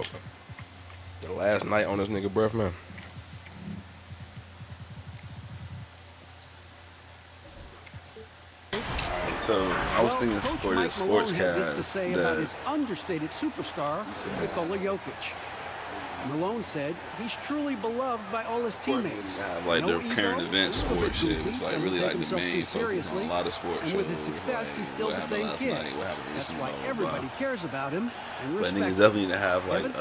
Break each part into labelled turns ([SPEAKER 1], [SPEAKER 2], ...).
[SPEAKER 1] So, the last night on this nigga breath, man.
[SPEAKER 2] So I was thinking for this sportscast
[SPEAKER 3] to say about his understated superstar, Nikola Jokic. Malone said he's truly beloved by all his teammates.
[SPEAKER 2] have like
[SPEAKER 3] No
[SPEAKER 2] their current
[SPEAKER 3] ego,
[SPEAKER 2] event
[SPEAKER 3] a little bit
[SPEAKER 2] sports shit.
[SPEAKER 3] goofy,
[SPEAKER 2] It's like
[SPEAKER 3] doesn't
[SPEAKER 2] really
[SPEAKER 3] take
[SPEAKER 2] like the
[SPEAKER 3] himself
[SPEAKER 2] main
[SPEAKER 3] too
[SPEAKER 2] focus on
[SPEAKER 3] seriously,
[SPEAKER 2] a lot of sports
[SPEAKER 3] and
[SPEAKER 2] shows.
[SPEAKER 3] with his success,
[SPEAKER 2] like,
[SPEAKER 3] he's still
[SPEAKER 2] what
[SPEAKER 3] the
[SPEAKER 2] happened
[SPEAKER 3] same
[SPEAKER 2] last
[SPEAKER 3] kid.
[SPEAKER 2] night, what happened
[SPEAKER 3] That's
[SPEAKER 2] recently,
[SPEAKER 3] why
[SPEAKER 2] blah, blah,
[SPEAKER 3] everybody
[SPEAKER 2] blah.
[SPEAKER 3] cares about him and
[SPEAKER 2] But
[SPEAKER 3] respects
[SPEAKER 2] niggas
[SPEAKER 3] him.
[SPEAKER 2] definitely need to have like
[SPEAKER 3] Kevin?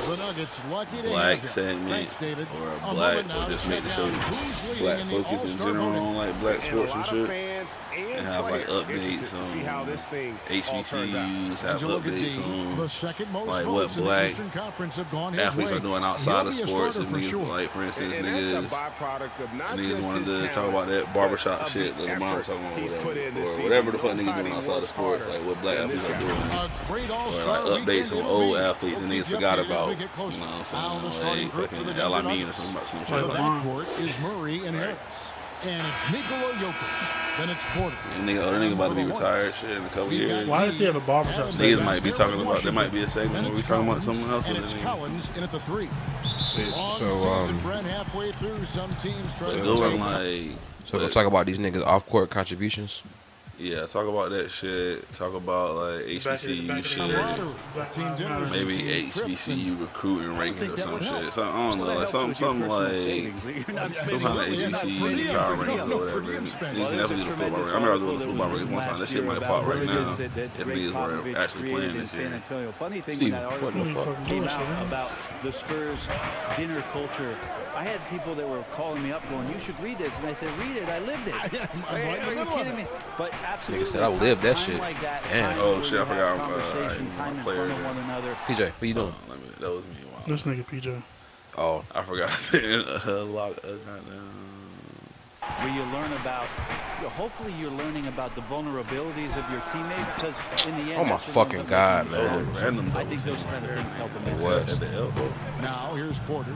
[SPEAKER 4] The Nuggets lucky to
[SPEAKER 2] black
[SPEAKER 4] have him.
[SPEAKER 2] segment
[SPEAKER 4] Thanks, David.
[SPEAKER 2] or a
[SPEAKER 4] A
[SPEAKER 2] black
[SPEAKER 4] moment now
[SPEAKER 2] or just
[SPEAKER 4] to
[SPEAKER 2] make the
[SPEAKER 4] check
[SPEAKER 2] show
[SPEAKER 4] out who's
[SPEAKER 2] black
[SPEAKER 4] leading in the
[SPEAKER 2] focus in
[SPEAKER 4] All-Star
[SPEAKER 2] general
[SPEAKER 4] voting.
[SPEAKER 2] on like black
[SPEAKER 5] And a
[SPEAKER 2] sports and
[SPEAKER 5] lot of
[SPEAKER 2] shit.
[SPEAKER 5] fans
[SPEAKER 2] And have like
[SPEAKER 5] players
[SPEAKER 2] updates
[SPEAKER 5] interested to see how this thing all turns out.
[SPEAKER 2] HBCUs, have
[SPEAKER 4] And you look at
[SPEAKER 2] updates
[SPEAKER 4] the
[SPEAKER 2] on
[SPEAKER 4] second most
[SPEAKER 2] like what
[SPEAKER 4] votes in the
[SPEAKER 2] black
[SPEAKER 4] Eastern Conference have gone his
[SPEAKER 2] athletes
[SPEAKER 4] way.
[SPEAKER 2] are doing outside
[SPEAKER 4] He'll
[SPEAKER 2] of
[SPEAKER 4] be a
[SPEAKER 2] sports.
[SPEAKER 4] starter
[SPEAKER 2] And
[SPEAKER 4] for
[SPEAKER 2] niggas,
[SPEAKER 4] sure.
[SPEAKER 2] like for instance,
[SPEAKER 5] And that's a
[SPEAKER 2] niggas
[SPEAKER 5] byproduct of not
[SPEAKER 2] niggas
[SPEAKER 5] just
[SPEAKER 2] wanted
[SPEAKER 5] his
[SPEAKER 2] to talk about that barbershop shit that LeBron was talking about,
[SPEAKER 5] he's put in this
[SPEAKER 2] or whatever the
[SPEAKER 5] season.
[SPEAKER 2] fuck niggas doing
[SPEAKER 5] Nobody
[SPEAKER 2] outside of
[SPEAKER 5] works
[SPEAKER 2] sports,
[SPEAKER 5] harder
[SPEAKER 2] like what black
[SPEAKER 5] than
[SPEAKER 2] athletes
[SPEAKER 5] this
[SPEAKER 2] are
[SPEAKER 5] guy.
[SPEAKER 2] doing.
[SPEAKER 4] A great
[SPEAKER 2] Or
[SPEAKER 4] all-star
[SPEAKER 2] like updates on
[SPEAKER 4] weekend
[SPEAKER 2] old
[SPEAKER 4] it'll be.
[SPEAKER 2] athletes that
[SPEAKER 4] We'll
[SPEAKER 2] niggas
[SPEAKER 4] keep you
[SPEAKER 2] forgot
[SPEAKER 4] updated as
[SPEAKER 2] about.
[SPEAKER 4] we
[SPEAKER 2] You
[SPEAKER 4] get closer.
[SPEAKER 2] know what
[SPEAKER 4] Now
[SPEAKER 2] I'm
[SPEAKER 4] the
[SPEAKER 2] saying?
[SPEAKER 4] starting
[SPEAKER 2] Like
[SPEAKER 4] group for the
[SPEAKER 2] fucking
[SPEAKER 4] Denver
[SPEAKER 2] Elamine or
[SPEAKER 4] Nuggets.
[SPEAKER 2] some shit.
[SPEAKER 4] The
[SPEAKER 1] Like
[SPEAKER 4] backcourt is Murray and Harris. And it's Nikola Jokic. Then it's Porter.
[SPEAKER 2] And nigga about to be retired shit in a couple years.
[SPEAKER 6] Why does he have a barbershop?
[SPEAKER 2] Niggas might be talking about, there might be a segment where we talking about something else.
[SPEAKER 4] And it's Collins in at the 3.
[SPEAKER 1] So,
[SPEAKER 4] Brent halfway through, some teams try to
[SPEAKER 2] doing like,
[SPEAKER 1] So we'll talk about these niggas off-court contributions.
[SPEAKER 2] yeah, talk about that shit. Talk about like HBCU shit. Maybe HBCU recruiting rankings or some shit. So, I don't know, like something like some kind of HBCU power ranking or whatever. These definitely the football ranking. I remember I was doing the football rankings one time. That shit might pop right now if niggas were actually playing this year.
[SPEAKER 7] Funny thing
[SPEAKER 1] See,
[SPEAKER 7] when that
[SPEAKER 1] what in the
[SPEAKER 7] article
[SPEAKER 1] fuck?
[SPEAKER 7] came out about the Spurs dinner culture, I had people that were calling me up going, "You should read this," and I said, "Read it. I lived it." Are you kidding me? But absolutely,
[SPEAKER 1] Nigga said I lived that shit.
[SPEAKER 7] like that,
[SPEAKER 1] Damn.
[SPEAKER 2] Oh shit, I forgot.
[SPEAKER 7] conversation, time in
[SPEAKER 2] player.
[SPEAKER 7] front of one another.
[SPEAKER 1] PJ, what you doing?
[SPEAKER 2] That was me. Wow.
[SPEAKER 6] This nigga PJ.
[SPEAKER 1] Oh,
[SPEAKER 2] I forgot to say a lot. Goddamn.
[SPEAKER 7] Where you learn about, hopefully you're learning about the vulnerabilities of your teammate, because in the end,
[SPEAKER 1] oh my
[SPEAKER 7] that's the ones
[SPEAKER 1] fucking
[SPEAKER 7] that
[SPEAKER 1] God,
[SPEAKER 7] make you
[SPEAKER 1] man.
[SPEAKER 7] better.
[SPEAKER 2] Random
[SPEAKER 7] I think those kind of things help him.
[SPEAKER 1] It was.
[SPEAKER 2] At the elbow.
[SPEAKER 4] Now here's Porter.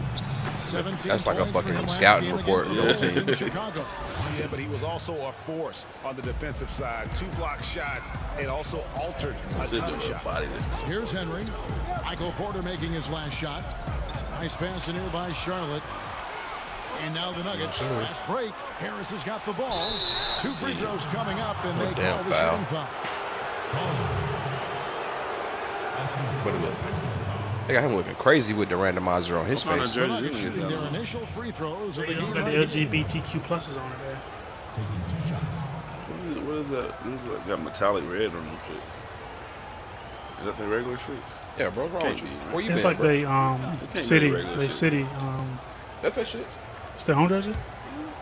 [SPEAKER 4] 17
[SPEAKER 1] That's like a
[SPEAKER 4] points for
[SPEAKER 1] fucking
[SPEAKER 4] him last
[SPEAKER 1] scouting
[SPEAKER 4] game
[SPEAKER 1] report.
[SPEAKER 4] against the Bulls in Chicago.
[SPEAKER 5] Yeah, but he was also a force on the defensive side. 2 block shots and also altered a ton of shots.
[SPEAKER 4] Here's Henry. Michael Porter making his last shot. Nice pass in here by Charlotte. And now the Nuggets. Fast break. Harris has got the ball. 2 free throws coming up, and they
[SPEAKER 1] damn
[SPEAKER 4] call the
[SPEAKER 1] foul.
[SPEAKER 4] shooting foul.
[SPEAKER 1] what it look? They got him looking crazy with the randomizer on his face.
[SPEAKER 4] The Nuggets shooting their initial free throws of the game.
[SPEAKER 6] Got the LGBTQ pluses on it there.
[SPEAKER 2] What is that? This is like got metallic red on them shits. Is that the regular shits?
[SPEAKER 1] Yeah, bro, what's wrong with you? Where you
[SPEAKER 6] It's
[SPEAKER 1] been,
[SPEAKER 6] like
[SPEAKER 1] bro?
[SPEAKER 6] they
[SPEAKER 2] be
[SPEAKER 6] city,
[SPEAKER 2] regular
[SPEAKER 6] they
[SPEAKER 2] shit.
[SPEAKER 6] city.
[SPEAKER 1] That's that shit.
[SPEAKER 6] It's their home jersey.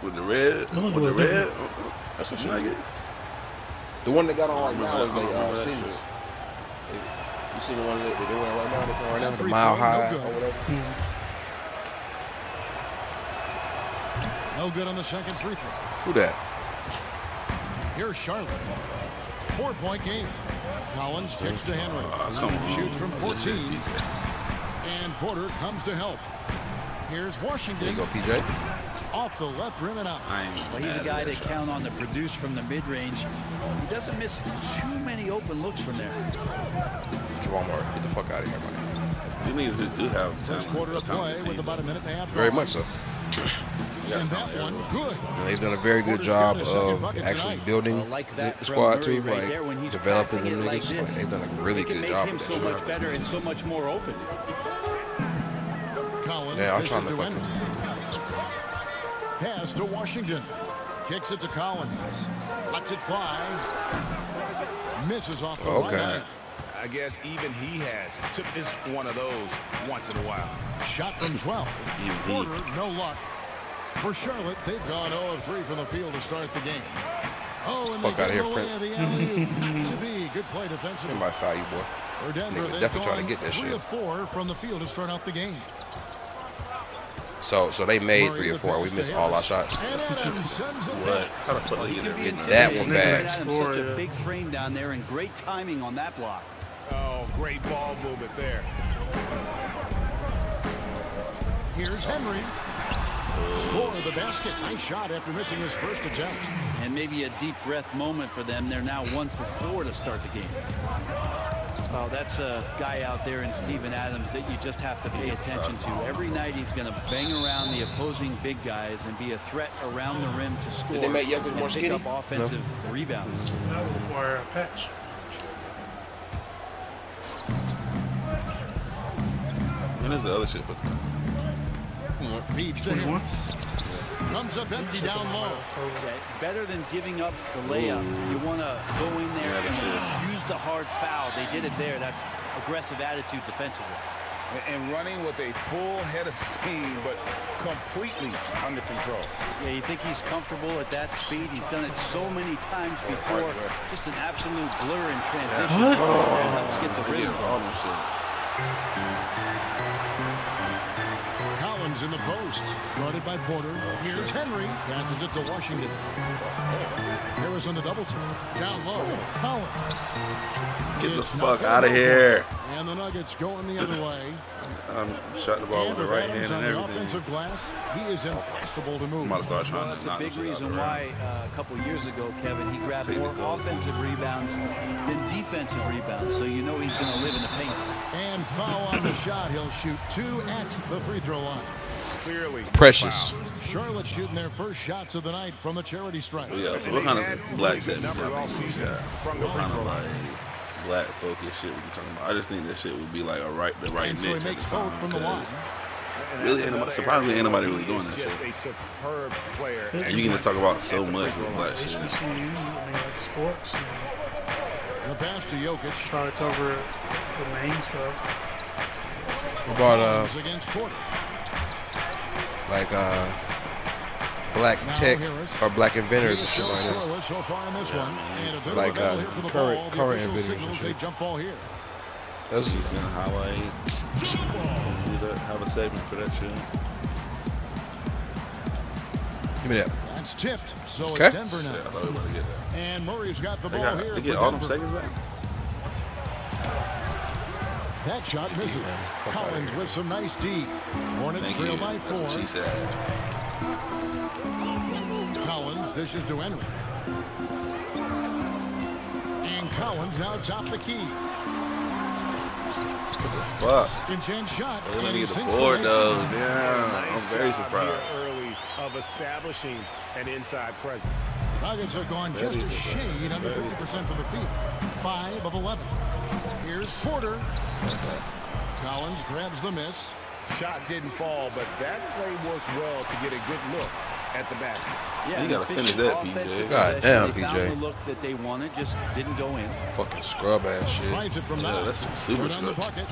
[SPEAKER 2] With the red?
[SPEAKER 6] No,
[SPEAKER 2] With the
[SPEAKER 6] with
[SPEAKER 2] red?
[SPEAKER 6] the-
[SPEAKER 1] That's that shit.
[SPEAKER 2] Nuggets?
[SPEAKER 1] The one they got on right now is
[SPEAKER 2] I don't remember
[SPEAKER 1] they
[SPEAKER 2] that
[SPEAKER 1] seniors.
[SPEAKER 2] shit.
[SPEAKER 1] You see the one that they're doing right now? They're doing right now, the
[SPEAKER 4] Free
[SPEAKER 1] mile
[SPEAKER 4] throw, no
[SPEAKER 1] high
[SPEAKER 4] good.
[SPEAKER 1] or whatever.
[SPEAKER 4] No good on the second free throw.
[SPEAKER 1] Who that?
[SPEAKER 4] Here's Charlotte. 4-point game. Collins takes to Henry.
[SPEAKER 2] Come on.
[SPEAKER 4] Shoots from 14. And Porter comes to help. Here's
[SPEAKER 1] There you
[SPEAKER 4] Washington.
[SPEAKER 1] go, PJ.
[SPEAKER 4] Off the left rim and out.
[SPEAKER 2] I ain't
[SPEAKER 7] Well, he's a
[SPEAKER 2] mad
[SPEAKER 7] guy
[SPEAKER 2] at
[SPEAKER 7] that
[SPEAKER 2] shot.
[SPEAKER 7] count on to produce from the mid-range. He doesn't miss too many open looks from there.
[SPEAKER 1] Jamal Murray, get the fuck out of here, man.
[SPEAKER 2] These niggas do have
[SPEAKER 4] First quarter of play with about a minute and a half
[SPEAKER 1] Very
[SPEAKER 4] gone.
[SPEAKER 1] much so.
[SPEAKER 4] And that one, good.
[SPEAKER 1] And they've done a very good job of actually building
[SPEAKER 7] Like
[SPEAKER 1] the
[SPEAKER 7] that from
[SPEAKER 1] squad
[SPEAKER 7] Murray
[SPEAKER 1] too,
[SPEAKER 7] right
[SPEAKER 1] like
[SPEAKER 7] there when he's
[SPEAKER 1] developing
[SPEAKER 7] passing
[SPEAKER 1] them
[SPEAKER 7] it like
[SPEAKER 1] niggas.
[SPEAKER 7] this.
[SPEAKER 1] Like, they've done a really
[SPEAKER 7] It can
[SPEAKER 1] good
[SPEAKER 7] make
[SPEAKER 1] job
[SPEAKER 7] him
[SPEAKER 1] with
[SPEAKER 7] so
[SPEAKER 1] that
[SPEAKER 7] much
[SPEAKER 1] shit.
[SPEAKER 7] better and so much more open.
[SPEAKER 4] Collins
[SPEAKER 1] Yeah, I'm
[SPEAKER 4] dishes
[SPEAKER 1] trying to
[SPEAKER 4] Henry.
[SPEAKER 1] fucking.
[SPEAKER 4] Pass to Washington. Kicks it to Collins. Lets it fly. Misses off the
[SPEAKER 1] Okay.
[SPEAKER 4] right.
[SPEAKER 5] I guess even he has to miss one of those once in a while.
[SPEAKER 4] Shot from 12.
[SPEAKER 2] Even he.
[SPEAKER 4] Porter, no luck. For Charlotte, they've gone 0 of 3 from the field to start the game. Oh, and
[SPEAKER 1] Fuck
[SPEAKER 4] they
[SPEAKER 1] outta
[SPEAKER 4] get
[SPEAKER 1] here,
[SPEAKER 4] in the way of the alley-oop. To be good play defensively.
[SPEAKER 1] Anybody foul you, boy?
[SPEAKER 4] For Denver,
[SPEAKER 1] Nigga
[SPEAKER 4] they've
[SPEAKER 1] definitely trying to
[SPEAKER 4] gone
[SPEAKER 1] get that
[SPEAKER 4] 3
[SPEAKER 1] shit.
[SPEAKER 4] of 4 from the field to start out the game.
[SPEAKER 1] So they made
[SPEAKER 4] Murray
[SPEAKER 1] 3 or
[SPEAKER 4] the
[SPEAKER 1] 4. We
[SPEAKER 4] pass to
[SPEAKER 1] missed all our
[SPEAKER 4] Harris.
[SPEAKER 1] shots.
[SPEAKER 4] And Adams sends it
[SPEAKER 2] What?
[SPEAKER 4] back.
[SPEAKER 2] How the fuck did he
[SPEAKER 1] Get
[SPEAKER 2] get
[SPEAKER 1] that one back.
[SPEAKER 7] Adams, such a big frame down there and great timing on that block.
[SPEAKER 5] Oh, great ball movement there.
[SPEAKER 4] Here's Henry. Score of the basket. Nice shot after missing his first attempt.
[SPEAKER 7] And maybe a deep breath moment for them. They're now 1 for 4 to start the game. Well, that's a guy out there in Steven Adams that you just have to pay attention to. Every night he's going to bang around the opposing big guys and be a threat around the rim to score.
[SPEAKER 1] Did they make Jokic more
[SPEAKER 7] and pick
[SPEAKER 1] skinny?
[SPEAKER 7] up offensive rebounds.
[SPEAKER 6] No, or a patch.
[SPEAKER 2] When is the other shit?
[SPEAKER 4] Feeds to
[SPEAKER 6] 21.
[SPEAKER 4] him. Comes up empty down low.
[SPEAKER 7] Yeah, better than giving up the layup. You want to go in there and use the hard foul. They did it there. That's aggressive attitude defensively.
[SPEAKER 5] And running with a full head of steam, but completely under control.
[SPEAKER 7] Yeah, you think he's comfortable at that speed? He's done it so many times before. Just an absolute blur in transition. That helps get the rhythm.
[SPEAKER 4] Collins in the post. Guarded by Porter. Here's Henry. Passes it to Washington. Harris on the double team. Down low. Collins.
[SPEAKER 2] Get the fuck out of here.
[SPEAKER 4] And the Nuggets going the other way.
[SPEAKER 2] I'm shot the ball with the right hand and
[SPEAKER 4] the
[SPEAKER 2] everything.
[SPEAKER 4] offensive glass, he is impossible to move.
[SPEAKER 2] I'm about to start trying
[SPEAKER 7] Well,
[SPEAKER 2] to
[SPEAKER 7] that's a big reason why a couple years ago, Kevin, he grabbed more offensive rebounds than defensive rebounds. So you know he's going to live in the paint.
[SPEAKER 4] And foul on the shot. He'll shoot 2 at the free throw line.
[SPEAKER 5] Clearly.
[SPEAKER 1] Precious.
[SPEAKER 4] Charlotte shooting their first shots of the night from the charity stripe.
[SPEAKER 2] Yeah, so what kind of black set What kind of like black focus shit we be talking about? I just think that shit would be like the right
[SPEAKER 4] And
[SPEAKER 2] mix
[SPEAKER 4] so he
[SPEAKER 2] at the
[SPEAKER 4] makes
[SPEAKER 2] time.
[SPEAKER 4] both from the line.
[SPEAKER 2] Really, surprisingly, ain't nobody really doing that shit.
[SPEAKER 5] Just a superb player.
[SPEAKER 2] And you can just talk about so much with black shit.
[SPEAKER 6] HBCU, I mean, like sports. And
[SPEAKER 4] The pass to Jokic.
[SPEAKER 6] try to cover the main stuff.
[SPEAKER 1] What about
[SPEAKER 4] Collins against Porter.
[SPEAKER 1] like black
[SPEAKER 4] Now
[SPEAKER 1] tech
[SPEAKER 4] Harris.
[SPEAKER 1] or black inventors
[SPEAKER 4] He
[SPEAKER 1] and
[SPEAKER 4] is
[SPEAKER 1] shit
[SPEAKER 4] so
[SPEAKER 1] like that?
[SPEAKER 4] scoreless so far in this one. And a bit
[SPEAKER 1] Like,
[SPEAKER 4] of a battle here for the
[SPEAKER 1] current-
[SPEAKER 4] ball. The
[SPEAKER 1] current
[SPEAKER 4] official
[SPEAKER 1] inventors and
[SPEAKER 4] signals a
[SPEAKER 1] shit.
[SPEAKER 4] jump ball here.
[SPEAKER 1] That's
[SPEAKER 2] He's gonna highlight. Have a segment for that shit.
[SPEAKER 1] give me that.
[SPEAKER 4] That's tipped. So
[SPEAKER 1] Okay.
[SPEAKER 4] it's Denver now.
[SPEAKER 2] Yeah, I thought we were about to get that.
[SPEAKER 4] And Murray's got the
[SPEAKER 2] They
[SPEAKER 4] ball here
[SPEAKER 2] got, they
[SPEAKER 4] for
[SPEAKER 2] get all them
[SPEAKER 4] Denver.
[SPEAKER 2] seconds back.
[SPEAKER 4] That shot misses.
[SPEAKER 1] Fuck outta
[SPEAKER 4] Collins
[SPEAKER 1] here.
[SPEAKER 4] with some nice D. Hornets
[SPEAKER 2] Thank
[SPEAKER 4] trail
[SPEAKER 2] you.
[SPEAKER 4] by
[SPEAKER 2] That's
[SPEAKER 4] 4.
[SPEAKER 2] what she said.
[SPEAKER 4] Collins dishes to Henry. And Collins now top the key.
[SPEAKER 2] Fuck.
[SPEAKER 4] In chance shot.
[SPEAKER 2] They're
[SPEAKER 4] And
[SPEAKER 2] gonna
[SPEAKER 4] he
[SPEAKER 2] get the
[SPEAKER 4] sinks
[SPEAKER 2] board
[SPEAKER 4] the
[SPEAKER 2] though.
[SPEAKER 4] lead.
[SPEAKER 2] Yeah, I'm very
[SPEAKER 5] Job here
[SPEAKER 2] surprised.
[SPEAKER 5] early of establishing an inside presence.
[SPEAKER 4] Nuggets are gone just a shade under 50% from the field. 5 of 11. Here's Porter. Collins grabs the miss.
[SPEAKER 5] Shot didn't fall, but that play worked well to get a good look at the basket.
[SPEAKER 7] Yeah,
[SPEAKER 2] You gotta finish that, PJ.
[SPEAKER 1] God damn,
[SPEAKER 7] They found
[SPEAKER 1] PJ.
[SPEAKER 7] the look that they wanted, just didn't go in.
[SPEAKER 1] Fucking scrub ass shit.
[SPEAKER 4] Tries it from
[SPEAKER 2] Yeah,
[SPEAKER 4] now.
[SPEAKER 2] that's some super
[SPEAKER 4] Put on the
[SPEAKER 2] stuff.
[SPEAKER 4] bucket.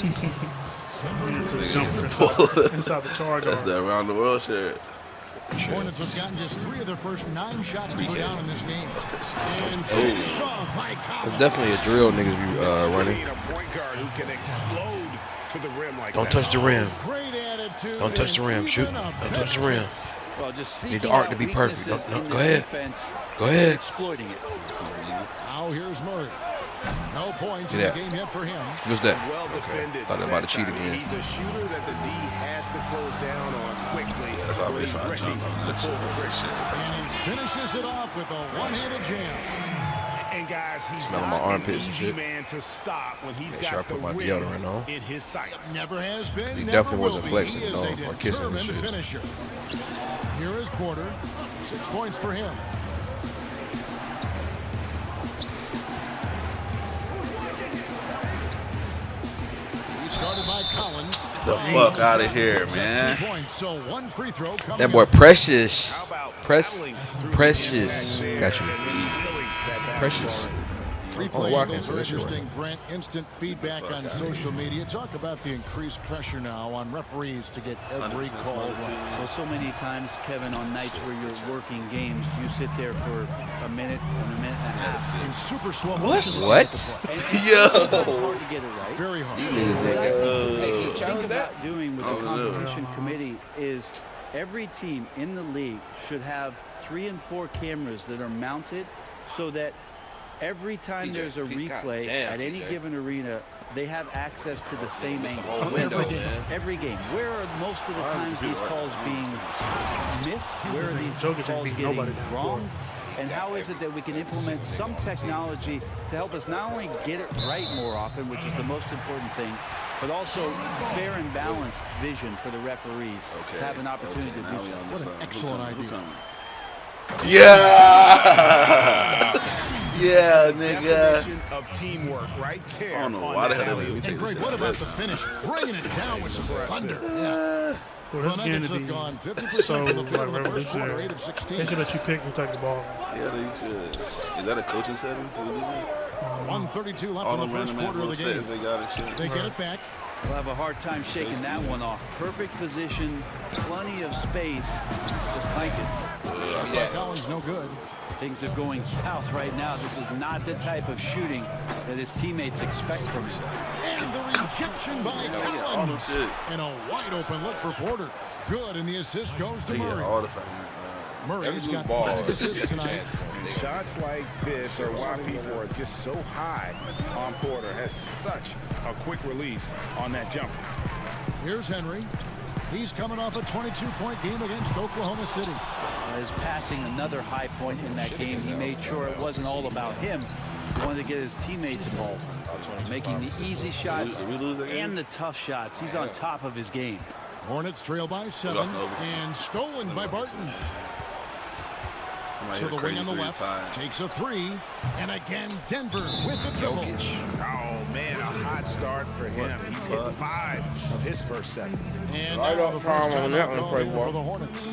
[SPEAKER 6] Jumper inside the charge
[SPEAKER 2] That's
[SPEAKER 6] arc.
[SPEAKER 2] the around the world shit.
[SPEAKER 4] Hornets have gotten just 3 of their first 9 shots to go down in this game. And
[SPEAKER 2] Oh.
[SPEAKER 4] finish off by Collins.
[SPEAKER 1] It's definitely a drill niggas be running.
[SPEAKER 5] Need a point guard who can explode to the rim like
[SPEAKER 1] Don't
[SPEAKER 5] that.
[SPEAKER 1] touch the rim.
[SPEAKER 4] Great attitude.
[SPEAKER 1] Don't touch the rim.
[SPEAKER 4] and
[SPEAKER 1] Shoot.
[SPEAKER 4] even a
[SPEAKER 1] Don't touch the rim.
[SPEAKER 7] Well, just
[SPEAKER 1] Need the
[SPEAKER 7] seeking
[SPEAKER 1] arc
[SPEAKER 7] out
[SPEAKER 1] to be perfect.
[SPEAKER 7] weaknesses
[SPEAKER 1] No,
[SPEAKER 7] in
[SPEAKER 1] go
[SPEAKER 7] the
[SPEAKER 1] ahead.
[SPEAKER 7] defense
[SPEAKER 1] Go
[SPEAKER 7] and
[SPEAKER 1] ahead.
[SPEAKER 7] exploiting it.
[SPEAKER 4] Now here's Murray. No points in
[SPEAKER 1] Yeah.
[SPEAKER 4] the game yet for him.
[SPEAKER 1] What's that?
[SPEAKER 5] Well defended.
[SPEAKER 1] Thought they about to cheat
[SPEAKER 5] that time.
[SPEAKER 1] again.
[SPEAKER 5] He's a shooter that the D has to close down on quickly.
[SPEAKER 2] That's why
[SPEAKER 5] when
[SPEAKER 2] we
[SPEAKER 5] he's
[SPEAKER 2] trying to
[SPEAKER 5] ready
[SPEAKER 2] jump on
[SPEAKER 5] to
[SPEAKER 2] that
[SPEAKER 5] pull the
[SPEAKER 2] shit.
[SPEAKER 5] trigger.
[SPEAKER 4] And he finishes it off with a one-handed jam.
[SPEAKER 5] And guys, he's
[SPEAKER 1] Smelling
[SPEAKER 5] not
[SPEAKER 1] my armpits
[SPEAKER 5] an
[SPEAKER 1] and
[SPEAKER 5] easy
[SPEAKER 1] shit.
[SPEAKER 5] man to stop when he's
[SPEAKER 1] Make sure I
[SPEAKER 5] got the
[SPEAKER 1] put my
[SPEAKER 5] rim
[SPEAKER 1] deodorant on.
[SPEAKER 5] in his sights.
[SPEAKER 4] Never has been,
[SPEAKER 1] He
[SPEAKER 4] never
[SPEAKER 1] definitely
[SPEAKER 4] will
[SPEAKER 1] wasn't
[SPEAKER 4] be.
[SPEAKER 1] flexing,
[SPEAKER 4] He is
[SPEAKER 1] no,
[SPEAKER 4] a
[SPEAKER 1] or kissing and
[SPEAKER 4] determined
[SPEAKER 1] shit.
[SPEAKER 4] finisher. Here is Porter. 6 points for him. He started by Collins.
[SPEAKER 2] The fuck out of here,
[SPEAKER 4] 2
[SPEAKER 2] man.
[SPEAKER 4] points, so 1 free throw coming
[SPEAKER 1] That boy
[SPEAKER 4] up.
[SPEAKER 1] Precious.
[SPEAKER 5] How about
[SPEAKER 1] Precious.
[SPEAKER 5] battling through
[SPEAKER 1] Precious.
[SPEAKER 5] the
[SPEAKER 1] Got you.
[SPEAKER 5] and feeling that
[SPEAKER 1] Precious.
[SPEAKER 5] basketball?
[SPEAKER 4] Replay
[SPEAKER 1] walking,
[SPEAKER 4] angles
[SPEAKER 1] so
[SPEAKER 4] are
[SPEAKER 1] that shit
[SPEAKER 4] interesting, Brent. Instant feedback on social media. Talk about the increased pressure now on referees to get every call right.
[SPEAKER 7] Well, so many times, Kevin, on nights where you're working games, you sit there for a minute and a minute and a half.
[SPEAKER 4] In super slow
[SPEAKER 6] What?
[SPEAKER 4] motion.
[SPEAKER 1] What?
[SPEAKER 7] And
[SPEAKER 2] Yo.
[SPEAKER 7] it's hard to get it right.
[SPEAKER 4] Very hard.
[SPEAKER 7] What I think about doing with the
[SPEAKER 2] Oh, no.
[SPEAKER 7] competition committee is every team in the league should have 3 and 4 cameras that are mounted so that Every time there's a replay at any given arena, they have access to the same angle. Every game. Where are most of the times these calls being missed? Where are these calls getting wrong? And how is it that we can implement some technology to help us not only get it right more often, which is the most important thing, but also fair and balanced vision for the referees to have an opportunity to do so.
[SPEAKER 4] What an excellent idea.
[SPEAKER 2] Yeah! Yeah, nigga.
[SPEAKER 5] Of teamwork right there.
[SPEAKER 2] I don't know why the hell they let me take
[SPEAKER 4] And
[SPEAKER 2] this
[SPEAKER 4] Greg, what
[SPEAKER 2] shit.
[SPEAKER 4] about the finish? Bringing it down with some thunder. Yeah.
[SPEAKER 6] For
[SPEAKER 4] The
[SPEAKER 6] this game
[SPEAKER 4] Nuggets
[SPEAKER 6] to
[SPEAKER 4] have
[SPEAKER 6] be
[SPEAKER 4] gone 50%
[SPEAKER 6] so
[SPEAKER 4] from the field in
[SPEAKER 6] like
[SPEAKER 4] the first quarter,
[SPEAKER 6] revolutionary,
[SPEAKER 4] 8 of 16.
[SPEAKER 6] they should let you pick and take the ball.
[SPEAKER 2] Yeah, they should. Is that a coaching setting?
[SPEAKER 4] 1:32 left
[SPEAKER 2] All
[SPEAKER 4] in the
[SPEAKER 2] the
[SPEAKER 4] first
[SPEAKER 2] random
[SPEAKER 4] quarter of the
[SPEAKER 2] settings
[SPEAKER 4] game.
[SPEAKER 2] they got and shit.
[SPEAKER 4] They get it back.
[SPEAKER 7] We'll have a hard time shaking that one off. Perfect position, plenty of space. Just clanked it.
[SPEAKER 4] Shot by Collins, no good.
[SPEAKER 7] Things are going south right now. This is not the type of shooting that his teammates expect from him.
[SPEAKER 4] And the rejection by
[SPEAKER 2] all them
[SPEAKER 4] Collins.
[SPEAKER 2] shit.
[SPEAKER 4] And a wide open look for Porter. Good, and the assist goes to
[SPEAKER 2] They get
[SPEAKER 4] Murray.
[SPEAKER 2] all the fucking
[SPEAKER 4] Murray's got
[SPEAKER 1] ball.
[SPEAKER 4] 5 assists tonight.
[SPEAKER 5] Shots like this are why people are just so high on Porter. Has such a quick release on that jumper.
[SPEAKER 4] Here's Henry. He's coming off a 22-point game against Oklahoma City.
[SPEAKER 7] His passing, another high point in that game. He made sure it wasn't all about him. He wanted to get his teammates involved, making the easy shots
[SPEAKER 2] Did we lose that game?
[SPEAKER 7] and the tough shots. He's on top of his game.
[SPEAKER 4] Hornets trail by 7 and stolen by Barton.
[SPEAKER 2] Somebody
[SPEAKER 4] To
[SPEAKER 2] hit a
[SPEAKER 4] the wing
[SPEAKER 2] crazy
[SPEAKER 4] on the
[SPEAKER 2] three
[SPEAKER 4] left,
[SPEAKER 2] time.
[SPEAKER 4] takes a 3, and again Denver with the triple.
[SPEAKER 5] Oh, man, a hot start for him. He's hit 5 of his first 7.
[SPEAKER 4] And
[SPEAKER 1] Right
[SPEAKER 4] now
[SPEAKER 1] up
[SPEAKER 4] the
[SPEAKER 1] prime
[SPEAKER 4] first
[SPEAKER 1] on
[SPEAKER 4] time
[SPEAKER 1] that
[SPEAKER 4] out
[SPEAKER 1] one,
[SPEAKER 4] called
[SPEAKER 1] play
[SPEAKER 4] in
[SPEAKER 1] ball.
[SPEAKER 4] for the Hornets.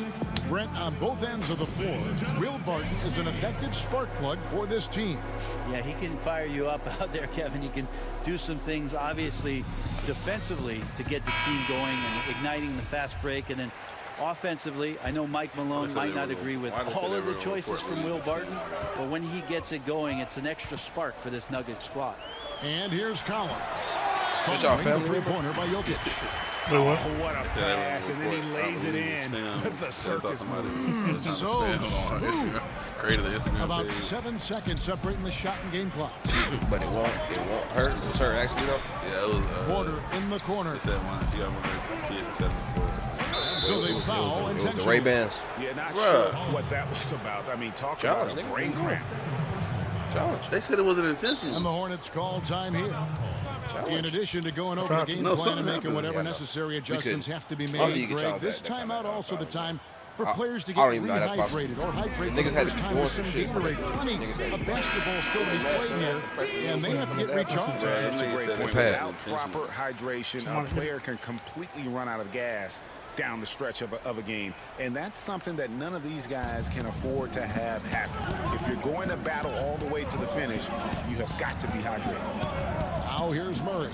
[SPEAKER 4] Brent, on both ends of the floor, Will Barton is an effective spark plug for this team.
[SPEAKER 7] Yeah, he can fire you up out there, Kevin. He can do some things, obviously, defensively to get the team going and igniting the fast break. And then offensively, I know Mike Malone might not agree with all of the choices from Will Barton, but when he gets it going, it's an extra spark for this Nugget squad.
[SPEAKER 4] And here's Collins.
[SPEAKER 1] Good job, fam.
[SPEAKER 4] Three-pointer by Jokic.
[SPEAKER 6] Wait, what?
[SPEAKER 5] What a pass, and then he lays it in. The circus move.
[SPEAKER 4] So smooth.
[SPEAKER 2] Created an Instagram
[SPEAKER 4] About
[SPEAKER 2] page.
[SPEAKER 4] 7 seconds separating the shot and game clock.
[SPEAKER 1] But it won't hurt. It was hurt actually though.
[SPEAKER 2] Yeah, it was.
[SPEAKER 4] Porter in the corner.
[SPEAKER 2] They said one. She got one of her kids at 7 before.
[SPEAKER 4] So they foul
[SPEAKER 1] It was the
[SPEAKER 4] intentionally.
[SPEAKER 1] Ray-Bans.
[SPEAKER 5] Yeah, not
[SPEAKER 2] Bruh.
[SPEAKER 5] sure what that was about. I mean, talk about
[SPEAKER 1] Challenge,
[SPEAKER 5] a
[SPEAKER 1] nigga.
[SPEAKER 5] brain cramp.
[SPEAKER 1] Challenge.
[SPEAKER 2] They said it wasn't intentional.
[SPEAKER 4] And the Hornets call time here. In addition to going over the game
[SPEAKER 2] No,
[SPEAKER 4] plan and
[SPEAKER 2] something
[SPEAKER 4] making
[SPEAKER 2] happened.
[SPEAKER 4] whatever
[SPEAKER 1] Yeah, no.
[SPEAKER 4] necessary
[SPEAKER 1] We
[SPEAKER 4] adjustments
[SPEAKER 1] could-
[SPEAKER 4] have to be
[SPEAKER 1] Oh, you
[SPEAKER 4] made,
[SPEAKER 1] could
[SPEAKER 4] Greg,
[SPEAKER 1] try
[SPEAKER 4] this
[SPEAKER 1] that.
[SPEAKER 4] timeout also the time for
[SPEAKER 1] I-
[SPEAKER 4] players to
[SPEAKER 1] I
[SPEAKER 4] get
[SPEAKER 1] don't even know how that's
[SPEAKER 4] rehydrated or hydrate for the
[SPEAKER 1] Niggas had
[SPEAKER 4] first
[SPEAKER 1] to be
[SPEAKER 4] time
[SPEAKER 1] doing
[SPEAKER 4] with some
[SPEAKER 1] some shit.
[SPEAKER 4] Gatorade. Plenty of basketball still to be played here, and they have to get recharged.
[SPEAKER 5] That's a great point.
[SPEAKER 1] It's bad.
[SPEAKER 5] Without proper hydration, a player can completely run out of gas down the stretch of a game. And that's something that none of these guys can afford to have happen. If you're going to battle all the way to the finish, you have got to be hydrated.
[SPEAKER 4] Now here's Murray.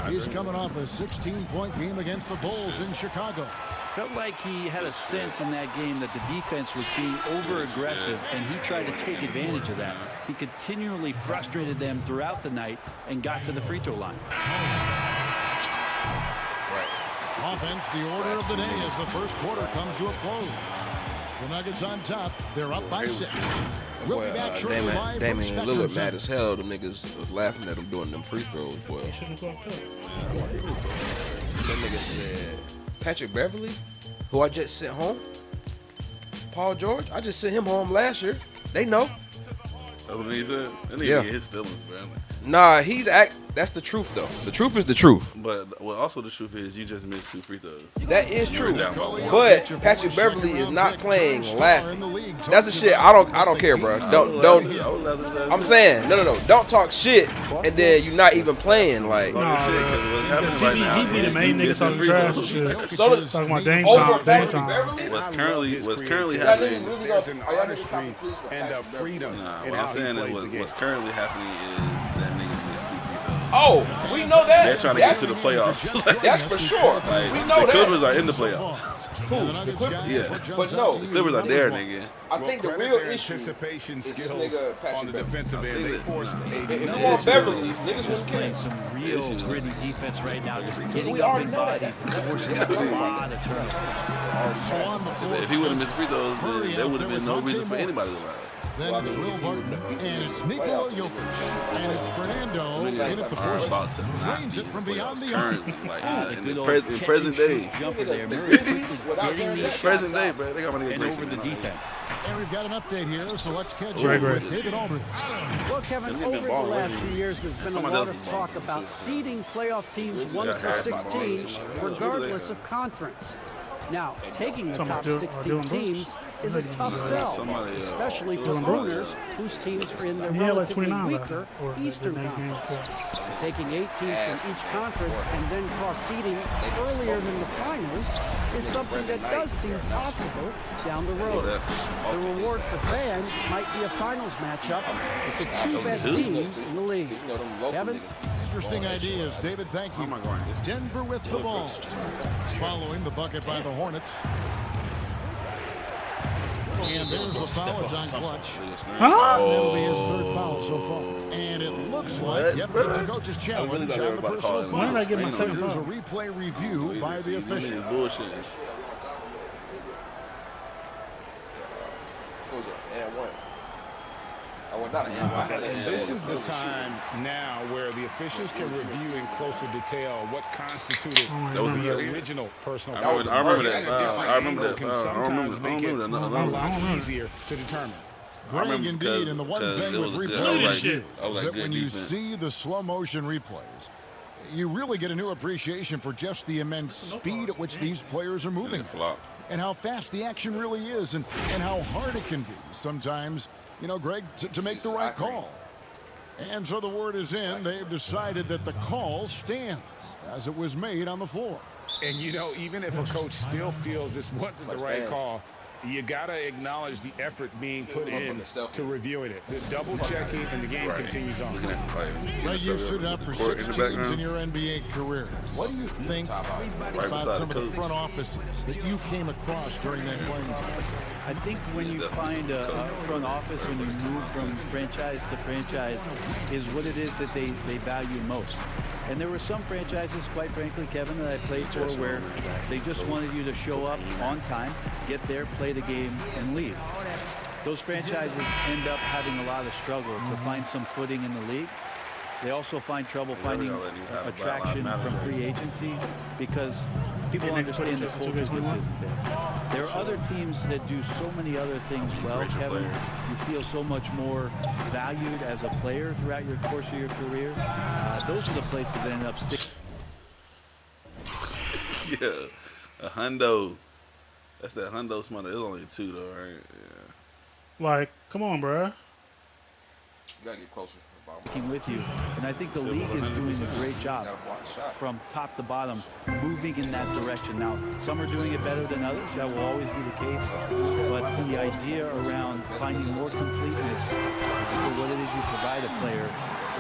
[SPEAKER 4] He's coming off a 16-point game against the Bulls in Chicago.
[SPEAKER 7] Felt like he had a sense in that game that the defense was being over-aggressive, and he tried to take advantage of that. He continually frustrated them throughout the night and got to the free throw line.
[SPEAKER 4] Offense, the order of the day as the first quarter comes to a close. The Nuggets on top. They're up by 6. We'll be back shortly live from
[SPEAKER 1] Damian
[SPEAKER 4] Spectrum
[SPEAKER 1] Lillard mad
[SPEAKER 4] Center.
[SPEAKER 1] as hell. The niggas was laughing at him doing them free throws. Boy, that
[SPEAKER 6] Shouldn't have gone
[SPEAKER 1] nigga said Patrick Beverly, who I just sent home. Paul George, I just sent him home last year. They know.
[SPEAKER 2] That's what he said. That nigga
[SPEAKER 1] Yeah.
[SPEAKER 2] get his feelings, bro.
[SPEAKER 1] Nah, that's the truth though. The truth is the truth.
[SPEAKER 2] But well, also the truth is you just missed 2 free throws.
[SPEAKER 1] That is
[SPEAKER 2] You were
[SPEAKER 1] true.
[SPEAKER 2] down by 1.
[SPEAKER 1] But Patrick Beverly is not playing laughing. That's the shit. I don't care, bro. Don't. I'm saying no. Don't talk shit and then you're not even playing. Like
[SPEAKER 6] Nah,
[SPEAKER 2] What's happening right now?
[SPEAKER 6] he be the
[SPEAKER 2] is
[SPEAKER 6] main
[SPEAKER 2] you
[SPEAKER 6] niggas talking
[SPEAKER 2] missing
[SPEAKER 6] trash
[SPEAKER 2] free
[SPEAKER 6] and
[SPEAKER 2] throws.
[SPEAKER 6] shit.
[SPEAKER 1] so
[SPEAKER 6] Talking about Dame
[SPEAKER 1] over
[SPEAKER 6] time, Dame
[SPEAKER 1] Patrick
[SPEAKER 6] time.
[SPEAKER 1] Beverly.
[SPEAKER 2] What's currently
[SPEAKER 1] Y'all
[SPEAKER 2] happening?
[SPEAKER 1] niggas really
[SPEAKER 5] There's
[SPEAKER 1] gonna-
[SPEAKER 5] an
[SPEAKER 1] are y'all niggas
[SPEAKER 5] artistry
[SPEAKER 1] talking please for
[SPEAKER 5] and a
[SPEAKER 1] Patrick Beverly?
[SPEAKER 5] freedom
[SPEAKER 2] Nah,
[SPEAKER 5] in
[SPEAKER 2] what
[SPEAKER 5] how
[SPEAKER 2] I'm
[SPEAKER 5] he
[SPEAKER 2] saying
[SPEAKER 5] plays
[SPEAKER 2] is
[SPEAKER 5] the game.
[SPEAKER 2] what's currently happening is that niggas missed 2 free throws.
[SPEAKER 1] Oh, we know that.
[SPEAKER 2] They're trying to get to the playoffs.
[SPEAKER 1] That's for sure.
[SPEAKER 2] Like,
[SPEAKER 1] We know
[SPEAKER 2] the Clippers
[SPEAKER 1] that.
[SPEAKER 2] are in the playoffs.
[SPEAKER 4] The Clippers?
[SPEAKER 2] Yeah.
[SPEAKER 1] But no,
[SPEAKER 2] The Clippers are there, nigga.
[SPEAKER 1] I think the
[SPEAKER 5] Credit
[SPEAKER 1] real
[SPEAKER 5] their
[SPEAKER 1] issue
[SPEAKER 5] anticipation
[SPEAKER 1] is this
[SPEAKER 5] skills
[SPEAKER 1] nigga Patrick
[SPEAKER 5] on the
[SPEAKER 1] Beverly.
[SPEAKER 5] defensive end. They forced a
[SPEAKER 1] If you
[SPEAKER 5] number
[SPEAKER 1] want Beverly, these niggas was
[SPEAKER 7] Playing
[SPEAKER 1] killing.
[SPEAKER 7] some real gritty defense right now, just getting
[SPEAKER 1] We
[SPEAKER 7] up
[SPEAKER 1] already
[SPEAKER 7] in
[SPEAKER 1] know that.
[SPEAKER 7] bodies and forcing a lot of turnovers.
[SPEAKER 4] So on the floor,
[SPEAKER 2] If he would have missed free throws,
[SPEAKER 4] Murray
[SPEAKER 2] then there
[SPEAKER 4] out
[SPEAKER 2] would have
[SPEAKER 4] there
[SPEAKER 2] been
[SPEAKER 4] with
[SPEAKER 2] no reason
[SPEAKER 4] Monte
[SPEAKER 2] for
[SPEAKER 4] Morris.
[SPEAKER 2] anybody to lie.
[SPEAKER 4] Then it's Will Barton, and it's Nikola Jokic, and it's Fernando in at the first. Drains it from beyond the arc.
[SPEAKER 2] Currently, like in the present day.
[SPEAKER 7] Jumper there. Getting these
[SPEAKER 2] Present
[SPEAKER 7] shots
[SPEAKER 2] day,
[SPEAKER 7] up
[SPEAKER 2] bro. They got money
[SPEAKER 7] and over the defense.
[SPEAKER 4] And we've got an update here, so let's catch
[SPEAKER 6] Right,
[SPEAKER 4] up
[SPEAKER 6] right.
[SPEAKER 4] with David Aldridge.
[SPEAKER 3] Well, Kevin, over the last few years, there's been a lot of talk about seeding playoff teams 1 through 16, regardless of conference. Now, taking the top 16 teams is a tough sell, especially for owners whose teams are in the
[SPEAKER 6] He had like
[SPEAKER 3] relatively
[SPEAKER 6] 29
[SPEAKER 3] weaker
[SPEAKER 6] left, or
[SPEAKER 3] Eastern
[SPEAKER 6] that game
[SPEAKER 3] Conference.
[SPEAKER 6] before.
[SPEAKER 3] Taking 8 teams from each conference and then cross-seeding earlier than the finals is something that does seem possible down the road. The reward for fans might be a finals matchup with the two best teams in the league. Kevin?
[SPEAKER 4] Interesting ideas, David. Thank you. Denver with the ball. Following the bucket by the Hornets. And there's the foul. It's on Clutch. That'll be his third foul so far. And it looks like, yep, it's a coach's challenge on the personal
[SPEAKER 6] When did I get my
[SPEAKER 4] foul.
[SPEAKER 6] second
[SPEAKER 4] Here's a
[SPEAKER 6] foul?
[SPEAKER 4] replay review by the official.
[SPEAKER 2] Bullshit.
[SPEAKER 5] And this is the time now where the officials can review in closer detail what constituted the original personal foul.
[SPEAKER 2] I remember that. I remember
[SPEAKER 5] Angle
[SPEAKER 2] that.
[SPEAKER 5] can
[SPEAKER 2] I
[SPEAKER 5] sometimes
[SPEAKER 2] remember
[SPEAKER 5] make it
[SPEAKER 2] that.
[SPEAKER 5] a lot easier to determine.
[SPEAKER 4] Greg, indeed, and the one thing with replay
[SPEAKER 6] shit.
[SPEAKER 4] is that when you see the slow motion replays, you really get a new appreciation for just the immense speed at which these players are moving. And how fast the action really is, and how hard it can be sometimes, you know, Greg, to make the right call. And so the word is in. They've decided that the call stands as it was made on the floor.
[SPEAKER 5] And, you know, even if a coach still feels this wasn't the right call, you got to acknowledge the effort being put in to reviewing it. The double checking, and the game continues on.
[SPEAKER 4] Greg, you've stood up for 6 teams in your NBA career. What do you think about some of the front offices that you came across during that playing time?
[SPEAKER 7] I think when you find a front office, when you move from franchise to franchise, is what it is that they value most. And there were some franchises, quite frankly, Kevin, that I played for where they just wanted you to show up on time, get there, play the game, and leave. Those franchises end up having a lot of struggle to find some footing in the league. They also find trouble finding attraction from free agency because people understand the culture just isn't there. There are other teams that do so many other things well, Kevin. You feel so much more valued as a player throughout your course of your career. Those are the places that end up sticking.
[SPEAKER 2] Yeah, a hundo. That's that hundo smother. It's only 2 though, right? Yeah.
[SPEAKER 6] Like, come on, bro.
[SPEAKER 1] You gotta get closer.
[SPEAKER 7] With you, and I think the league is doing a great job from top to bottom, moving in that direction. Now, some are doing it better than others. That will always be the case. But the idea around finding more completeness for what it is you provide a player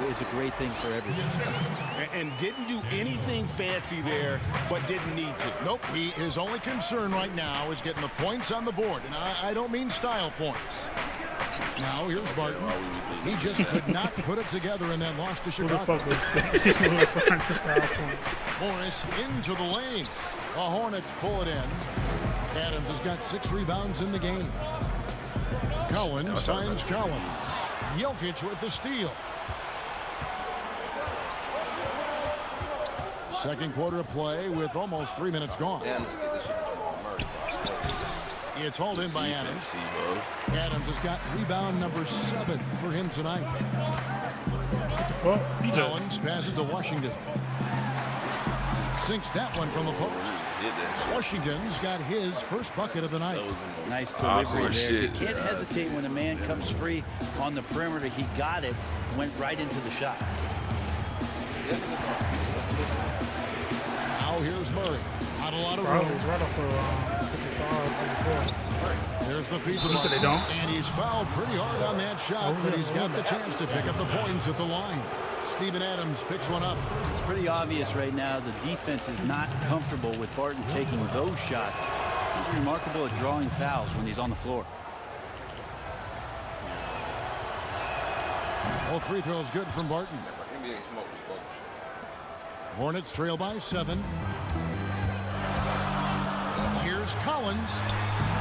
[SPEAKER 7] is a great thing for everyone.
[SPEAKER 5] And didn't do anything fancy there, but didn't need to.
[SPEAKER 4] Nope, his only concern right now is getting the points on the board. And I don't mean style points. Now here's Barton. He just could not put it together in that loss to Chicago. Morris into the lane. The Hornets pull it in. Adams has got 6 rebounds in the game. Collins finds Collins. Jokic with the steal. Second quarter of play with almost 3 minutes gone. It's hauled in by Adams. Adams has got rebound number 7 for him tonight.
[SPEAKER 6] Well,
[SPEAKER 4] Collins passes to Washington. Sinks that one from the post. Washington's got his first bucket of the night.
[SPEAKER 7] Nice delivery there. You can't hesitate when a man comes free on the perimeter. He got it, went right into the shot.
[SPEAKER 4] Now here's Murray. Not a lot of room. There's the feed to Martin. And he's fouled pretty hard on that shot, but he's got the chance to pick up the points at the line. Steven Adams picks one up.
[SPEAKER 7] It's pretty obvious right now the defense is not comfortable with Barton taking those shots. He's remarkable at drawing fouls when he's on the floor.
[SPEAKER 4] All free throws good from Barton. Hornets trail by 7. Here's Collins.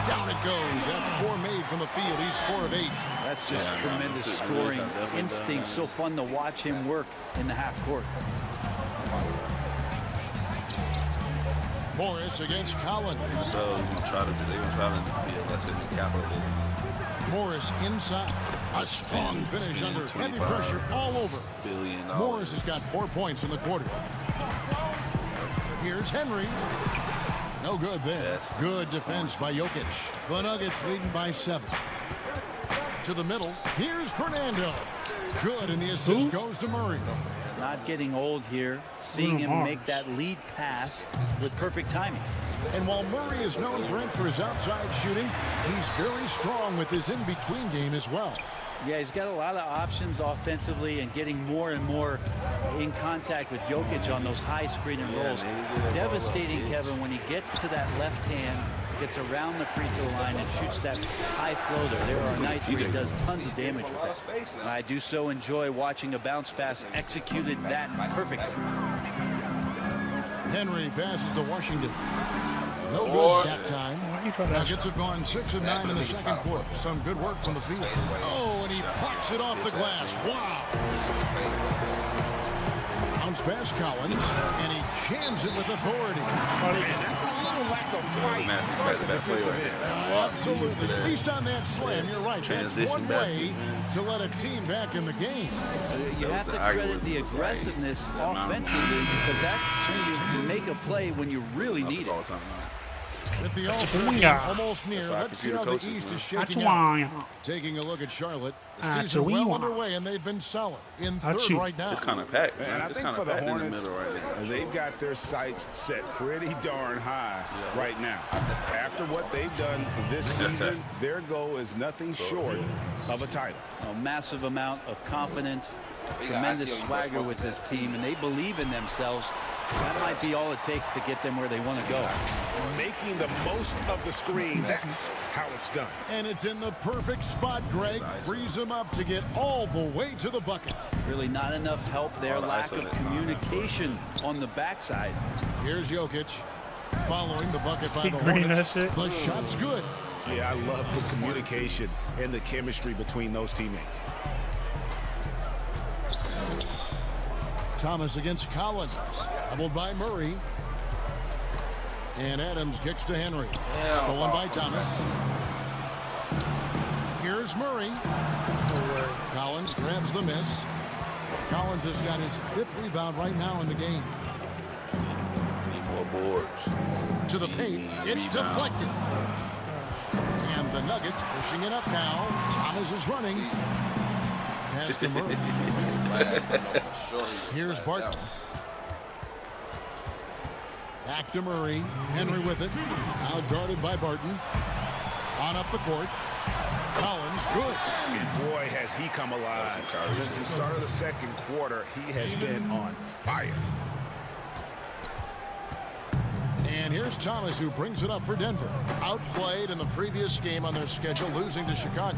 [SPEAKER 4] Down it goes. That's 4 made from the field. He's 4 of 8.
[SPEAKER 7] That's just tremendous scoring instinct. So fun to watch him work in the half court.
[SPEAKER 4] Morris against Collins.
[SPEAKER 2] So they're gonna try to be a lesson in capitalism.
[SPEAKER 4] Morris inside. A strong finish under heavy pressure all over.
[SPEAKER 2] $1 billion.
[SPEAKER 4] Morris has got 4 points in the quarter. Here's Henry. No good there. Good defense by Jokic. The Nuggets leading by 7. To the middle. Here's Fernando. Good, and the assist goes to Murray.
[SPEAKER 7] Not getting old here. Seeing him make that lead pass with perfect timing.
[SPEAKER 4] And while Murray is known, Brent, for his outside shooting, he's very strong with his in-between game as well.
[SPEAKER 7] Yeah, he's got a lot of options offensively and getting more and more in contact with Jokic on those high screen and rolls. Devastating, Kevin, when he gets to that left hand, gets around the free throw line and shoots that high floater. There are nights where he does tons of damage with that. And I do so enjoy watching a bounce pass executed that perfectly.
[SPEAKER 4] Henry passes to Washington. No good that time. Nuggets have gone 6 of 9 in the second quarter. Some good work from the field. Oh, and he plucks it off the glass. Wow. Bounce past Collins, and he jams it with authority. And that's a little lack of fight. Absolutely. At least on that slam, you're right. That's one way to let a team back in the game.
[SPEAKER 7] You have to credit the aggressiveness offensively because that's when you make a play when you really need it.
[SPEAKER 4] With the All-Star game almost near, let's see how the East is shaking out. Taking a look at Charlotte, the season well underway, and they've been solid in third right now.
[SPEAKER 2] It's kind of packed, man.
[SPEAKER 5] And I
[SPEAKER 2] It's
[SPEAKER 5] think
[SPEAKER 2] kind
[SPEAKER 5] for
[SPEAKER 2] of
[SPEAKER 5] the
[SPEAKER 2] packed in the
[SPEAKER 5] Hornets,
[SPEAKER 2] middle right now.
[SPEAKER 5] they've got their sights set pretty darn high right now. After what they've done this season, their goal is nothing short of a title.
[SPEAKER 7] A massive amount of confidence, tremendous swagger with this team, and they believe in themselves. That might be all it takes to get them where they want to go.
[SPEAKER 5] Making the most of the screen, that's how it's done.
[SPEAKER 4] And it's in the perfect spot, Greg. Frees him up to get all the way to the bucket.
[SPEAKER 7] Really not enough help there. Lack of communication on the backside.
[SPEAKER 4] Here's Jokic following the bucket by the Hornets. The shot's good.
[SPEAKER 5] Yeah, I love the communication and the chemistry between those teammates.
[SPEAKER 4] Thomas against Collins. Doubled by Murray. And Adams kicks to Henry. Stolen by Thomas. Here's Murray. Collins grabs the miss. Collins has got his 5th rebound right now in the game.
[SPEAKER 2] Need more boards.
[SPEAKER 4] To the paint. It's deflected. And the Nuggets pushing it up now. Thomas is running. Pass to Murray. Here's Barton. Back to Murray. Henry with it. Out guarded by Barton. On up the court. Collins, good.
[SPEAKER 5] And boy, has he come alive. Since the start of the second quarter, he has been on fire.
[SPEAKER 4] And here's Thomas, who brings it up for Denver. Outplayed in the previous game on their schedule, losing to Chicago.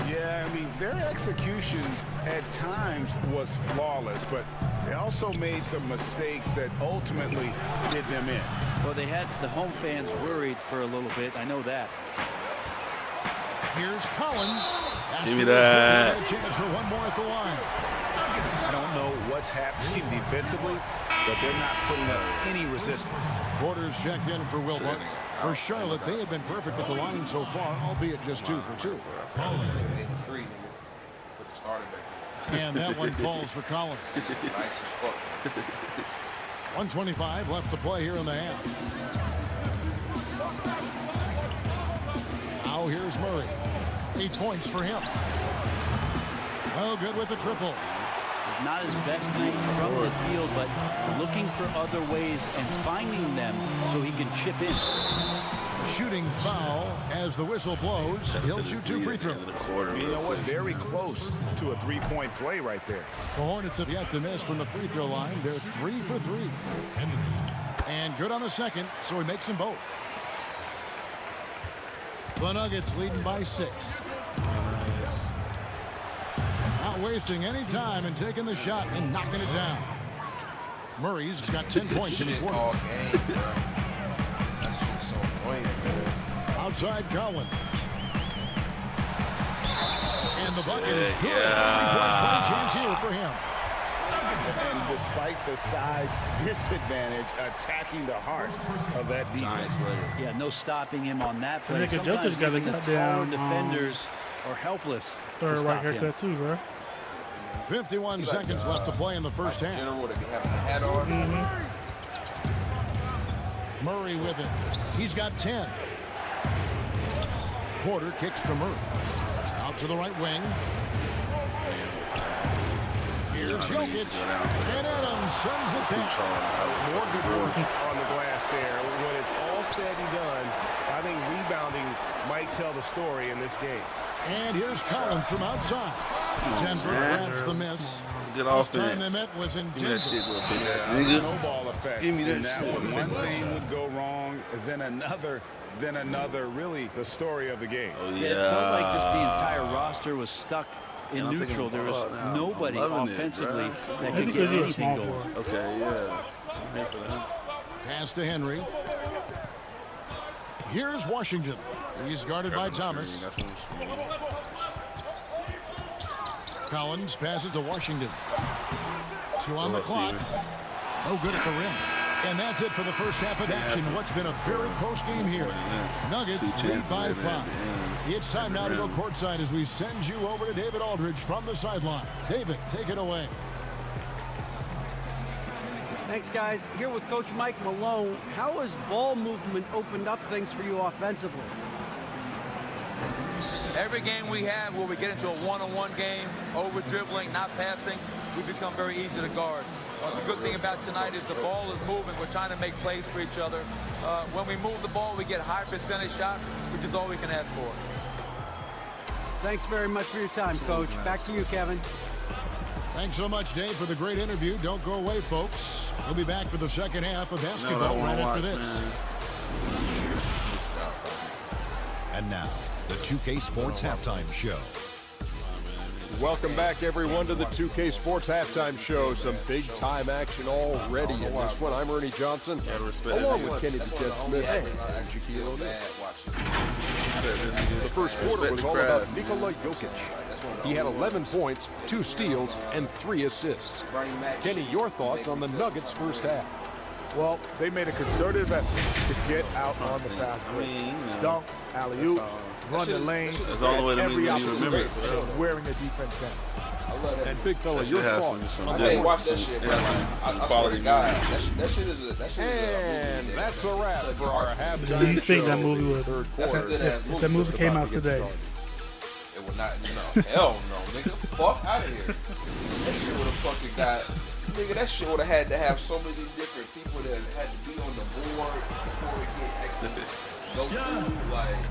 [SPEAKER 5] Yeah, I mean, their execution at times was flawless, but they also made some mistakes that ultimately did them in.
[SPEAKER 7] Well, they had the home fans worried for a little bit. I know that.
[SPEAKER 4] Here's Collins.
[SPEAKER 2] Give me that.
[SPEAKER 4] A chance for one more at the line.
[SPEAKER 5] I don't know what's happening defensively, but they're not putting up any resistance.
[SPEAKER 4] Porter's checked in for Wilbur. For Charlotte, they have been perfect with the line so far, albeit just 2 for 2. And that one falls for Collins. 1:25 left to play here in the half. Now here's Murray. 8 points for him. Oh, good with the triple.
[SPEAKER 7] It's not his best night from the field, but looking for other ways and finding them so he can chip in.
[SPEAKER 4] Shooting foul as the whistle blows. He'll shoot 2 free throws.
[SPEAKER 5] You know what? Very close to a 3-point play right there.
[SPEAKER 4] The Hornets have yet to miss from the free throw line. They're 3 for 3. And good on the second, so he makes them both. The Nuggets leading by 6. Not wasting any time and taking the shot and knocking it down. Murray's got 10 points in the quarter. Outside Collins. And And the bucket is good. Play chance here for him.
[SPEAKER 5] And despite the size disadvantage, attacking the heart of that defense.
[SPEAKER 7] Yeah, no stopping him on that play.
[SPEAKER 6] Nigga,
[SPEAKER 7] Sometimes
[SPEAKER 6] Joker's got
[SPEAKER 7] even
[SPEAKER 6] to
[SPEAKER 7] the
[SPEAKER 6] cut
[SPEAKER 7] taller
[SPEAKER 6] down.
[SPEAKER 7] defenders are helpless to
[SPEAKER 6] Third white
[SPEAKER 7] stop him.
[SPEAKER 6] haircut too, bro.
[SPEAKER 4] 51 seconds left to play in the first half.
[SPEAKER 1] General to be having a hat on.
[SPEAKER 4] Murray with it. He's got 10. Porter kicks to Murray. Out to the right wing. Here's Jokic. And Adams sends it down.
[SPEAKER 8] More good work on the glass there. When it's all said and done, I think rebounding might tell the story in this game.
[SPEAKER 4] And here's Collins from outside. Denver grabs the miss.
[SPEAKER 2] Good
[SPEAKER 4] Last time
[SPEAKER 2] offense.
[SPEAKER 4] they met was in
[SPEAKER 2] Give me that
[SPEAKER 4] Denver.
[SPEAKER 2] shit, little bitch. Nigga.
[SPEAKER 5] Snowball effect.
[SPEAKER 2] Give me that
[SPEAKER 5] in that
[SPEAKER 2] shit.
[SPEAKER 5] one. One thing would go wrong, then another. Really the story of the game.
[SPEAKER 2] Oh,
[SPEAKER 7] It felt like just the entire roster was stuck in
[SPEAKER 2] I'm taking
[SPEAKER 7] neutral.
[SPEAKER 2] the
[SPEAKER 7] There was
[SPEAKER 2] ball now.
[SPEAKER 7] nobody
[SPEAKER 2] I'm loving it,
[SPEAKER 7] offensively
[SPEAKER 2] bruh.
[SPEAKER 7] that
[SPEAKER 6] Maybe
[SPEAKER 7] could
[SPEAKER 6] because
[SPEAKER 7] get
[SPEAKER 6] you're a
[SPEAKER 7] anything
[SPEAKER 6] small
[SPEAKER 7] going.
[SPEAKER 6] forward.
[SPEAKER 2] Okay, yeah. I'm here for that.
[SPEAKER 4] Pass to Henry. Here's Washington. He's guarded by Thomas. Collins passes to Washington. 2 on the clock. No good at the rim. And that's it for the first half of action. What's been a very close game here. Nuggets lead by 5. It's time now to go courtside as we send you over to David Aldridge from the sideline. David, take it away.
[SPEAKER 3] Thanks, guys. Here with Coach Mike Malone. How has ball movement opened up things for you offensively?
[SPEAKER 9] Every game we have where we get into a one-on-one game, over dribbling, not passing, we become very easy to guard. The good thing about tonight is the ball is moving. We're trying to make plays for each other. When we move the ball, we get high percentage shots, which is all we can ask for.
[SPEAKER 3] Thanks very much for your time, Coach. Back to you, Kevin.
[SPEAKER 4] Thanks so much, Dave, for the great interview. Don't go away, folks. We'll be back for the second half of basketball right after this.
[SPEAKER 10] And now, the 2K Sports Halftime Show.
[SPEAKER 11] Welcome back, everyone, to the 2K Sports Halftime Show. Some big-time action already in this one. I'm Ernie Johnson, along with Kenny the Jet Smith and Shaquille O'Neal. The first quarter was all about Nikola Jokic. He had 11 points, 2 steals, and 3 assists. Kenny, your thoughts on the Nuggets' first half?
[SPEAKER 8] Well, they made a concerted effort to get out on the fast break. Dunks, alley-oops, run the lanes,
[SPEAKER 2] That's all the way to
[SPEAKER 8] every
[SPEAKER 2] me when you
[SPEAKER 8] opportunity
[SPEAKER 2] remember it.
[SPEAKER 8] of wearing the defense down.
[SPEAKER 11] And big fella,
[SPEAKER 2] That
[SPEAKER 11] your
[SPEAKER 2] shit has
[SPEAKER 11] thoughts?
[SPEAKER 2] some
[SPEAKER 1] I
[SPEAKER 2] good
[SPEAKER 1] ain't watched that shit, bro. I swear to God, that shit is a
[SPEAKER 11] And
[SPEAKER 1] movie.
[SPEAKER 11] that's a wrap for our halftime
[SPEAKER 6] Do you think
[SPEAKER 11] show
[SPEAKER 6] that movie
[SPEAKER 11] in the
[SPEAKER 6] would-
[SPEAKER 11] third
[SPEAKER 1] That's a
[SPEAKER 11] quarter.
[SPEAKER 1] good-ass
[SPEAKER 6] If that movie came out today,
[SPEAKER 1] It would not, no, hell no, nigga. Fuck out of here. That shit would have fucking got, nigga, that shit would have had to have so many different people that had to be on the board before it get actually go through, like,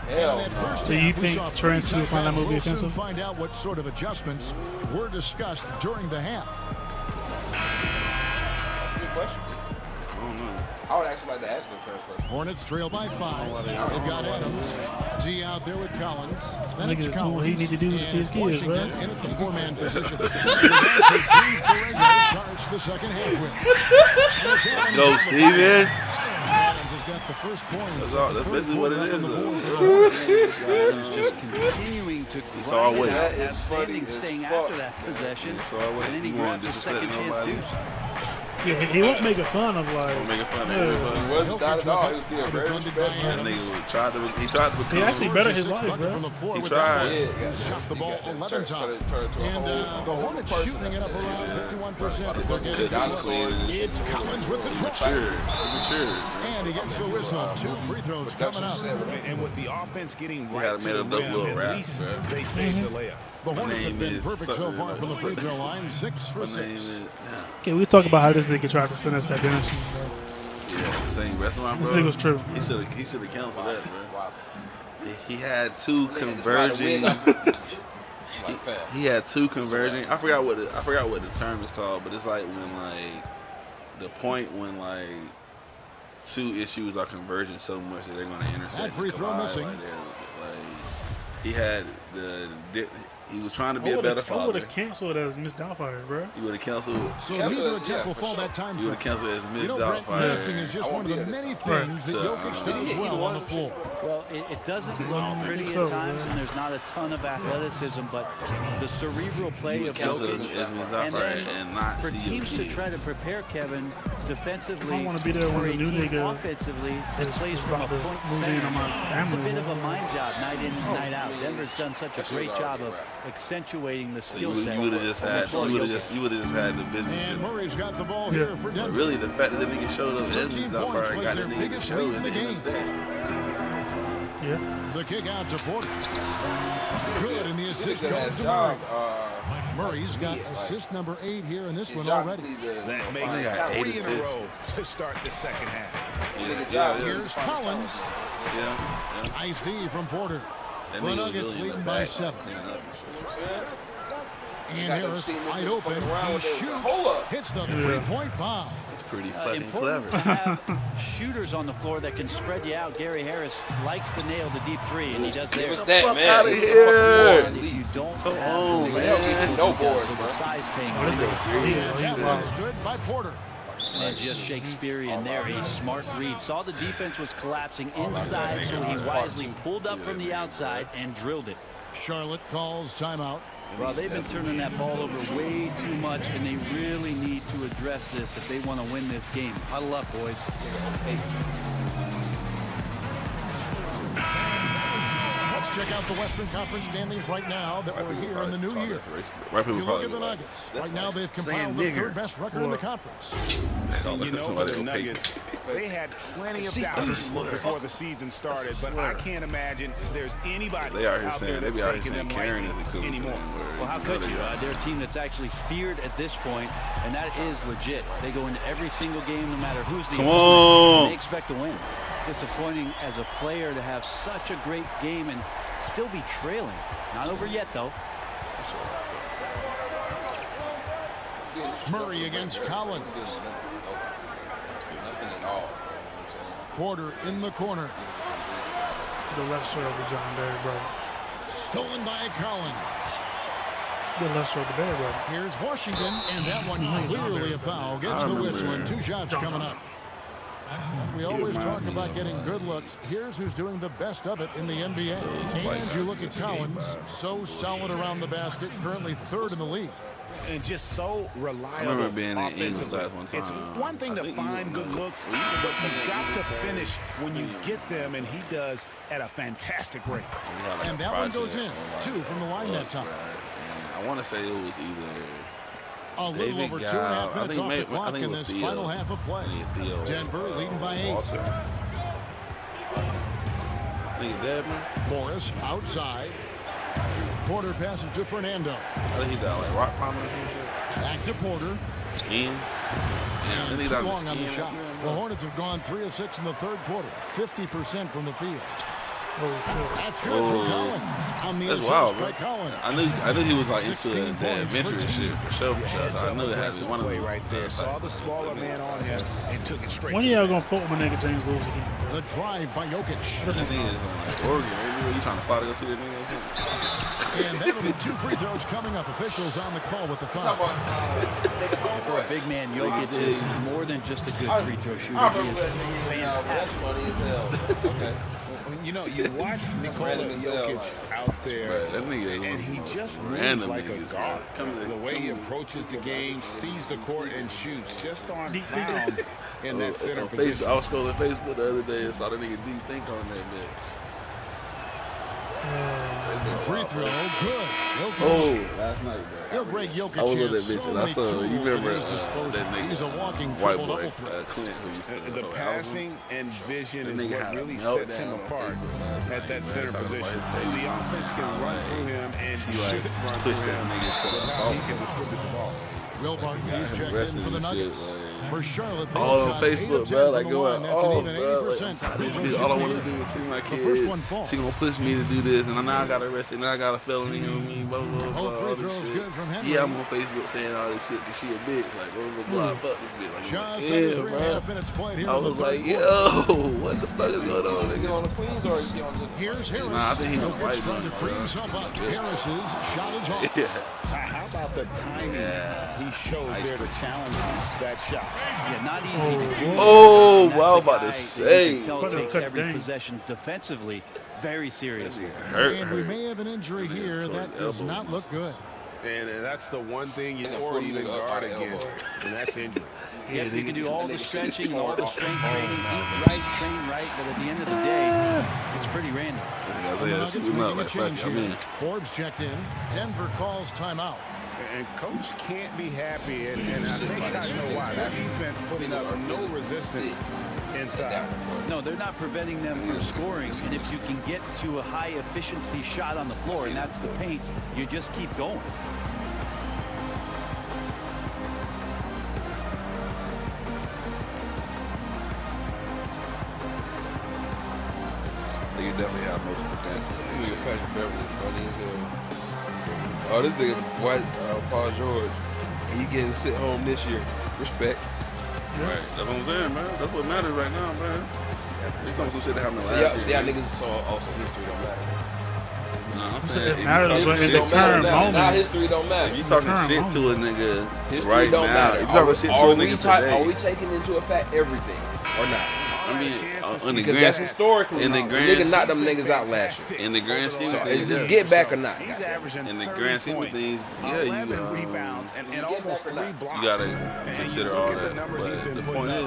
[SPEAKER 1] hell no.
[SPEAKER 6] do you think Trent will find that movie
[SPEAKER 4] We'll soon
[SPEAKER 6] offensive?
[SPEAKER 4] find out what sort of adjustments were discussed during the half.
[SPEAKER 1] That's a good question.
[SPEAKER 2] I don't know.
[SPEAKER 1] I would actually like to ask the transfer.
[SPEAKER 4] Hornets trail by 5. They've got Adams. G out there with Collins. Then
[SPEAKER 6] Nigga,
[SPEAKER 4] it's
[SPEAKER 6] that's what
[SPEAKER 4] Collins.
[SPEAKER 6] he need to do to see his
[SPEAKER 4] And
[SPEAKER 6] kids, bro.
[SPEAKER 4] Washington in at the 4-man position. Starts the second half with.
[SPEAKER 2] Go, Steven.
[SPEAKER 4] Adams has got the first point.
[SPEAKER 2] That's all. That's basically what it is.
[SPEAKER 7] Adams just continuing to
[SPEAKER 2] It's all
[SPEAKER 7] grind it
[SPEAKER 2] way.
[SPEAKER 7] out,
[SPEAKER 1] That is
[SPEAKER 7] outstanding,
[SPEAKER 1] funny as
[SPEAKER 7] staying
[SPEAKER 1] fuck.
[SPEAKER 7] after that possession,
[SPEAKER 2] It's all way.
[SPEAKER 7] and then he
[SPEAKER 2] You want
[SPEAKER 7] grabs a
[SPEAKER 2] just to let
[SPEAKER 7] second chance
[SPEAKER 2] nobody-
[SPEAKER 7] deuce.
[SPEAKER 6] Yeah, he won't make fun of like.
[SPEAKER 2] I'm making fun of
[SPEAKER 6] Yeah.
[SPEAKER 2] everybody.
[SPEAKER 1] He wasn't not at all. He was being very
[SPEAKER 2] That
[SPEAKER 1] respectful.
[SPEAKER 2] nigga tried to become.
[SPEAKER 6] He actually better his life,
[SPEAKER 4] Bucket
[SPEAKER 6] bro.
[SPEAKER 4] from the floor
[SPEAKER 2] He
[SPEAKER 4] with
[SPEAKER 2] tried.
[SPEAKER 4] that.
[SPEAKER 1] Yeah,
[SPEAKER 4] Shot the ball 11 times.
[SPEAKER 1] turn it to a
[SPEAKER 4] And the
[SPEAKER 1] whole
[SPEAKER 4] Hornets
[SPEAKER 1] person.
[SPEAKER 4] shooting it up around 51% of their game.
[SPEAKER 1] Dinosaurs.
[SPEAKER 4] It's Collins with the trick.
[SPEAKER 2] Mature.
[SPEAKER 4] And he gets the whistle. 2 free throws coming up.
[SPEAKER 5] And with the offense getting
[SPEAKER 2] You
[SPEAKER 5] right
[SPEAKER 2] had
[SPEAKER 5] to
[SPEAKER 2] made
[SPEAKER 5] the
[SPEAKER 2] a little
[SPEAKER 5] rim,
[SPEAKER 2] rap,
[SPEAKER 5] at least
[SPEAKER 2] bro.
[SPEAKER 5] they saved the layup.
[SPEAKER 4] The Hornets have
[SPEAKER 2] name
[SPEAKER 4] been
[SPEAKER 2] is
[SPEAKER 4] perfect so
[SPEAKER 2] something
[SPEAKER 4] far from the free throw line. 6 for
[SPEAKER 2] My name
[SPEAKER 4] 6.
[SPEAKER 2] is.
[SPEAKER 6] Okay, we talk about how this nigga tried to finish that dinner scene, bro.
[SPEAKER 2] Yeah, the same restaurant,
[SPEAKER 6] This
[SPEAKER 2] bro.
[SPEAKER 6] nigga was true.
[SPEAKER 2] He should have canceled that, bro. He had 2 converging. He had 2 converging. I forgot what the term is called, but it's like when like the point when like 2 issues are converging so much that they're going to intersect.
[SPEAKER 4] That free
[SPEAKER 2] and
[SPEAKER 4] throw
[SPEAKER 2] collide,
[SPEAKER 4] missing.
[SPEAKER 2] Like he had He was trying to be a
[SPEAKER 6] I
[SPEAKER 2] better
[SPEAKER 6] would
[SPEAKER 2] father.
[SPEAKER 6] have canceled as Miss Doubtfire, bro.
[SPEAKER 2] He would have canceled.
[SPEAKER 4] So neither attempt will fall that time.
[SPEAKER 2] He would have canceled as Miss
[SPEAKER 4] Brent,
[SPEAKER 2] Doubtfire.
[SPEAKER 4] missing is just one of the many things that Jokic does well on the floor.
[SPEAKER 7] Well, it doesn't look pretty at times, and there's not a ton of athleticism, but the cerebral play of Jokic, and then for teams to try to prepare Kevin defensively,
[SPEAKER 6] I want to be there when the new nigga
[SPEAKER 7] offensively, that plays from a point center. It's a bit of a mind job, night in and night out. Denver's done such a great job of accentuating the skill set.
[SPEAKER 2] You would have just had. You would have just had the business.
[SPEAKER 4] And Murray's got the ball here for Denver.
[SPEAKER 2] But really, the fact that the nigga showed up as Miss Doubtfire and got the nigga to show in the game.
[SPEAKER 6] Yeah.
[SPEAKER 4] The kick out to Porter. Good, and the assist goes to Murray. Murray's got assist number 8 here in this one already.
[SPEAKER 5] That makes 3 in a row to start the second half.
[SPEAKER 4] Here's Collins. Nice D from Porter. The Nuggets leading by 7. And Harris wide open. He shoots. Hits the 3-point bomb.
[SPEAKER 2] Pretty fucking clever.
[SPEAKER 7] To have shooters on the floor that can spread you out. Gary Harris likes to nail the deep 3, and he does there.
[SPEAKER 1] What's that, man?
[SPEAKER 2] Out of here.
[SPEAKER 7] And if you don't
[SPEAKER 2] Come
[SPEAKER 7] have
[SPEAKER 2] on, man.
[SPEAKER 1] No board,
[SPEAKER 7] so the size paying.
[SPEAKER 4] That one's good by Porter.
[SPEAKER 7] And just Shakespearean there. A smart read. Saw the defense was collapsing inside, so he wisely pulled up from the outside and drilled it.
[SPEAKER 4] Charlotte calls timeout.
[SPEAKER 7] Well, they've been turning that ball over way too much, and they really need to address this if they want to win this game. Huddle up, boys.
[SPEAKER 4] Let's check out the Western Conference standings right now that we're here in the new year. You look at the Nuggets. Right now they've compiled the 3rd best record in the conference.
[SPEAKER 5] You know, for the Nuggets, they had plenty of doubts before the season started, but I can't imagine there's anybody
[SPEAKER 2] They are here
[SPEAKER 5] out there
[SPEAKER 2] saying, they
[SPEAKER 5] that's
[SPEAKER 2] be out here
[SPEAKER 5] taking
[SPEAKER 2] saying
[SPEAKER 5] them
[SPEAKER 2] Karen
[SPEAKER 5] lightly
[SPEAKER 2] isn't cool
[SPEAKER 5] anymore.
[SPEAKER 7] Well, how could you? They're a team that's actually feared at this point, and that is legit. They go into every single game, no matter who's the opponent, and they expect to win. Disappointing as a player to have such a great game and still be trailing. Not over yet, though.
[SPEAKER 4] Murray against Collins. Porter in the corner.
[SPEAKER 6] The lesser of the John Barry brothers.
[SPEAKER 4] Stolen by Collins.
[SPEAKER 6] The lesser of the Barry brothers.
[SPEAKER 4] Here's Washington, and that one clearly a foul. Gets the whistle, and 2 shots coming up. We always talk about getting good looks. Here's who's doing the best of it in the NBA. And you look at Collins, so solid around the basket, currently 3rd in the league.
[SPEAKER 5] And just so reliable.
[SPEAKER 2] I remember being in English
[SPEAKER 5] offensively.
[SPEAKER 2] class one time.
[SPEAKER 5] It's one thing to find good looks, but you've got to finish when you get them, and he does at a fantastic rate.
[SPEAKER 4] And that one goes in. 2 from the line that time.
[SPEAKER 2] I want to say it was either
[SPEAKER 4] a little over 2.5 minutes off the clock in this final half of play. Denver leading by 8. Morris outside. Porter passes to Fernando.
[SPEAKER 2] I think he got like rock climbing.
[SPEAKER 4] Back to Porter.
[SPEAKER 2] Skiing.
[SPEAKER 4] And too long on the shot. The Hornets have gone 3 of 6 in the 3rd quarter. 50% from the field.
[SPEAKER 6] Oh, shit.
[SPEAKER 4] That's good for Collins. On the
[SPEAKER 2] That's wild, bro.
[SPEAKER 4] Collins.
[SPEAKER 2] I knew he was like into that adventure shit for sure. So I knew it had to be one of them.
[SPEAKER 5] Right there. Saw the smaller man on him and took it straight.
[SPEAKER 6] When y'all gonna fuck with my nigga James Lewis again?
[SPEAKER 4] The drive by Jokic.
[SPEAKER 2] That nigga is like Oregon. You trying to fly to go see that nigga or something?
[SPEAKER 4] And that'll be 2 free throws coming up. Officials on the call with the foul.
[SPEAKER 7] For a big man, Jokic is more than just a good free throw shooter. He is fantastic.
[SPEAKER 1] Okay.
[SPEAKER 5] You know, you watch Nikola Jokic out there, and he just moves like a guard. The way he approaches the game, sees the court, and shoots just on found in that center position.
[SPEAKER 2] I was scrolling Facebook the other day and saw that nigga deep think on that bit.
[SPEAKER 4] Free throw, good.
[SPEAKER 2] Jokic. Last night, bro.
[SPEAKER 4] Greg Jokic
[SPEAKER 2] I was with that
[SPEAKER 4] has
[SPEAKER 2] bitch,
[SPEAKER 4] so
[SPEAKER 2] and I
[SPEAKER 4] many
[SPEAKER 2] saw,
[SPEAKER 4] tools
[SPEAKER 2] you remember
[SPEAKER 4] at his disposal.
[SPEAKER 2] that nigga,
[SPEAKER 4] He's a walking
[SPEAKER 2] white boy,
[SPEAKER 4] triple-double threat.
[SPEAKER 2] Clint, who used to
[SPEAKER 5] The passing and vision is what really
[SPEAKER 2] meltdown
[SPEAKER 5] sets him
[SPEAKER 2] on
[SPEAKER 5] apart
[SPEAKER 2] Facebook.
[SPEAKER 5] at that center position. The offense can run through him and
[SPEAKER 2] She
[SPEAKER 5] should
[SPEAKER 2] like
[SPEAKER 5] run
[SPEAKER 2] push
[SPEAKER 5] through
[SPEAKER 2] that
[SPEAKER 5] him.
[SPEAKER 2] nigga to the
[SPEAKER 5] He
[SPEAKER 2] assault.
[SPEAKER 5] can distribute the ball.
[SPEAKER 4] Will Barton is checked in for the Nuggets. For Charlotte,
[SPEAKER 2] all on Facebook, bro. Like going,
[SPEAKER 4] that's an even
[SPEAKER 2] bro.
[SPEAKER 4] 80%.
[SPEAKER 2] Like, all I want to do is see my kid. She gonna push me to do this, and now I got arrested. Now I got a felony on me. Blah blah blah. All this shit. Yeah, I'm on Facebook saying all this shit. Cause she a bitch. Like blah blah blah. Fuck this bitch. Like, yeah, bro. I was like, yo, what the fuck is going on?
[SPEAKER 1] Is he on the Queens or is he on the?
[SPEAKER 4] Here's Harris.
[SPEAKER 2] Nah, I think he's on
[SPEAKER 4] Jokic
[SPEAKER 2] right
[SPEAKER 4] trying to free himself up. Harris's shot is off.
[SPEAKER 2] Yeah.
[SPEAKER 5] How about the timing he shows there to challenge that shot?
[SPEAKER 7] Yeah, not easy to do.
[SPEAKER 2] Oh, well, I was about to say.
[SPEAKER 7] You can tell takes every possession defensively very seriously.
[SPEAKER 4] And we may have an injury here that does not look good.
[SPEAKER 8] And that's the one thing you or even guard against, and that's injury.
[SPEAKER 7] Yeah, they can do all the stretching, all the strength training, eat right, train right, but at the end of the day, it's pretty random.
[SPEAKER 4] Forbes checked in. Denver calls timeout.
[SPEAKER 5] And coach can't be happy, and I think I know why. That defense putting up no resistance inside.
[SPEAKER 7] No, they're not preventing them from scoring, and if you can get to a high efficiency shot on the floor, and that's the paint, you just keep going.
[SPEAKER 2] You definitely have most of the dances.
[SPEAKER 1] Nigga Patrick Beverly funny as hell. Oh, this nigga White Paul George. He getting sent home this year. Respect.
[SPEAKER 2] Right. That's what I'm saying, man. That's what matters right now, man. They talking some shit that happened last year.
[SPEAKER 1] See how niggas saw also history don't matter.
[SPEAKER 2] No, I'm saying
[SPEAKER 6] it matters, but in the current moment.
[SPEAKER 1] Now history don't matter.
[SPEAKER 2] If you talking shit to a nigga
[SPEAKER 1] history
[SPEAKER 2] right
[SPEAKER 1] don't
[SPEAKER 2] now,
[SPEAKER 1] matter.
[SPEAKER 2] if you talking shit to a nigga today.
[SPEAKER 1] Are we taking into effect everything or not?
[SPEAKER 2] I mean, in the
[SPEAKER 1] because
[SPEAKER 2] grand,
[SPEAKER 1] that's historically.
[SPEAKER 2] in the grand,
[SPEAKER 1] nigga knocked them niggas out last year.
[SPEAKER 2] In the grand scheme of things,
[SPEAKER 1] just get back or not.
[SPEAKER 5] He's averaging
[SPEAKER 2] in the grand scheme of things, yeah, you
[SPEAKER 5] rebounds and almost 3 blocks.
[SPEAKER 2] You gotta consider all that. But the point is,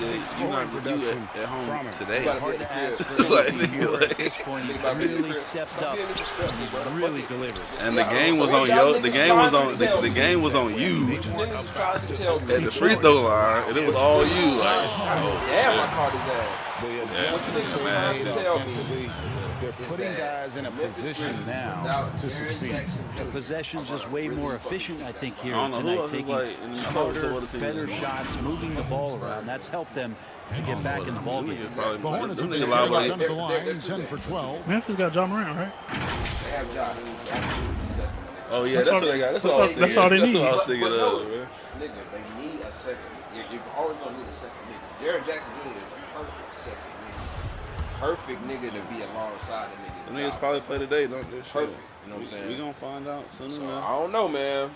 [SPEAKER 2] nigga, you not at home today.
[SPEAKER 7] Really stepped up, really delivered.
[SPEAKER 2] And the game was on yo. The game was on. The game was on you at the free throw line, and it was all you. Like,
[SPEAKER 1] damn, I caught his ass.
[SPEAKER 5] They're putting guys in a position now to succeed.
[SPEAKER 7] The possession's just way more efficient, I think, here tonight. Taking smarter, better shots, moving the ball around. That's helped them to get back in the ball game.
[SPEAKER 4] The Hornets have been down to the line, 10 for 12.
[SPEAKER 6] Memphis got John Morant, right?
[SPEAKER 1] They have John.
[SPEAKER 2] Oh yeah, that's what they got.
[SPEAKER 6] That's all they need.
[SPEAKER 2] That's what I was thinking of, man.
[SPEAKER 1] Nigga, they need a second. You're always gonna need a second nigga. Jared Jackson Jr. is a perfect second nigga. Perfect nigga to be alongside the nigga.
[SPEAKER 2] The niggas probably play today, don't they?
[SPEAKER 1] Perfect. You know what I'm saying?
[SPEAKER 2] We gonna find out soon enough.
[SPEAKER 1] I don't know, man.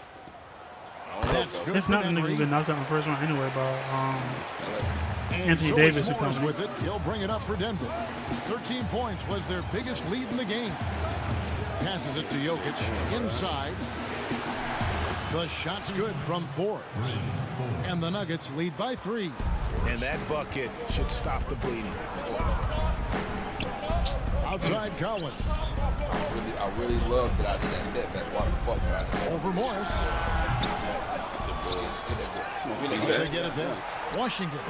[SPEAKER 6] If not, the niggas get knocked out in the first round anyway by Anthony Davis.
[SPEAKER 4] With it, he'll bring it up for Denver. 13 points was their biggest lead in the game. Passes it to Jokic inside. The shot's good from Forbes. And the Nuggets lead by 3.
[SPEAKER 5] And that bucket should stop the bleeding.
[SPEAKER 4] Outside Collins.
[SPEAKER 1] I really love that I did that step back. Why the fuck did I do that?
[SPEAKER 4] Over Morris. They get it there. Washington.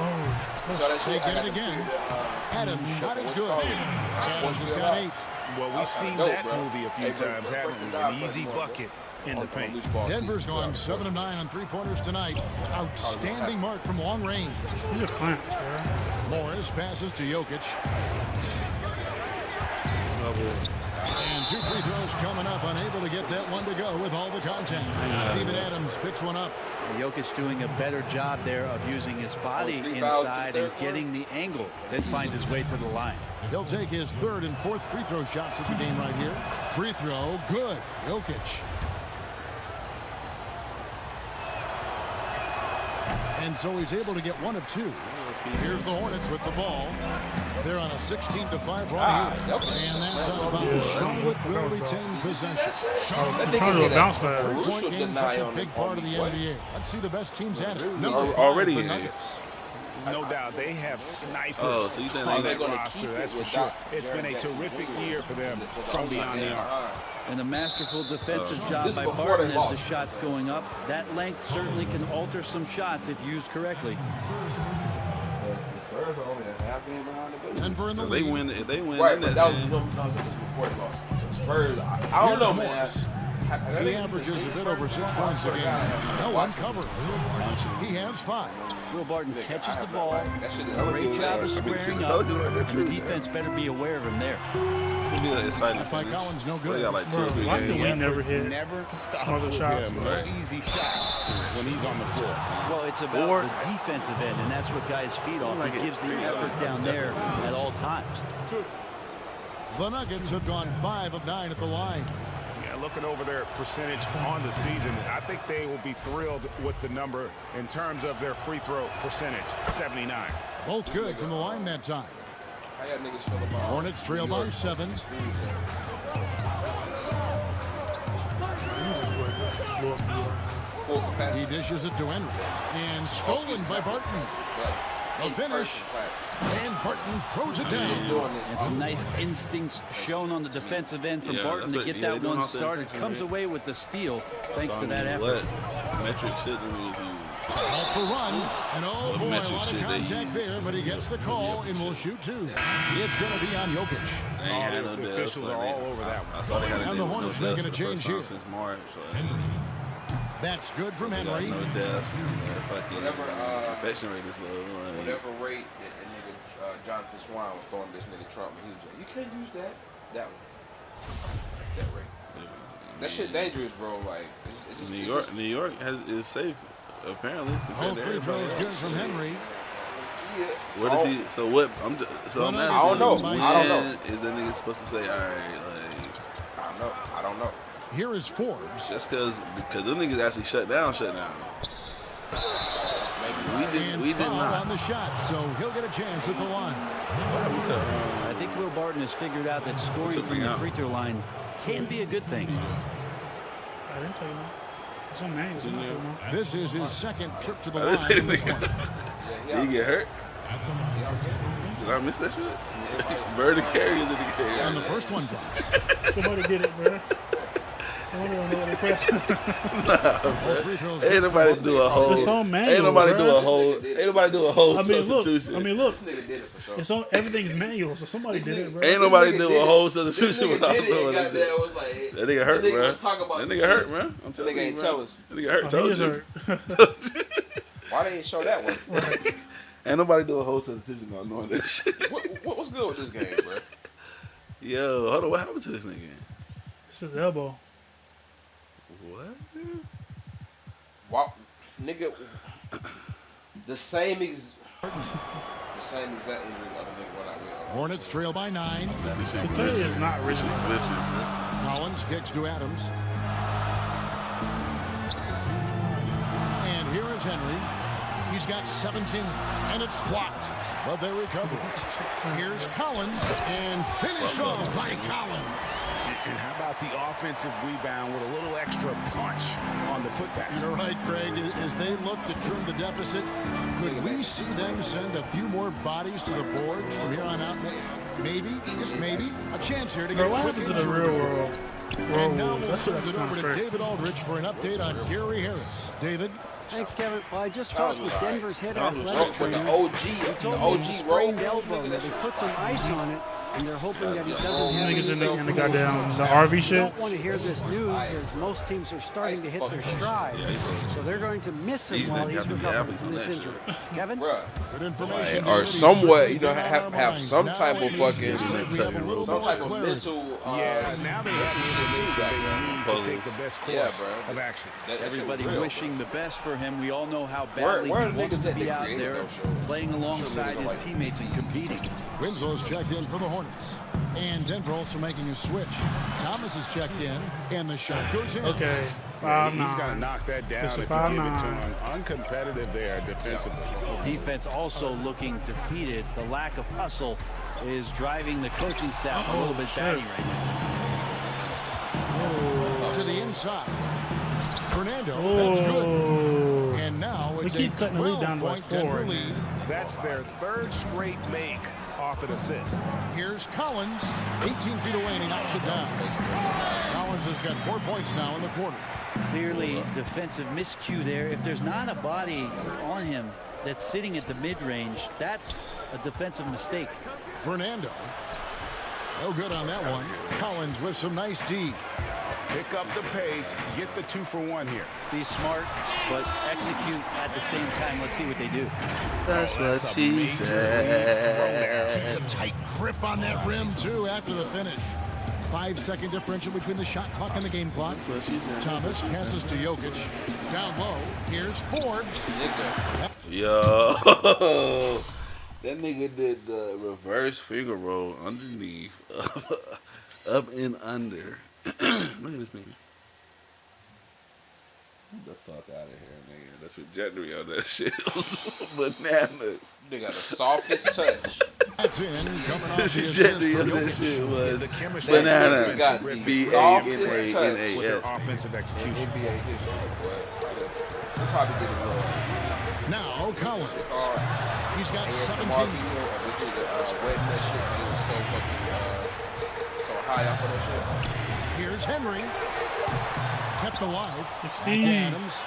[SPEAKER 4] They get it again. Adams' shot is good. Adams has got 8.
[SPEAKER 5] Well, we've seen that movie a few times, haven't we? An easy bucket in the paint.
[SPEAKER 4] Denver's gone 7 of 9 on 3-pointers tonight. Outstanding mark from long range.
[SPEAKER 6] These are clamps, bro.
[SPEAKER 4] Morris passes to Jokic. And 2 free throws coming up, unable to get that one to go with all the contact. Steven Adams picks one up.
[SPEAKER 7] Jokic doing a better job there of using his body inside and getting the angle that finds his way to the line.
[SPEAKER 4] He'll take his 3rd and 4th free throw shots of the game right here. Free throw, good. Jokic. And so he's able to get 1 of 2. Here's the Hornets with the ball. They're on a 16-5 run here. And that's out of bounds. Charlotte will retain possession.
[SPEAKER 6] I'm trying to do a bounce back.
[SPEAKER 4] 3-point game, such a big part of the NBA. Let's see the best teams at it. Number 5,
[SPEAKER 2] already
[SPEAKER 4] the
[SPEAKER 2] in.
[SPEAKER 4] Nuggets.
[SPEAKER 5] No doubt, they have snipers
[SPEAKER 2] so you saying
[SPEAKER 5] on
[SPEAKER 2] they
[SPEAKER 5] that roster, that's for sure. It's been a terrific year for them from beyond the arc.
[SPEAKER 7] And a masterful defensive job by Barton as the shot's going up. That length certainly can alter some shots if used correctly.
[SPEAKER 4] Denver in the lead.
[SPEAKER 2] They win. If they win,
[SPEAKER 1] right? But that was before they lost. Spurs. I don't know, man.
[SPEAKER 4] He averages a bit over 6 points a game. No one covered. He has 5.
[SPEAKER 7] Will Barton catches the ball. Great job of squaring up. The defense better be aware of him there.
[SPEAKER 4] Fight Collins no good.
[SPEAKER 2] They got like 2 or 3
[SPEAKER 6] Why can we
[SPEAKER 2] games.
[SPEAKER 6] never hit
[SPEAKER 5] Never stops
[SPEAKER 6] smaller
[SPEAKER 5] with
[SPEAKER 6] shots?
[SPEAKER 5] him. No easy shots when he's on the floor.
[SPEAKER 7] Well, it's about the defensive end, and that's what guys feed off. He gives the effort down there at all times.
[SPEAKER 4] The Nuggets have gone 5 of 9 at the line.
[SPEAKER 5] Yeah, looking over their percentage on the season, I think they will be thrilled with the number in terms of their free throw percentage, 79.
[SPEAKER 4] Both good from the line that time. Hornets trail by 7. He dishes it to Henry. And stolen by Barton. A finish. And Barton throws it down.
[SPEAKER 7] And some nice instincts shown on the defensive end from Barton to get that one started. Comes away with the steal thanks to that effort.
[SPEAKER 2] Metric shit to me is huge.
[SPEAKER 4] Out the run, and oh boy, a lot of contact there, but he gets the call and will shoot 2. It's going to be on Jokic.
[SPEAKER 5] The officials are all over that one.
[SPEAKER 4] And the Hornets making a change here.
[SPEAKER 2] Since March,
[SPEAKER 4] That's good from Henry.
[SPEAKER 2] No deaths. Infection rate is low.
[SPEAKER 1] Whatever rate that nigga Jonathan Swan was throwing this nigga Trump, he was like, you can't use that. That one. That rate. That shit dangerous, bro. Like, it's just
[SPEAKER 2] New York is safe. Apparently,
[SPEAKER 4] all free throws good from Henry.
[SPEAKER 2] What is he? So what? I'm asking,
[SPEAKER 1] I don't know.
[SPEAKER 2] When
[SPEAKER 1] I don't know.
[SPEAKER 2] is that nigga supposed to say, all right, like?
[SPEAKER 1] I don't know.
[SPEAKER 4] Here is Forbes.
[SPEAKER 2] Just because them niggas actually shut down. We did not.
[SPEAKER 4] On the shot, so he'll get a chance at the line.
[SPEAKER 7] I think Will Barton has figured out that scoring from the free throw line can be a good thing.
[SPEAKER 6] I didn't tell you that.
[SPEAKER 4] This is his second trip to the line in this one.
[SPEAKER 2] Did he get hurt? Did I miss that shit? Bird carries it again.
[SPEAKER 4] And the first one drops.
[SPEAKER 6] Somebody did it, bro. Somebody don't know what the question.
[SPEAKER 2] Ain't nobody do a whole.
[SPEAKER 6] It's on manual,
[SPEAKER 2] Ain't nobody
[SPEAKER 6] bro.
[SPEAKER 2] do a whole substitution.
[SPEAKER 6] Look. It's on. Everything's manual, so somebody did it, bro.
[SPEAKER 2] Ain't nobody do a whole substitution without knowing
[SPEAKER 1] that.
[SPEAKER 2] That nigga hurt, bro. That nigga hurt, man. I'm telling you,
[SPEAKER 1] ain't tell us.
[SPEAKER 2] That nigga hurt. Told you.
[SPEAKER 1] Why they ain't show that one?
[SPEAKER 2] Ain't nobody do a whole substitution without knowing that shit.
[SPEAKER 1] What's good with this game, bro?
[SPEAKER 2] Yo, hold on. What happened to this nigga?
[SPEAKER 6] It's his elbow.
[SPEAKER 2] What?
[SPEAKER 1] Wow, nigga, the same exact injury the other nigga went out with.
[SPEAKER 4] Hornets trail by 9.
[SPEAKER 6] The play is not really.
[SPEAKER 4] Collins kicks to Adams. And here is Henry. He's got 17, and it's blocked, but they recover it. Here's Collins, and finished off by Collins.
[SPEAKER 5] And how about the offensive rebound with a little extra punch on the putback?
[SPEAKER 4] You're right, Greg. As they look to trim the deficit, could we see them send a few more bodies to the boards from here on out? Maybe, just maybe, a chance here to get
[SPEAKER 6] what
[SPEAKER 4] a quick
[SPEAKER 6] happens to the real world?
[SPEAKER 4] And now we'll
[SPEAKER 6] That's
[SPEAKER 4] send it over to
[SPEAKER 6] straight.
[SPEAKER 4] David Aldridge for an update on Gary Harris. David?
[SPEAKER 3] Thanks, Kevin. Well, I just talked with Denver's head athletic
[SPEAKER 1] With
[SPEAKER 3] trainer.
[SPEAKER 1] the OG,
[SPEAKER 3] He
[SPEAKER 1] the
[SPEAKER 3] told me
[SPEAKER 1] OG
[SPEAKER 3] it's a
[SPEAKER 1] roll.
[SPEAKER 3] sprained elbow. That they put some ice on it, and they're hoping that he doesn't have
[SPEAKER 6] Niggas
[SPEAKER 3] any
[SPEAKER 6] in the goddamn the RV
[SPEAKER 3] I
[SPEAKER 6] shit.
[SPEAKER 3] don't want to hear this news, as most teams are starting to hit their stride. So they're going to miss him while he's recovering from this injury. Kevin?
[SPEAKER 1] Bruh.
[SPEAKER 4] Good information.
[SPEAKER 1] Or somewhat, have some type of fucking,
[SPEAKER 4] some
[SPEAKER 1] type of mental.
[SPEAKER 5] Now they have to take the best course of action.
[SPEAKER 7] Everybody wishing the best for him. We all know how badly he wants to be out there playing alongside his teammates and competing.
[SPEAKER 4] Winslow's checked in for the Hornets. And Denver also making a switch. Thomas is checked in, and the shot goes in.
[SPEAKER 6] Okay.
[SPEAKER 5] He's got to knock that down if you give it to him. Uncompetitive there defensively.
[SPEAKER 7] Defense also looking defeated. The lack of hustle is driving the coaching staff a little bit batty right now.
[SPEAKER 4] To the inside. Fernando, that's good. And now it's a 12-point Denver lead.
[SPEAKER 5] That's their third straight make off an assist.
[SPEAKER 4] Here's Collins, 18 feet away, and he knocks it down. Collins has got 4 points now in the quarter.
[SPEAKER 7] Clearly defensive miscue there. If there's not a body on him that's sitting at the mid-range, that's a defensive mistake.
[SPEAKER 4] Fernando. No good on that one. Collins with some nice D.
[SPEAKER 5] Pick up the pace, get the 2-for-1 here.
[SPEAKER 7] Be smart, but execute at the same time. Let's see what they do.
[SPEAKER 2] That's what she said.
[SPEAKER 4] Keeps a tight grip on that rim, too, after the finish. 5-second differential between the shot clock and the game clock. Thomas passes to Jokic. Down low, here's Forbes.
[SPEAKER 2] Yo, that nigga did the reverse finger roll underneath, up and under. Look at this nigga. Get the fuck out of here, nigga. The trajectory on that shit was bananas.
[SPEAKER 1] They got the softest touch.
[SPEAKER 4] That's in, coming off
[SPEAKER 2] The
[SPEAKER 4] the
[SPEAKER 2] trajectory
[SPEAKER 4] assist
[SPEAKER 2] on
[SPEAKER 4] from
[SPEAKER 2] that
[SPEAKER 4] Jokic.
[SPEAKER 2] shit was
[SPEAKER 5] The chemistry
[SPEAKER 2] banana.
[SPEAKER 1] got the
[SPEAKER 5] with
[SPEAKER 1] softest touch
[SPEAKER 5] their
[SPEAKER 2] B-A-N-A-N-A-S.
[SPEAKER 5] offensive execution.
[SPEAKER 1] NBA history, but they probably did it well.
[SPEAKER 4] Now Collins. He's got
[SPEAKER 1] ASMR
[SPEAKER 4] 17.
[SPEAKER 1] video of this nigga wetting that shit. It was so fucking so high up on that shit.
[SPEAKER 4] Here's Henry. Kept alive.
[SPEAKER 6] 16.
[SPEAKER 4] Adams.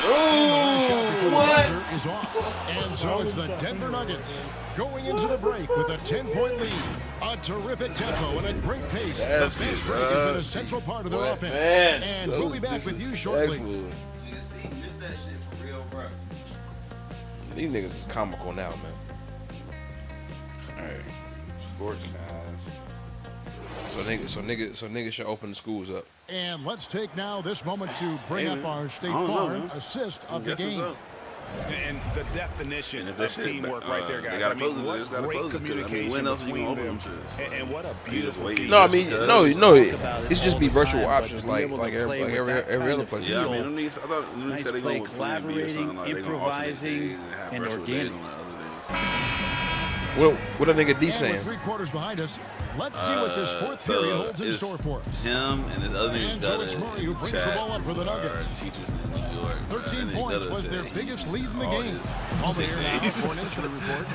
[SPEAKER 1] Ooh, what?
[SPEAKER 4] Is off. And so it's the Denver Nuggets going into the break with a 10-point lead. A terrific tempo and a great pace. The fast break has been a central part of their offense.
[SPEAKER 1] Man.
[SPEAKER 4] And we'll be back with you shortly.
[SPEAKER 1] Missed that shit for real, bro. These niggas is comical now, man.
[SPEAKER 2] Alright, sports cast.
[SPEAKER 1] So niggas should open the schools up.
[SPEAKER 4] And let's take now this moment to bring up our State Farm assist of the game.
[SPEAKER 5] And the definition
[SPEAKER 2] And if
[SPEAKER 5] of teamwork right there, guys.
[SPEAKER 2] They gotta pose it. They
[SPEAKER 5] What
[SPEAKER 2] just gotta
[SPEAKER 5] great
[SPEAKER 2] pose it. 'Cause,
[SPEAKER 5] communication
[SPEAKER 2] when else you
[SPEAKER 5] between
[SPEAKER 2] gonna open
[SPEAKER 5] them.
[SPEAKER 2] them shits?
[SPEAKER 5] And what a
[SPEAKER 2] just
[SPEAKER 5] beautiful
[SPEAKER 2] wait.
[SPEAKER 5] feat.
[SPEAKER 1] No, I mean, no. It's just be
[SPEAKER 7] all the
[SPEAKER 1] virtual
[SPEAKER 7] time, but
[SPEAKER 1] options
[SPEAKER 7] to be
[SPEAKER 1] like
[SPEAKER 7] able to
[SPEAKER 1] every
[SPEAKER 7] play with that
[SPEAKER 1] every
[SPEAKER 7] kind
[SPEAKER 1] other
[SPEAKER 7] of
[SPEAKER 1] place.
[SPEAKER 2] Yeah, I
[SPEAKER 7] feel.
[SPEAKER 2] mean, them niggas, I thought them niggas
[SPEAKER 7] Nice
[SPEAKER 2] said they
[SPEAKER 7] play,
[SPEAKER 2] gonna play and be or something. Like, they gonna alternate
[SPEAKER 7] improvising,
[SPEAKER 2] days and have
[SPEAKER 7] and
[SPEAKER 2] virtual days
[SPEAKER 7] organic.
[SPEAKER 2] on the other
[SPEAKER 1] What a nigga D
[SPEAKER 4] And
[SPEAKER 1] saying?
[SPEAKER 4] with 3 quarters behind us, let's see what this fourth period holds in
[SPEAKER 2] it's
[SPEAKER 4] store for us.
[SPEAKER 2] him and his other nigga
[SPEAKER 4] And so it's
[SPEAKER 2] Dutta
[SPEAKER 4] Murray who
[SPEAKER 2] in
[SPEAKER 4] brings the
[SPEAKER 2] chat
[SPEAKER 4] ball up for the Nuggets.
[SPEAKER 2] are teachers in New York.
[SPEAKER 4] 13 points was their biggest lead in the game. Over here now for an injury report.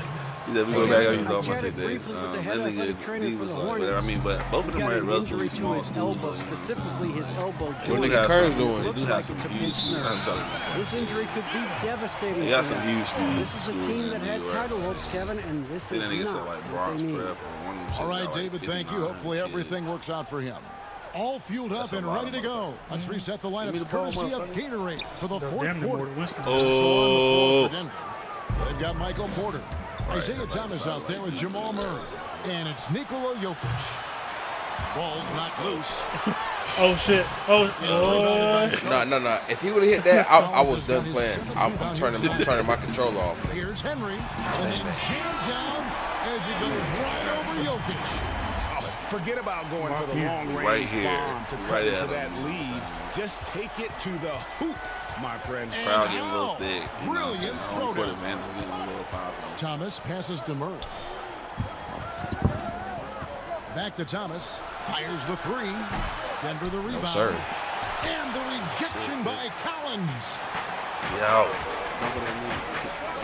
[SPEAKER 2] He said we go back on you almost
[SPEAKER 3] Chatted
[SPEAKER 2] say that.
[SPEAKER 3] briefly with the
[SPEAKER 2] That
[SPEAKER 3] head athletic
[SPEAKER 2] nigga,
[SPEAKER 3] trainer
[SPEAKER 2] he
[SPEAKER 3] for
[SPEAKER 2] was
[SPEAKER 3] the
[SPEAKER 2] like,
[SPEAKER 3] Hornets.
[SPEAKER 2] whatever. I mean, but both of
[SPEAKER 3] He's
[SPEAKER 2] them
[SPEAKER 3] got
[SPEAKER 2] are
[SPEAKER 3] an
[SPEAKER 2] relatively
[SPEAKER 3] injury to
[SPEAKER 2] small
[SPEAKER 3] his
[SPEAKER 2] schools.
[SPEAKER 3] elbow,
[SPEAKER 2] Like,
[SPEAKER 3] specifically his elbow
[SPEAKER 1] What
[SPEAKER 3] joint.
[SPEAKER 1] nigga Kerr's doing?
[SPEAKER 2] They
[SPEAKER 3] Looks
[SPEAKER 2] do
[SPEAKER 3] like
[SPEAKER 2] have some
[SPEAKER 3] it's a
[SPEAKER 2] huge
[SPEAKER 3] pinched
[SPEAKER 2] schools.
[SPEAKER 3] nerve.
[SPEAKER 2] I'm telling you.
[SPEAKER 3] This injury could be devastating
[SPEAKER 2] They got
[SPEAKER 3] for
[SPEAKER 2] some
[SPEAKER 3] them.
[SPEAKER 2] huge schools.
[SPEAKER 3] This is a team that had title hopes, Kevin, and this
[SPEAKER 2] See
[SPEAKER 3] is
[SPEAKER 2] that nigga said
[SPEAKER 3] not
[SPEAKER 2] like
[SPEAKER 3] what
[SPEAKER 2] Bronx
[SPEAKER 3] they need.
[SPEAKER 2] Prep or one of them.
[SPEAKER 4] All right, David, thank you. Hopefully everything works out for him. All fueled up and ready to go. Let's reset the lineups courtesy of Gatorade for the fourth quarter.
[SPEAKER 2] Oh.
[SPEAKER 4] They've got Michael Porter. Isaiah Thomas out there with Jamal Murray. And it's Nikola Jokic. Ball's not loose.
[SPEAKER 6] Oh shit. Oh.
[SPEAKER 1] No. If he would have hit that, I was done playing. I'm turning my controller off.
[SPEAKER 4] Here's Henry. And then jammed down as he goes right over Jokic.
[SPEAKER 5] Forget about going for the long range
[SPEAKER 2] Right here.
[SPEAKER 5] bomb to cut
[SPEAKER 2] Right
[SPEAKER 5] into
[SPEAKER 2] at
[SPEAKER 5] that
[SPEAKER 2] him.
[SPEAKER 5] lead. Just take it to the hoop, my friend.
[SPEAKER 2] Crowd getting a little
[SPEAKER 4] now,
[SPEAKER 2] thick. You know what I'm
[SPEAKER 4] brilliant
[SPEAKER 2] saying?
[SPEAKER 4] throw
[SPEAKER 2] Home court
[SPEAKER 4] down.
[SPEAKER 2] advantage getting a little popular.
[SPEAKER 4] Thomas passes to Murray. Back to Thomas. Fires the three. Denver the rebound.
[SPEAKER 1] sir.
[SPEAKER 4] And the rejection by Collins.
[SPEAKER 2] Yo.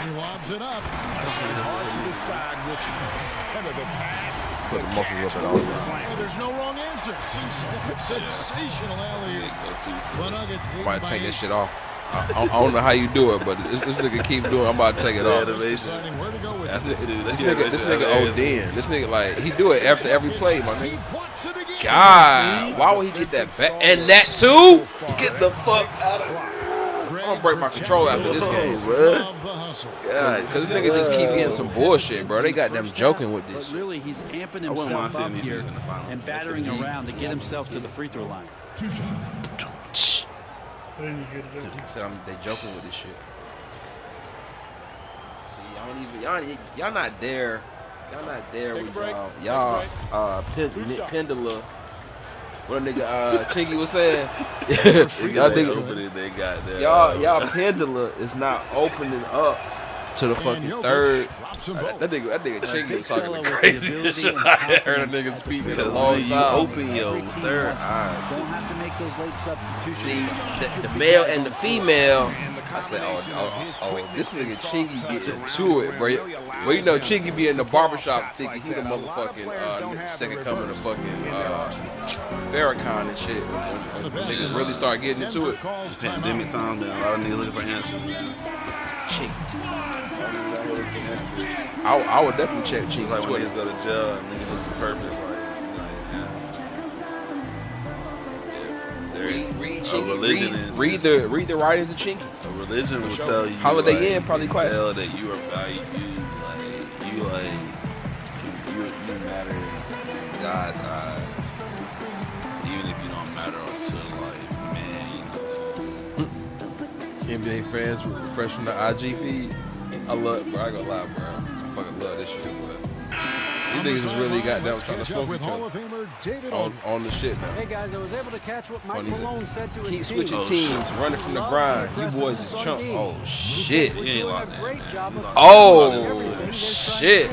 [SPEAKER 4] He lobs it up.
[SPEAKER 5] Hard to decide which is better, the pass.
[SPEAKER 1] Put the muscles up at all times.
[SPEAKER 4] And there's no wrong answer. Sensational alley. The Nuggets lead
[SPEAKER 1] Might
[SPEAKER 4] by
[SPEAKER 1] take
[SPEAKER 4] 8.
[SPEAKER 1] that shit off. I don't know how you do it, but this nigga keep doing. I'm about to take it off.
[SPEAKER 4] Deciding where to go with
[SPEAKER 2] That's
[SPEAKER 4] it.
[SPEAKER 2] the two.
[SPEAKER 1] This nigga OD'ing. This nigga like he do it after every play, my
[SPEAKER 4] He
[SPEAKER 1] nigga.
[SPEAKER 4] blocks it again.
[SPEAKER 1] God, why would he get that back? And that too? Get the fuck out of here. I'm gonna break my controller after this game, bro.
[SPEAKER 4] Love the hustle.
[SPEAKER 1] Cause this nigga just keep getting some bullshit, bro. They got them joking with this.
[SPEAKER 7] But really, he's amping
[SPEAKER 2] wouldn't mind
[SPEAKER 7] himself
[SPEAKER 2] seeing
[SPEAKER 7] up
[SPEAKER 2] these
[SPEAKER 7] here
[SPEAKER 2] niggas in the finals.
[SPEAKER 7] and battering around to get himself to the free throw line.
[SPEAKER 1] Said they joking with this shit. See, y'all not there. Y'all not there with y'all. Pendula. What a nigga Chingy was saying. y'all nigga, y'all Pendula is not opening up to the fucking third. That nigga Chingy was talking the craziest shit I heard a nigga speak in a long
[SPEAKER 2] You
[SPEAKER 1] time.
[SPEAKER 2] open your third eye.
[SPEAKER 7] Don't have to make those late substitutions.
[SPEAKER 1] See, the male and the female, I said, oh, this nigga Chingy get into it, bro. Well, you know, Chingy be in the barbershop thinking he the motherfucking second coming of fucking Farrakhan and shit. When niggas really start getting into it.
[SPEAKER 2] Pandemic time, man. A lot of niggas looking for answers, man.
[SPEAKER 1] Chingy. I would definitely check Chingy
[SPEAKER 2] Like when
[SPEAKER 1] Twitter.
[SPEAKER 2] niggas go to jail and niggas look for purpose, like, yeah.
[SPEAKER 1] Read the writings of Chinky.
[SPEAKER 2] A religion will tell you.
[SPEAKER 1] Holiday Inn probably quite.
[SPEAKER 2] Tell that you are valued. You matter in God's eyes, even if you don't matter to man. You know
[SPEAKER 1] NBA fans refresh from the IG feed. I love, bro. I ain't gonna lie, bro. I fucking love this shit, but these niggas is really got down trying to smoke each other on the shit now.
[SPEAKER 3] Hey guys, I was able to catch what Mike Malone said to his team.
[SPEAKER 1] Keep switching teams, running from the grind. You boys is chump. Oh shit. Oh shit.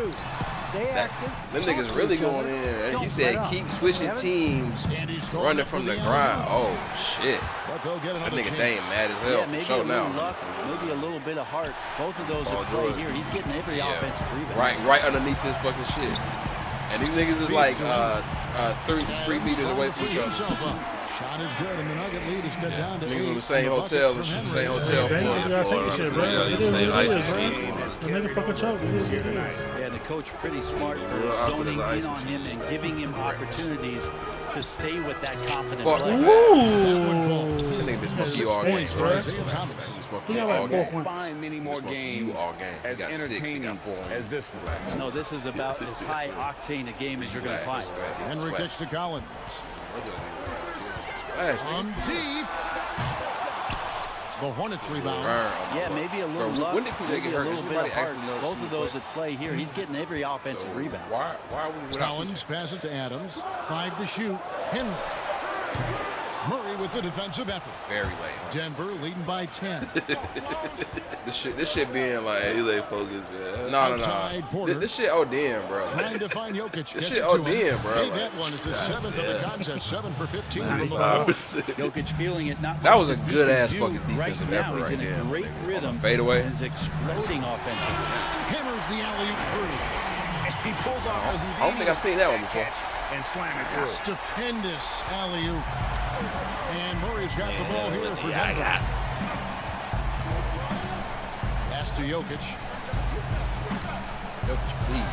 [SPEAKER 1] Them niggas really going in. He said keep switching teams, running from the grind. Oh shit. That nigga Dame mad as hell for sure now.
[SPEAKER 7] Luck, maybe a little bit of heart. Both of those at play here. He's getting every offensive rebound.
[SPEAKER 1] Right underneath his fucking shit. And these niggas is like 3 meters away from each other.
[SPEAKER 4] Shot is good, and the Nugget lead is cut down to 8.
[SPEAKER 1] Niggas in the same hotel and shit. Same hotel
[SPEAKER 6] The nigga fucking choke.
[SPEAKER 7] Yeah, the coach pretty smart for zoning in on him and giving him opportunities to stay with that confident play.
[SPEAKER 1] This nigga been smoking you all game, bro.
[SPEAKER 5] Can't find many more games as entertaining as this one.
[SPEAKER 7] No, this is about as high octane a game as you're going to find.
[SPEAKER 4] Henry kicks to Collins. On deep. The Hornets rebound.
[SPEAKER 7] Yeah, maybe a little luck,
[SPEAKER 1] when did PJ
[SPEAKER 7] maybe
[SPEAKER 1] get
[SPEAKER 7] a
[SPEAKER 1] hurt?
[SPEAKER 7] little bit of heart. Both of those at play here. He's getting every offensive rebound.
[SPEAKER 1] Why are we without
[SPEAKER 4] Collins passes to Adams. 5 to shoot. Henry. Murray with the defensive effort.
[SPEAKER 1] Very late. Huh?
[SPEAKER 4] Denver leading by 10.
[SPEAKER 1] This shit being like.
[SPEAKER 2] He's like focused, man.
[SPEAKER 1] No. This shit ODing, bro.
[SPEAKER 4] Trying to find Jokic.
[SPEAKER 1] This shit ODing, bro.
[SPEAKER 4] Hey, that one is his 7th of the contest. 7 for 15 from the floor.
[SPEAKER 7] Jokic feeling it.
[SPEAKER 1] That was a good ass fucking defensive effort right there.
[SPEAKER 7] He's in a great rhythm.
[SPEAKER 1] Fadeaway.
[SPEAKER 7] He's exploding offensively.
[SPEAKER 4] Hammers the alley-oop through.
[SPEAKER 5] He pulls off
[SPEAKER 1] I don't think I've seen that one before.
[SPEAKER 5] And slam it through.
[SPEAKER 4] Stupendous alley-oop. And Murray's got the ball here for Denver. Pass to Jokic.
[SPEAKER 1] Jokic, please.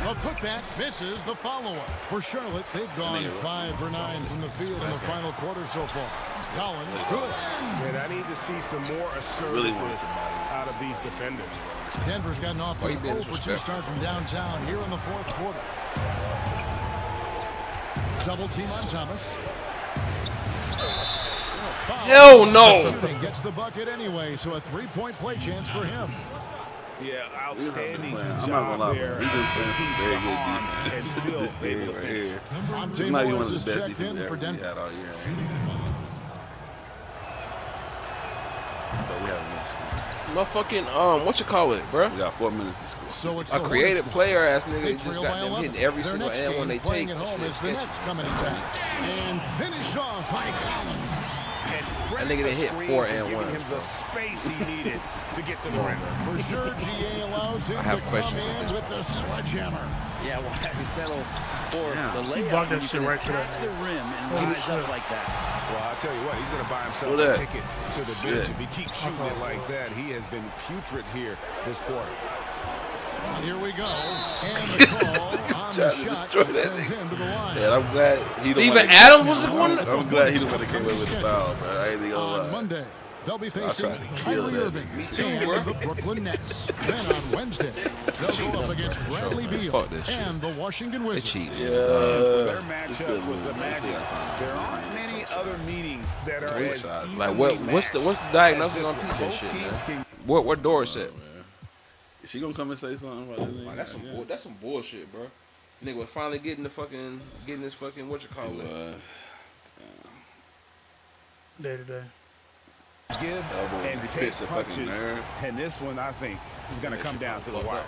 [SPEAKER 4] A putback misses the follow-up. For Charlotte, they've gone 5 for 9 from the field in the final quarter so far. Collins, good.
[SPEAKER 8] And I need to see some more assertiveness out of these defenders.
[SPEAKER 4] Denver's gotten off to an 0 for 2 start from downtown here in the 4th quarter. Double team on Thomas.
[SPEAKER 1] Hell no!
[SPEAKER 4] Gets the bucket anyway, so a 3-point play chance for him.
[SPEAKER 5] Yeah, outstanding
[SPEAKER 2] I'm not gonna lie,
[SPEAKER 5] there.
[SPEAKER 2] he's been playing some very good
[SPEAKER 5] And
[SPEAKER 2] defense.
[SPEAKER 5] still able to
[SPEAKER 2] right
[SPEAKER 5] finish.
[SPEAKER 2] here.
[SPEAKER 4] Monte
[SPEAKER 2] He might be one
[SPEAKER 4] Morris
[SPEAKER 2] of
[SPEAKER 4] is
[SPEAKER 2] the best
[SPEAKER 4] checked in
[SPEAKER 2] defenses
[SPEAKER 4] for
[SPEAKER 2] we
[SPEAKER 4] Denver.
[SPEAKER 2] had all year. But we haven't missed.
[SPEAKER 1] Motherfucking, what you call it, bro?
[SPEAKER 2] We got 4 minutes to score.
[SPEAKER 4] So it's
[SPEAKER 1] A creative player ass nigga
[SPEAKER 4] They
[SPEAKER 1] just
[SPEAKER 4] trail
[SPEAKER 1] got
[SPEAKER 4] by
[SPEAKER 1] them
[SPEAKER 4] 11.
[SPEAKER 1] hitting every
[SPEAKER 4] Their
[SPEAKER 1] single
[SPEAKER 4] next
[SPEAKER 1] and when
[SPEAKER 4] game
[SPEAKER 1] they
[SPEAKER 4] playing
[SPEAKER 1] take
[SPEAKER 4] at
[SPEAKER 1] that
[SPEAKER 4] home
[SPEAKER 1] shit
[SPEAKER 4] is the Nets
[SPEAKER 1] sketchy.
[SPEAKER 4] coming in town. And finished off by Collins.
[SPEAKER 1] That nigga done hit 4 and 1.
[SPEAKER 8] Giving him the space he needed to get to the rim.
[SPEAKER 4] For sure, GA allows him
[SPEAKER 1] I have
[SPEAKER 4] to come
[SPEAKER 1] questions
[SPEAKER 4] in
[SPEAKER 1] with
[SPEAKER 4] with the sledgehammer.
[SPEAKER 7] Yeah, well, I would settle for the
[SPEAKER 6] He
[SPEAKER 7] layup.
[SPEAKER 6] blocked that
[SPEAKER 7] You
[SPEAKER 6] shit
[SPEAKER 7] can
[SPEAKER 6] right to
[SPEAKER 7] attack
[SPEAKER 6] that.
[SPEAKER 7] the rim and rise up like that.
[SPEAKER 8] Well, I'll tell you what, he's going to buy himself
[SPEAKER 2] Who
[SPEAKER 8] a
[SPEAKER 2] that?
[SPEAKER 8] ticket to the bench. If he keeps shooting it like that, he has been putrid here this quarter.
[SPEAKER 4] Well, here we go. And the call on the shot sends him to the line.
[SPEAKER 2] Yeah, I'm glad he
[SPEAKER 1] Steven Adams was the one.
[SPEAKER 2] I'm glad he the one that came away with the foul, bro. I ain't even gonna
[SPEAKER 4] On
[SPEAKER 2] lie.
[SPEAKER 4] Monday, they'll be facing
[SPEAKER 2] tried to kill
[SPEAKER 4] Kyrie
[SPEAKER 2] that
[SPEAKER 4] Irving
[SPEAKER 1] Me too,
[SPEAKER 4] and
[SPEAKER 1] bro.
[SPEAKER 4] the Brooklyn Nets. Then on Wednesday, they'll go up against Bradley Beal
[SPEAKER 1] Fuck this shit.
[SPEAKER 4] and the Washington
[SPEAKER 1] They
[SPEAKER 4] Wizards.
[SPEAKER 1] cheat.
[SPEAKER 5] Their
[SPEAKER 2] It's
[SPEAKER 5] matchup
[SPEAKER 2] good
[SPEAKER 5] with the
[SPEAKER 2] movie.
[SPEAKER 5] Magic. There aren't many other meetings that are as
[SPEAKER 1] Like
[SPEAKER 5] evenly
[SPEAKER 1] what's the
[SPEAKER 5] matched
[SPEAKER 1] diagnosis
[SPEAKER 5] as
[SPEAKER 1] on
[SPEAKER 5] this
[SPEAKER 1] PJ
[SPEAKER 5] one.
[SPEAKER 1] shit,
[SPEAKER 5] Both teams
[SPEAKER 1] man?
[SPEAKER 5] can
[SPEAKER 1] What door is it?
[SPEAKER 2] Is she gonna come and say something about this?
[SPEAKER 1] Like, that's some bullshit, bro. Nigga was finally getting this fucking what you call it.
[SPEAKER 6] Day to day.
[SPEAKER 5] give
[SPEAKER 2] Elbow,
[SPEAKER 5] and
[SPEAKER 2] he
[SPEAKER 5] take
[SPEAKER 2] pitched a fucking
[SPEAKER 5] punches.
[SPEAKER 2] nerve.
[SPEAKER 5] And this one, I think, is going to come down to the wire.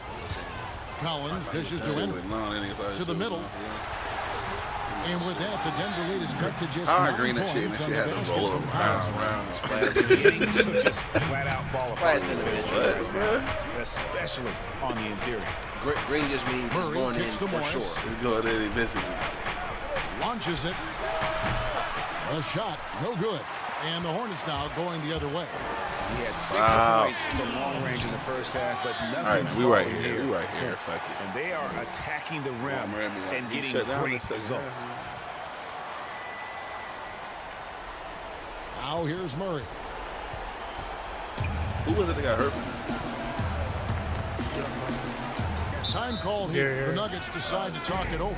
[SPEAKER 4] Collins dishes to Henry. To the middle. And with that, the Denver lead is cut to just 9
[SPEAKER 2] green that shit, and
[SPEAKER 4] points
[SPEAKER 2] that shit
[SPEAKER 4] on the
[SPEAKER 2] had to
[SPEAKER 4] basket
[SPEAKER 2] roll
[SPEAKER 4] from
[SPEAKER 2] around.
[SPEAKER 4] Collins.
[SPEAKER 5] Beginning to just flat out fall apart.
[SPEAKER 1] Splash in the bench.
[SPEAKER 5] Especially on the interior.
[SPEAKER 1] Green just means it's
[SPEAKER 4] Murray
[SPEAKER 1] going in
[SPEAKER 4] kicks to
[SPEAKER 1] for
[SPEAKER 4] Morris.
[SPEAKER 1] sure.
[SPEAKER 2] He's going in eventually.
[SPEAKER 4] Launches it. A shot, no good. And the Hornets now going the other way.
[SPEAKER 5] He had 6
[SPEAKER 2] Wow.
[SPEAKER 5] points from long range in the first half, but
[SPEAKER 2] All
[SPEAKER 5] nothing.
[SPEAKER 2] right, we right here. We right here. Fuck it.
[SPEAKER 5] And they are attacking the rim
[SPEAKER 2] Miami,
[SPEAKER 5] and
[SPEAKER 2] he
[SPEAKER 5] getting
[SPEAKER 2] shut down
[SPEAKER 5] great
[SPEAKER 2] the second
[SPEAKER 5] results.
[SPEAKER 2] half.
[SPEAKER 4] Now here's Murray.
[SPEAKER 2] Who was it that got hurt?
[SPEAKER 4] Time called here. The Nuggets decide to talk it over.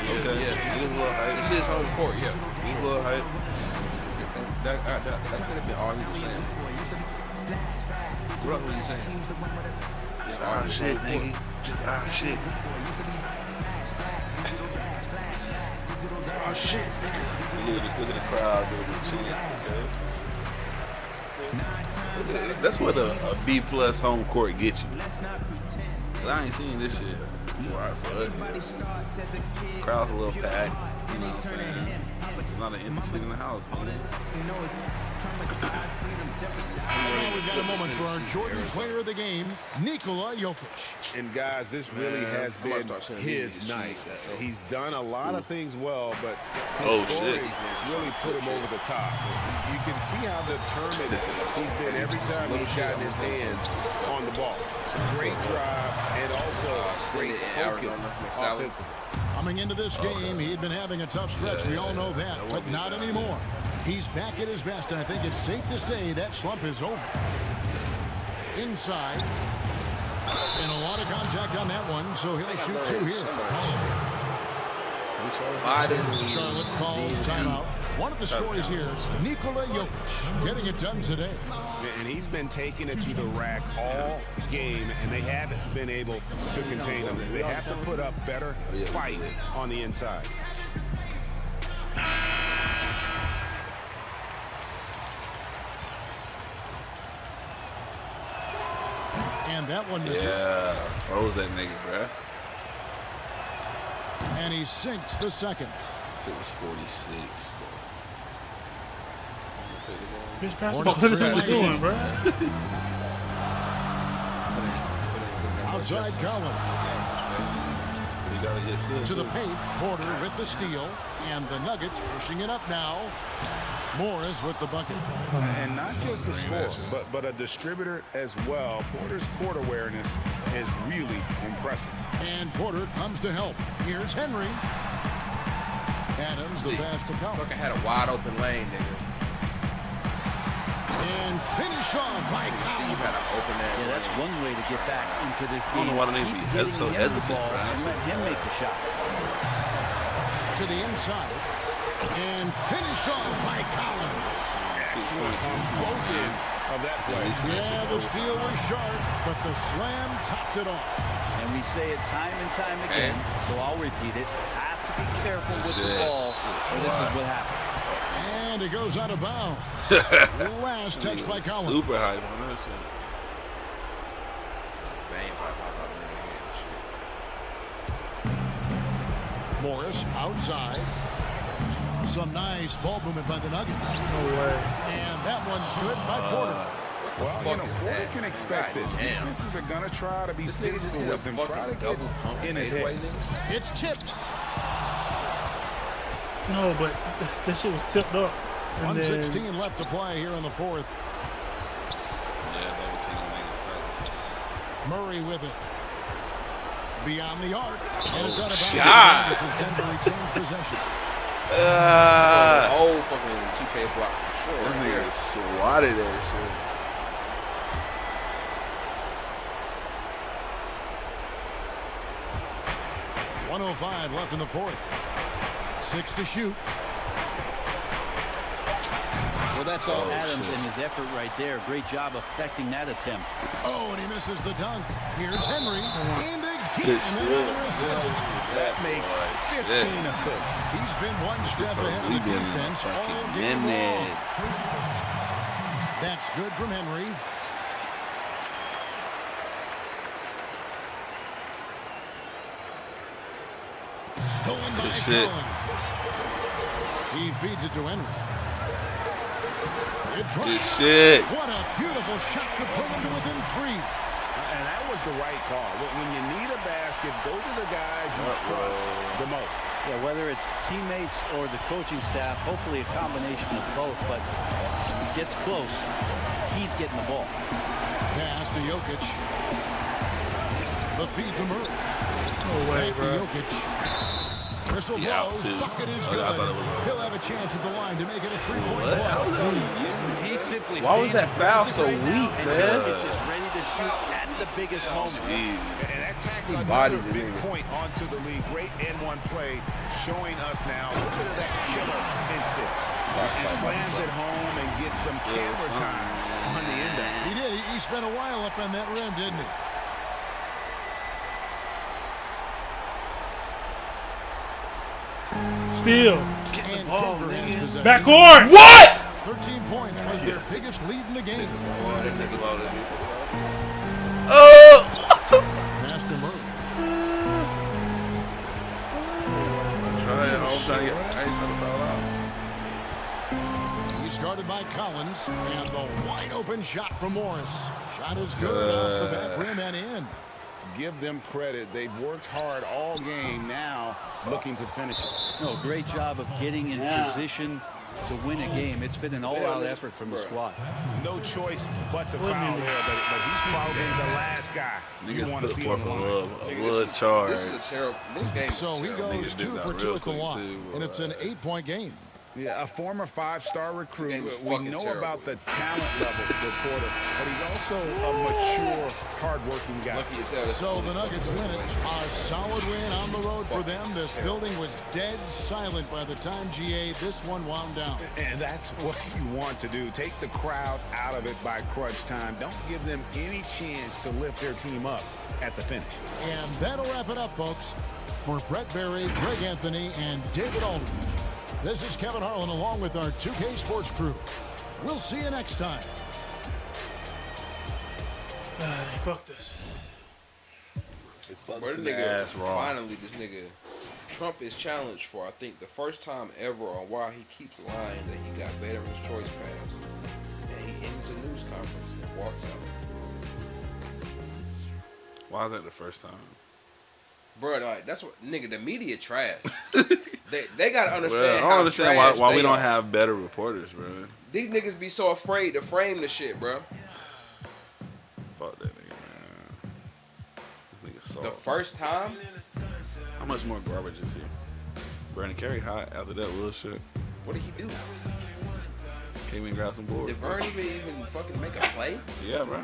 [SPEAKER 2] Okay.
[SPEAKER 1] Yeah.
[SPEAKER 2] He's a little hype.
[SPEAKER 1] This is home court, yeah.
[SPEAKER 2] He's a little hype.
[SPEAKER 1] That could have been all he was saying. What else was he saying?
[SPEAKER 2] Just our shit, nigga. Just our shit. Oh shit, nigga. Look at the crowd doing the chant, okay? That's what a B+ home court gets you. But I ain't seen this shit. Right for us. Crowd's a little packed, you know what I'm saying? There's not an empty seat in the house, man.
[SPEAKER 4] We've got a moment for our Jordan player of the game, Nikola Jokic.
[SPEAKER 5] And guys, this really has been his night. He's done a lot of things well, but his scoring really put him over the top. You can see how determined he's been every time he's gotten his hands on the ball. Great drive and also great focus offensively.
[SPEAKER 4] Coming into this game, he had been having a tough stretch. We all know that, but not anymore. He's back at his best, and I think it's safe to say that slump is over. Inside. And a lot of contact on that one, so he'll shoot two here. Charlotte calls timeout. One of the stories here, Nikola Jokic getting it done today.
[SPEAKER 5] And he's been taking it to the rack all game, and they haven't been able to contain him. They have to put up better fight on the inside.
[SPEAKER 4] And that one misses.
[SPEAKER 2] Yeah, froze that nigga, bruh.
[SPEAKER 4] And he sinks the second.
[SPEAKER 2] It was 46, bro.
[SPEAKER 6] Bitch, pass the ball. What are you doing, bro?
[SPEAKER 4] Outside Collins. To the paint, Porter with the steal, and the Nuggets pushing it up now. Morris with the bucket.
[SPEAKER 5] And not just a scorer, but a distributor as well. Porter's court awareness is really impressive.
[SPEAKER 4] And Porter comes to help. Here's Henry. Adams, the pass to Collins.
[SPEAKER 1] Fucking had a wide open lane, nigga.
[SPEAKER 4] And finish off by
[SPEAKER 1] Steve had to open that.
[SPEAKER 7] Yeah, that's one way to get back into this
[SPEAKER 2] I don't
[SPEAKER 7] game.
[SPEAKER 2] know why they
[SPEAKER 7] Keep
[SPEAKER 2] be
[SPEAKER 7] getting
[SPEAKER 2] so
[SPEAKER 7] him the
[SPEAKER 2] hesitant,
[SPEAKER 7] ball
[SPEAKER 2] right?
[SPEAKER 7] and let him make the shots.
[SPEAKER 4] to the inside. And finish off by Collins.
[SPEAKER 5] Excellent on both ends of that play.
[SPEAKER 4] Yeah, the steal was sharp, but the slam topped it off.
[SPEAKER 7] And we say it time and time again, so I'll repeat it. Have to be careful with the ball, or this is what happens.
[SPEAKER 4] And it goes out of bounds. Last touch by Collins.
[SPEAKER 2] Super hype on that shit.
[SPEAKER 4] Morris outside. Some nice ball movement by the Nuggets.
[SPEAKER 6] No way.
[SPEAKER 4] And that one's good by Porter.
[SPEAKER 5] Well, you know, Porter can expect this. Defenses are going to try to be physical with him. Try to get in his head.
[SPEAKER 4] It's tipped.
[SPEAKER 6] No, but this shit was tipped up.
[SPEAKER 4] 1:16 left to play here in the fourth.
[SPEAKER 2] Yeah, double team niggas fighting.
[SPEAKER 4] Murray with it. Beyond the arc. And it's out of
[SPEAKER 2] shot.
[SPEAKER 4] bounds. As Denver retains possession.
[SPEAKER 1] Oh, fucking 2K block for sure.
[SPEAKER 2] That nigga swatted that shit.
[SPEAKER 4] .105 left in the fourth. 6 to shoot.
[SPEAKER 7] Well, that's all Adams and his effort right there. Great job affecting that attempt.
[SPEAKER 4] Oh, and he misses the dunk. Here's Henry. And
[SPEAKER 2] Good
[SPEAKER 4] again, another assist.
[SPEAKER 5] That makes 15 assists.
[SPEAKER 4] He's been one step ahead of the defense all game long. That's good from Henry. Stolen by Collins. He feeds it to Henry.
[SPEAKER 2] Good shit.
[SPEAKER 4] What a beautiful shot to bring him to within 3.
[SPEAKER 5] And that was the right call. When you need a basket, go to the guys you trust the most.
[SPEAKER 7] Yeah, whether it's teammates or the coaching staff, hopefully a combination of both, but when he gets close, he's getting the ball.
[SPEAKER 4] Pass to Jokic. The feed to Murray.
[SPEAKER 6] No way,
[SPEAKER 4] Back to
[SPEAKER 6] bro.
[SPEAKER 4] Jokic. Whistle blows. Bucket is good. He'll have a chance at the line to make it a 3-point play.
[SPEAKER 7] He's simply
[SPEAKER 1] Why was that foul so weak, man?
[SPEAKER 7] It's just ready to shoot at the biggest moment.
[SPEAKER 5] And that tacks another big point onto the league. Great N1 play showing us now. Look at that killer instinct. And slams it home and gets some camera time on the index.
[SPEAKER 4] He did. He spent a while up on that rim, didn't he?
[SPEAKER 6] Steal.
[SPEAKER 2] Get the ball, nigga.
[SPEAKER 6] Backcourt.
[SPEAKER 1] What?
[SPEAKER 4] 13 points was their biggest lead in the game. Pass to Murray. He's guarded by Collins, and the wide open shot from Morris. Shot is good off the back rim and in.
[SPEAKER 5] Give them credit. They've worked hard all game, now looking to finish it.
[SPEAKER 7] No, great job of getting in position to win a game. It's been an all-out effort from the squad.
[SPEAKER 5] No choice but to foul there, but he's probably the last guy you want to see on the line.
[SPEAKER 2] Blood charge.
[SPEAKER 1] This is a terrible. This game is
[SPEAKER 4] So he
[SPEAKER 1] terrible.
[SPEAKER 4] goes 2 for 2 at the line, and it's an 8-point game.
[SPEAKER 5] Yeah, a former 5-star recruit.
[SPEAKER 1] Game was
[SPEAKER 5] We
[SPEAKER 1] fucking
[SPEAKER 5] know
[SPEAKER 1] terrible.
[SPEAKER 5] about the talent level for Porter, but he's also a mature, hard-working guy.
[SPEAKER 1] Lucky as hell.
[SPEAKER 4] So the Nuggets win it. A solid win on the road for them. This building was dead silent by the time GA this one wound down.
[SPEAKER 5] And that's what you want to do. Take the crowd out of it by crunch time. Don't give them any chance to lift their team up at the finish.
[SPEAKER 4] And that'll wrap it up, folks. For Brett Berry, Greg Anthony, and David Aldridge, this is Kevin Harlan along with our 2K Sports crew. We'll see you next time.
[SPEAKER 6] Fuck this.
[SPEAKER 1] Bro, this nigga, finally, this nigga, Trump is challenged for, I think, the first time ever on why he keeps lying that he got Veterans Choice Pass. And he ends the news conference and walks out.
[SPEAKER 2] Why is that the first time?
[SPEAKER 1] Bro, like, that's what, nigga, the media trash. they gotta understand.
[SPEAKER 2] Bro, I don't understand why we don't have better reporters, bro.
[SPEAKER 1] These niggas be so afraid to frame the shit, bro.
[SPEAKER 2] Fuck that nigga, man. This nigga soft.
[SPEAKER 1] The first time?
[SPEAKER 2] How much more garbage is he? Brandon Carey hot after that little shit.
[SPEAKER 1] What did he do?
[SPEAKER 2] Came in and grabbed some boards.
[SPEAKER 1] Did Vern even fucking make a play?
[SPEAKER 2] Yeah, bro.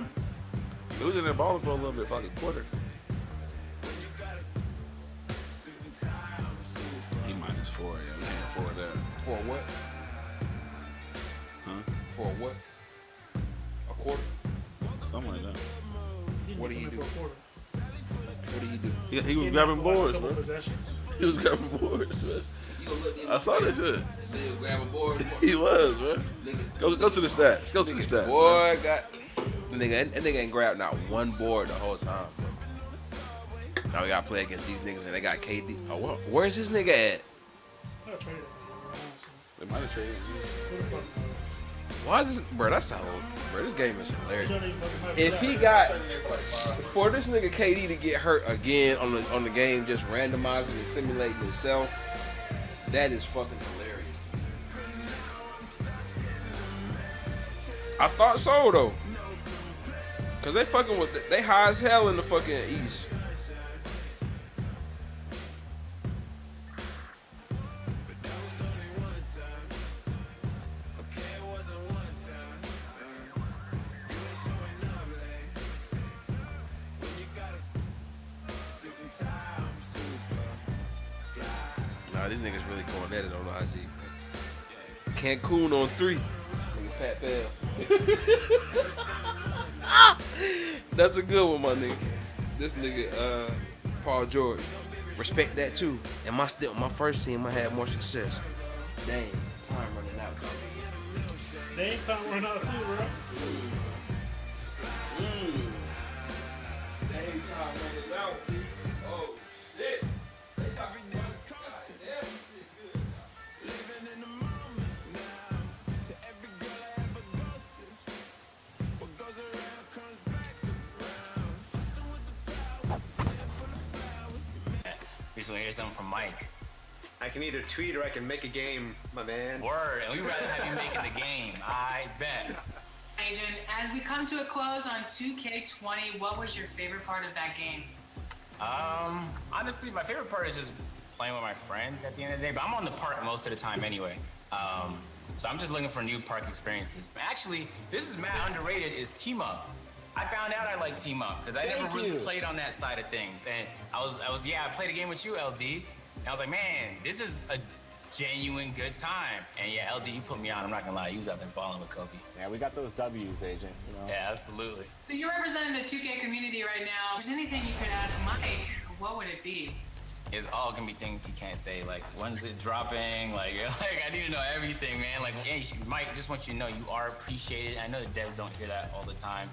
[SPEAKER 2] He was in there balling for a little bit, for like a quarter. He -4, yeah. We can't afford that.
[SPEAKER 1] For what?
[SPEAKER 2] Huh?
[SPEAKER 1] For what? A quarter?
[SPEAKER 2] Something like that.
[SPEAKER 1] What did he do? What did he do?
[SPEAKER 2] He was grabbing boards, bro. He was grabbing boards, bro. I saw that shit.
[SPEAKER 1] He was grabbing boards.
[SPEAKER 2] He was, bro. Go to the stats. Go to the stats.
[SPEAKER 1] Boy, that nigga ain't grabbed not one board the whole time, bro. Now we gotta play against these niggas and they got KD. Oh, where's this nigga at?
[SPEAKER 2] They might have traded you.
[SPEAKER 1] Why is this, bro? That's how, bro. This game is hilarious. If he got, for this nigga KD to get hurt again on the game, just randomizing and simulating himself, that is fucking hilarious. I thought so though, cause they fucking with they high as hell in the fucking East. Nah, these niggas really going at it on the IG. Cancun on 3. Nigga Pat fell. That's a good one, my nigga. This nigga, Paul George. Respect that too. And my first team, I had more success. Dang, time running out.
[SPEAKER 6] They ain't time running out too, bro.
[SPEAKER 1] Dang, time running out. Oh, shit. They talking about
[SPEAKER 12] We just want to hear something from Mike.
[SPEAKER 13] I can either tweet or I can make a game, my man.
[SPEAKER 12] Word, and we'd rather have you making the game. I bet.
[SPEAKER 14] Agent, as we come to a close on 2K20, what was your favorite part of that game?
[SPEAKER 12] Honestly, my favorite part is just playing with my friends at the end of the day. But I'm on the park most of the time anyway. So I'm just looking for new park experiences. Actually, this is mad underrated, is team up. I found out I like team up because I never really played on that side of things. And I played a game with you, LD. And I was like, man, this is a genuine good time. And yeah, LD, you put me on. I'm not gonna lie, you was out there balling with Kobe.
[SPEAKER 15] Yeah, we got those W's, Agent. You know?
[SPEAKER 12] Yeah, absolutely.
[SPEAKER 14] So you're representing the 2K community right now. If there's anything you could ask Mike, what would it be?
[SPEAKER 12] It's all gonna be things he can't say, like when's it dropping? Like I need to know everything, man. Like, hey, Mike, just want you to know you are appreciated. I know the devs don't hear that all the time,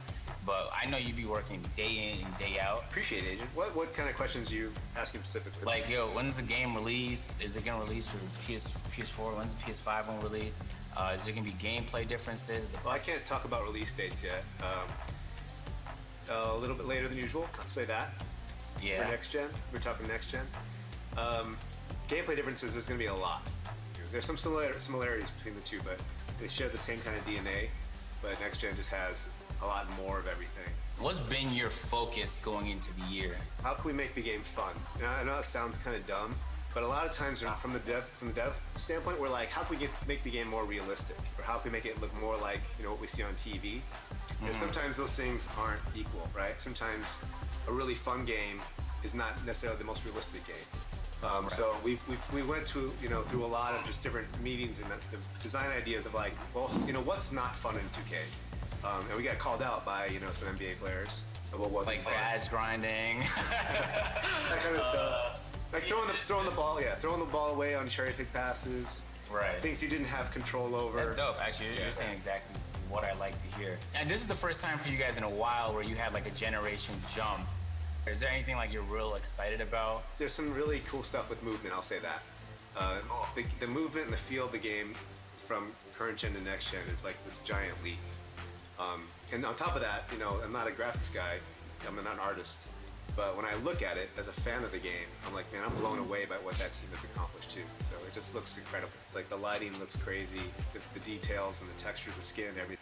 [SPEAKER 12] but I know you be working day in and day out.
[SPEAKER 13] Appreciate it, Agent. What kind of questions are you asking specifically?
[SPEAKER 12] Like, yo, when's the game release? Is it gonna release for PS4? When's the PS5 gonna release? Is there gonna be gameplay differences?
[SPEAKER 13] Well, I can't talk about release dates yet. A little bit later than usual, I'll say that.
[SPEAKER 12] Yeah.
[SPEAKER 13] For next gen, we're talking next gen. Gameplay differences, there's going to be a lot. There's some similarities between the two, but they share the same kind of DNA. But next gen just has a lot more of everything.
[SPEAKER 12] What's been your focus going into the year?
[SPEAKER 13] How can we make the game fun? I know that sounds kind of dumb, but a lot of times from the dev standpoint, we're like, how can we make the game more realistic, or how can we make it look more like what we see on TV? And sometimes those things aren't equal, right? Sometimes a really fun game is not necessarily the most realistic game. Right. So we went to through a lot of just different meetings and design ideas of like, well, what's not fun in 2K, and we got called out by some NBA players of what wasn't
[SPEAKER 12] like
[SPEAKER 13] fun.
[SPEAKER 12] fast grinding,
[SPEAKER 13] that kind of stuff. Like throwing the ball away on cherry pick passes.
[SPEAKER 12] Right.
[SPEAKER 13] Things you didn't have control over.
[SPEAKER 12] That's dope. Actually, you're saying exactly what I like to hear. And this is the first time for you guys in a while where you had like a generation jump. Is there anything like you're real excited about? There's
[SPEAKER 13] some really cool stuff with movement, I'll say that. The movement and the feel of the game from current gen to next gen is like this giant leap. And on top of that, I'm not a graphics guy, I'm not an artist, but when I look at it as a fan of the game, I'm like, man, I'm blown away by what that team has accomplished too. So it just looks incredible. It's like the lighting looks crazy, the details and the texture of the skin, everything.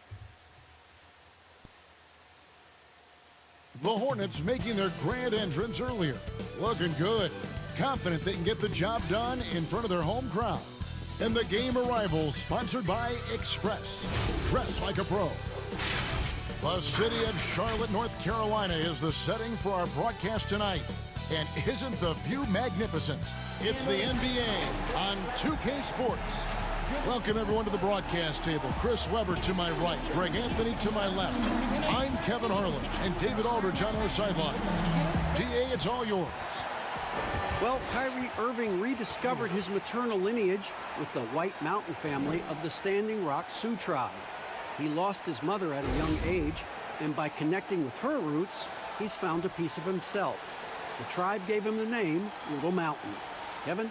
[SPEAKER 4] The Hornets making their grand entrance earlier. Looking good. Confident they can get the job done in front of their home crowd. And the game arrivals sponsored by Express. Dress like a pro. The city of Charlotte, North Carolina is the setting for our broadcast tonight. And isn't the view magnificent? It's the NBA on 2K Sports. Welcome everyone to the broadcast table. Chris Webber to my right, Greg Anthony to my left. I'm Kevin Harlan and David Aldridge on our sideline. DA, it's all yours.
[SPEAKER 3] Well, Kyrie Irving rediscovered his maternal lineage with the White Mountain family of the Standing Rock Sioux tribe. He lost his mother at a young age, and by connecting with her roots, he's found a piece of himself. The tribe gave him the name Little Mountain. Kevin?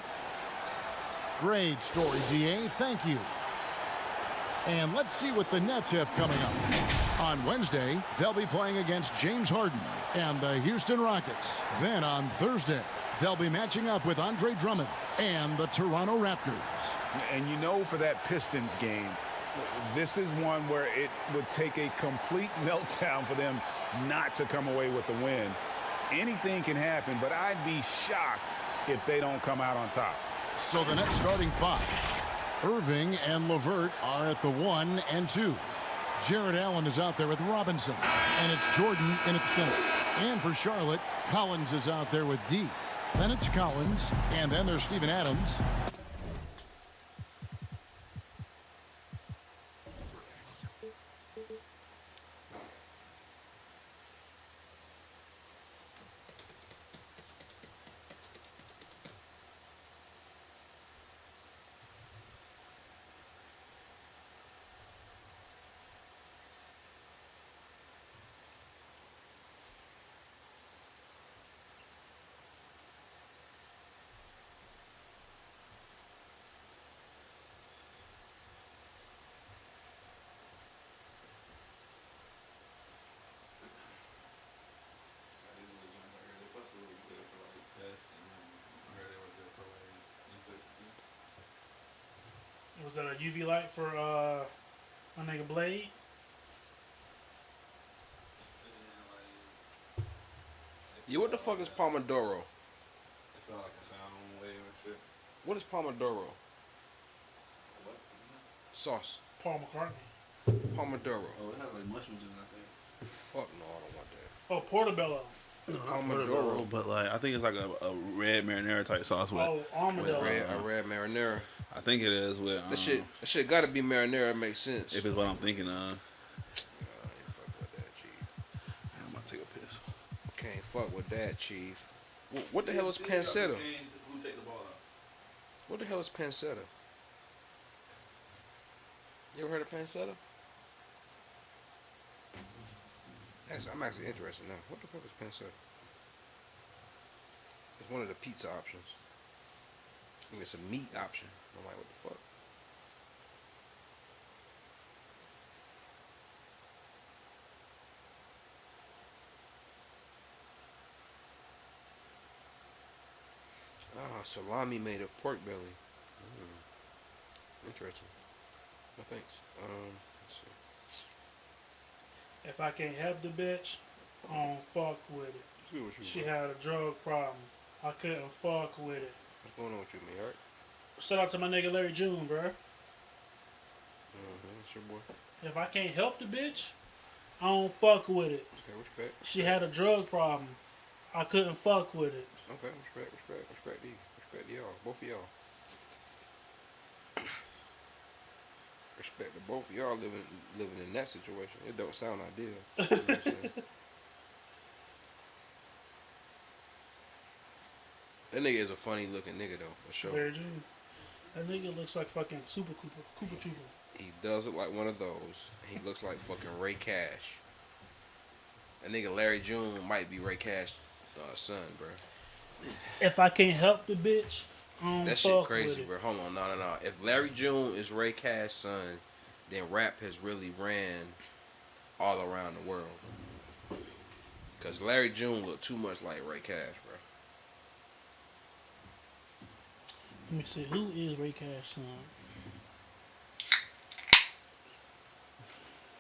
[SPEAKER 4] Great story, DA. Thank you. And let's see what the Nets have coming up. On Wednesday, they'll be playing against James Harden and the Houston Rockets. Then on Thursday, they'll be matching up with Andre Drummond and the Toronto Raptors.
[SPEAKER 16] And for that Pistons game, this is one where it would take a complete meltdown for them not to come away with the win. Anything can happen, but I'd be shocked if they don't come out on top.
[SPEAKER 4] So the next starting five, Irving and LeVert are at the 1 and 2. Jared Allen is out there with Robinson, and it's Jordan in at center. And for Charlotte, Collins is out there with D. Then it's Collins, and then there's Steven Adams.
[SPEAKER 6] Was that a UV light for my nigga Blade?
[SPEAKER 1] Yeah, what the fuck is Pomodoro?
[SPEAKER 2] It's not like a sound wave and shit.
[SPEAKER 1] What is Pomodoro? Sauce.
[SPEAKER 6] Paul McCartney.
[SPEAKER 1] Pomodoro.
[SPEAKER 2] Oh, it has like mushrooms in it, I think.
[SPEAKER 1] Fuck no, I don't want that.
[SPEAKER 6] Oh, Portobello.
[SPEAKER 2] Pomodoro, but like I think it's like a red marinara type sauce with.
[SPEAKER 6] Armadillo.
[SPEAKER 1] A red marinara.
[SPEAKER 2] I think it is with.
[SPEAKER 1] That shit gotta be marinara. It makes sense.
[SPEAKER 2] If it's what I'm thinking of.
[SPEAKER 1] I ain't fuck with that, chief.
[SPEAKER 2] I'm about to take a piss.
[SPEAKER 1] Can't fuck with that, chief. What the hell is pancetta?
[SPEAKER 2] Who take the ball out?
[SPEAKER 1] What the hell is pancetta? You ever heard of pancetta? I'm actually interested now. What the fuck is pancetta? It's one of the pizza options. I think it's a meat option. I'm like, what the fuck? Salami made of pork belly. Interesting. No thanks. Let's see.
[SPEAKER 6] If I can't help the bitch, I don't fuck with it. She had a drug problem. I couldn't fuck with it.
[SPEAKER 1] What's going on with you, man? All right?
[SPEAKER 6] Shout out to my nigga Larry June, bro.
[SPEAKER 1] That's your boy.
[SPEAKER 6] If I can't help the bitch, I don't fuck with it.
[SPEAKER 1] Okay, respect.
[SPEAKER 6] She had a drug problem. I couldn't fuck with it.
[SPEAKER 1] Okay, respect to y'all, both of y'all. Respect to both of y'all living in that situation. It don't sound ideal. You know what I'm saying? That nigga is a funny looking nigga though, for sure.
[SPEAKER 6] Larry June. That nigga looks like fucking Super Cooper Trooper.
[SPEAKER 1] He does look like one of those. He looks like fucking Ray Cash. That nigga Larry June might be Ray Cash's son, bro.
[SPEAKER 6] If I can't help the bitch, I don't
[SPEAKER 1] that
[SPEAKER 6] fuck
[SPEAKER 1] shit crazy,
[SPEAKER 6] with
[SPEAKER 1] bro. Hold on, no. If Larry June is Ray Cash's son, then rap has really ran all around the world. Cause Larry June looked too much like Ray Cash, bro.
[SPEAKER 6] Let me see, who is Ray Cash's son?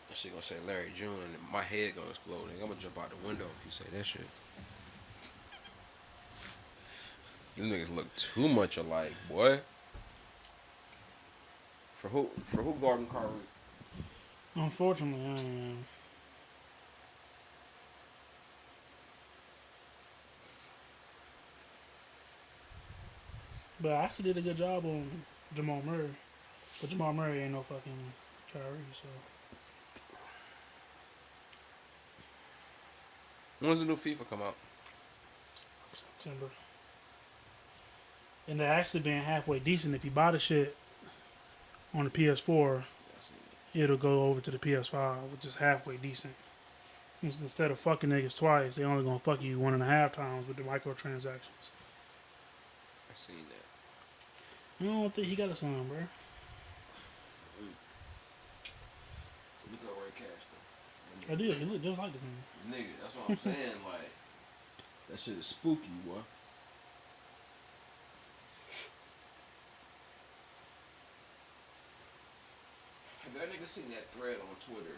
[SPEAKER 1] That shit gonna say Larry June, and my head gonna explode. Nigga. I'm gonna jump out the window if you say that shit. Them niggas look too much alike, boy. For who Garden Car?
[SPEAKER 6] Unfortunately, I am. But I actually did a good job on Jamal Murray. But Jamal Murray ain't no fucking Kyrie, so.
[SPEAKER 1] When's the new FIFA come out?
[SPEAKER 6] September. And they're actually being halfway decent. If you buy the shit on the PS4, it'll go over to the PS5, which is halfway decent. Instead of fucking niggas twice, they only gonna fuck you 1.5 times with the microtransactions.
[SPEAKER 1] I seen that.
[SPEAKER 6] I don't think he got a son, bro.
[SPEAKER 1] Look at Ray Cash, though.
[SPEAKER 6] I did. He looked just like his son.
[SPEAKER 1] Nigga, that's what I'm saying. Like, that shit is spooky, boy. Have that nigga seen that thread on Twitter?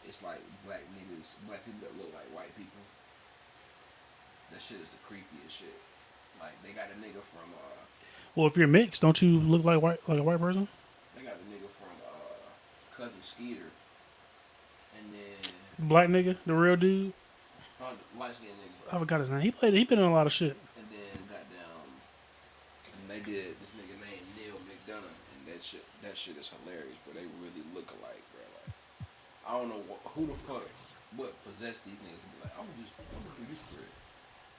[SPEAKER 1] It's like black people that look like white people. That shit is the creepiest shit. Like, they got a nigga from
[SPEAKER 6] Well, if you're mixed, don't you look like a white person?
[SPEAKER 1] they got a nigga from Cousin Skeeter, and then
[SPEAKER 6] Black nigga, the real dude.
[SPEAKER 1] light skinned nigga.
[SPEAKER 6] I forgot his name. He been in a lot of shit.
[SPEAKER 1] And then goddamn, and they did this nigga named Neil McDonough, and that shit is hilarious. But they really look alike, bro. Like, I don't know who the fuck, what possessed these niggas to be like, I'm gonna do this spread.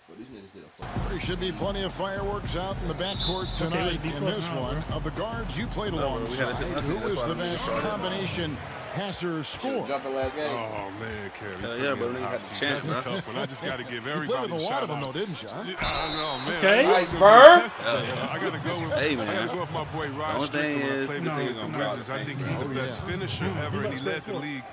[SPEAKER 1] But these niggas did a fuck.
[SPEAKER 4] There should be plenty of fireworks out in the backcourt tonight in this one. Of the guards you played alongside, who is the best combination passer score?
[SPEAKER 1] Jump the last game.
[SPEAKER 11] Oh man, Kerry.
[SPEAKER 2] Yeah, but we got the chance,
[SPEAKER 11] That's a tough one. I just got to give everybody
[SPEAKER 4] You played with a lot
[SPEAKER 11] shout
[SPEAKER 4] of them,
[SPEAKER 11] out.
[SPEAKER 4] though, didn't you? Huh?
[SPEAKER 11] I know, man.
[SPEAKER 6] Okay.
[SPEAKER 1] Nice, Bird.
[SPEAKER 11] I got to go with.
[SPEAKER 2] Hey,
[SPEAKER 11] I
[SPEAKER 2] man.
[SPEAKER 11] got to go with my boy Rod
[SPEAKER 2] only thing
[SPEAKER 11] Strickland.
[SPEAKER 2] is,
[SPEAKER 11] Played
[SPEAKER 2] no,
[SPEAKER 11] with the
[SPEAKER 2] no,
[SPEAKER 11] Wizards. I think he's the best finisher ever, and he led the
[SPEAKER 6] Respectful.
[SPEAKER 11] league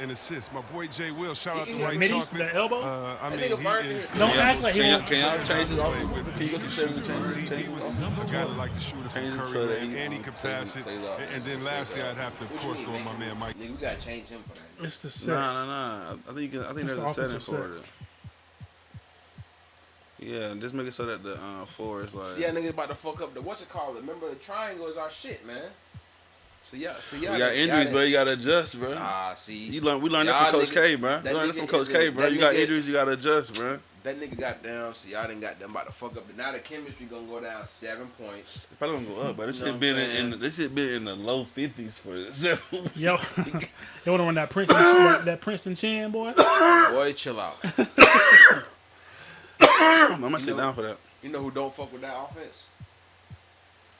[SPEAKER 11] in assists. My boy Jay Will. Shout out to
[SPEAKER 1] Yeah,
[SPEAKER 11] White
[SPEAKER 6] Midi,
[SPEAKER 11] Chocolate.
[SPEAKER 6] the elbow?
[SPEAKER 11] I mean,
[SPEAKER 1] nigga Bird
[SPEAKER 11] he is.
[SPEAKER 6] Don't act like he won't.
[SPEAKER 2] Can y'all change it off?
[SPEAKER 11] Can
[SPEAKER 2] Can you go to settings and change
[SPEAKER 11] He was a guy that liked to shoot it
[SPEAKER 2] Change
[SPEAKER 11] from
[SPEAKER 2] it so
[SPEAKER 11] Curry,
[SPEAKER 2] that
[SPEAKER 11] man,
[SPEAKER 2] he,
[SPEAKER 11] and he could pass it. And then lastly, I'd have to, of course, go with my man Mike.
[SPEAKER 1] Nigga, we gotta change him for that.
[SPEAKER 6] It's the set.
[SPEAKER 2] Nah. I think
[SPEAKER 6] It's
[SPEAKER 2] there's
[SPEAKER 6] the
[SPEAKER 2] a setting
[SPEAKER 6] offensive
[SPEAKER 2] for
[SPEAKER 6] set.
[SPEAKER 2] it. Yeah, just make it so that the 4 is like.
[SPEAKER 1] Yeah, niggas about to fuck up the Remember, the triangle is our shit, man. So yeah,
[SPEAKER 2] we got injuries, bro. You gotta adjust, bro. We learned that from Coach K, bro. We learned it from Coach K, bro. You got injuries, you gotta adjust, bro.
[SPEAKER 1] That nigga got down, so y'all didn't got them about to fuck up. Now the chemistry gonna go down 7 points.
[SPEAKER 2] It's probably gonna go up, but this shit been in the low 50s for 7 weeks.
[SPEAKER 6] Yo, you wanna run that Princeton chin, boy?
[SPEAKER 1] Boy, chill out.
[SPEAKER 2] I'm gonna sit down for that.
[SPEAKER 1] You know who don't fuck with that offense?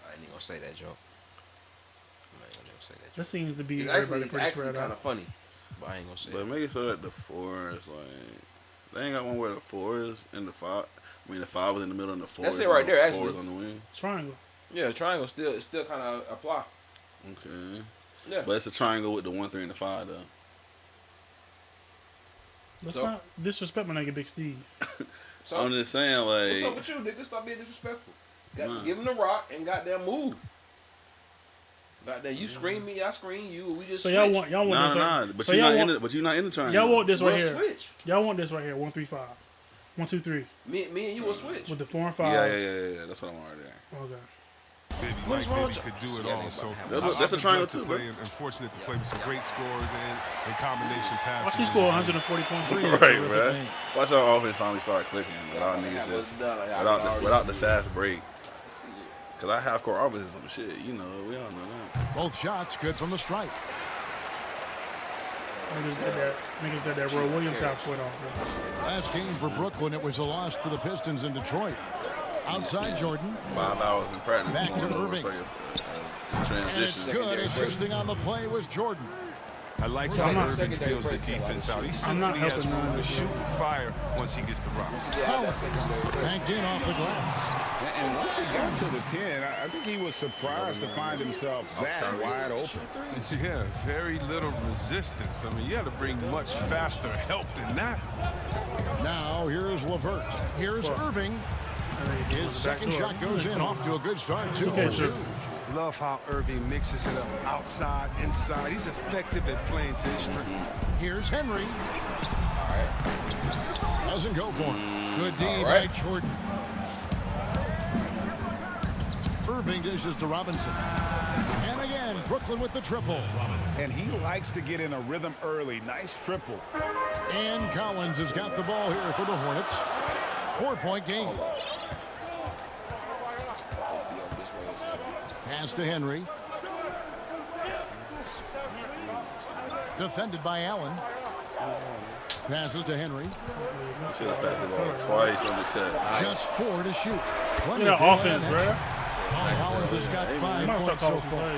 [SPEAKER 1] I ain't even gonna say that, Joe.
[SPEAKER 6] That seems to be
[SPEAKER 1] actually kind of funny, but I ain't gonna say.
[SPEAKER 2] But make it so that the 4 is like they ain't got one where the 4 is in the 5. I mean the 5 is in the middle and the 4.
[SPEAKER 1] That's it right there. Actually,
[SPEAKER 2] 4 is on the wing.
[SPEAKER 6] Triangle.
[SPEAKER 1] Yeah, triangle still kind of apply.
[SPEAKER 2] Okay.
[SPEAKER 1] Yeah.
[SPEAKER 2] But it's a triangle with the 1, 3, and the 5 though.
[SPEAKER 6] Let's not disrespect my nigga Big Steve.
[SPEAKER 1] So,
[SPEAKER 2] I'm just saying, like.
[SPEAKER 1] What's up with you, nigga? Stop being disrespectful. Give him the rock and goddamn move. Goddamn, you scream me, I scream you. We just
[SPEAKER 6] so
[SPEAKER 1] switch.
[SPEAKER 6] y'all want this.
[SPEAKER 2] But so you're not in the triangle.
[SPEAKER 6] Y'all want this right here.
[SPEAKER 1] Switch.
[SPEAKER 6] Y'all want this right here. 1, 3, 5. 1, 2, 3.
[SPEAKER 1] Me and you will switch
[SPEAKER 6] with the 4 and 5.
[SPEAKER 2] Yeah. That's what I'm already there.
[SPEAKER 6] Okay.
[SPEAKER 11] Baby could do it all. So
[SPEAKER 2] that's a triangle too.
[SPEAKER 11] Unfortunate to play with some great scores and combination passes.
[SPEAKER 6] Watch you score 140 points.
[SPEAKER 2] Right, bro. Watch our offense finally start clicking without niggas just without the fast break. Cause I half court offense is some shit. You know, we all know that.
[SPEAKER 4] Both shots good from the stripe.
[SPEAKER 6] Niggas got that Roy Williams half court off.
[SPEAKER 4] Last game for Brooklyn, it was a loss to the Pistons in Detroit. Outside Jordan.
[SPEAKER 2] 5 hours in practice.
[SPEAKER 4] Back to Irving. And it's good. Assisting on the play was Jordan.
[SPEAKER 11] I like how Irving feels the defense out. He seems he has room to shoot and fire once he gets the rock.
[SPEAKER 4] Banked in off the glass.
[SPEAKER 16] And once he got to the 10, I think he was surprised to find himself that wide open.
[SPEAKER 11] Yeah, very little resistance. I mean, you got to bring much faster help than that.
[SPEAKER 4] Now here's LeVert. Here's Irving. His second shot goes in, off to a good start, 2 for 2.
[SPEAKER 11] Love how Irving mixes it up outside, inside. He's effective at playing to his strengths.
[SPEAKER 4] Here's Henry. Doesn't go for him. Good D by Jordan. Irving dishes to Robinson. And again, Brooklyn with the triple.
[SPEAKER 16] And he likes to get in a rhythm early. Nice triple.
[SPEAKER 4] And Collins has got the ball here for the Hornets. 4-point game. Pass to Henry. Defended by Allen. Passes to Henry.
[SPEAKER 2] Should have passed the ball twice on the cut.
[SPEAKER 4] Just 4 to shoot.
[SPEAKER 6] Look at that offense, bro.
[SPEAKER 4] Collins has got 5 points so far.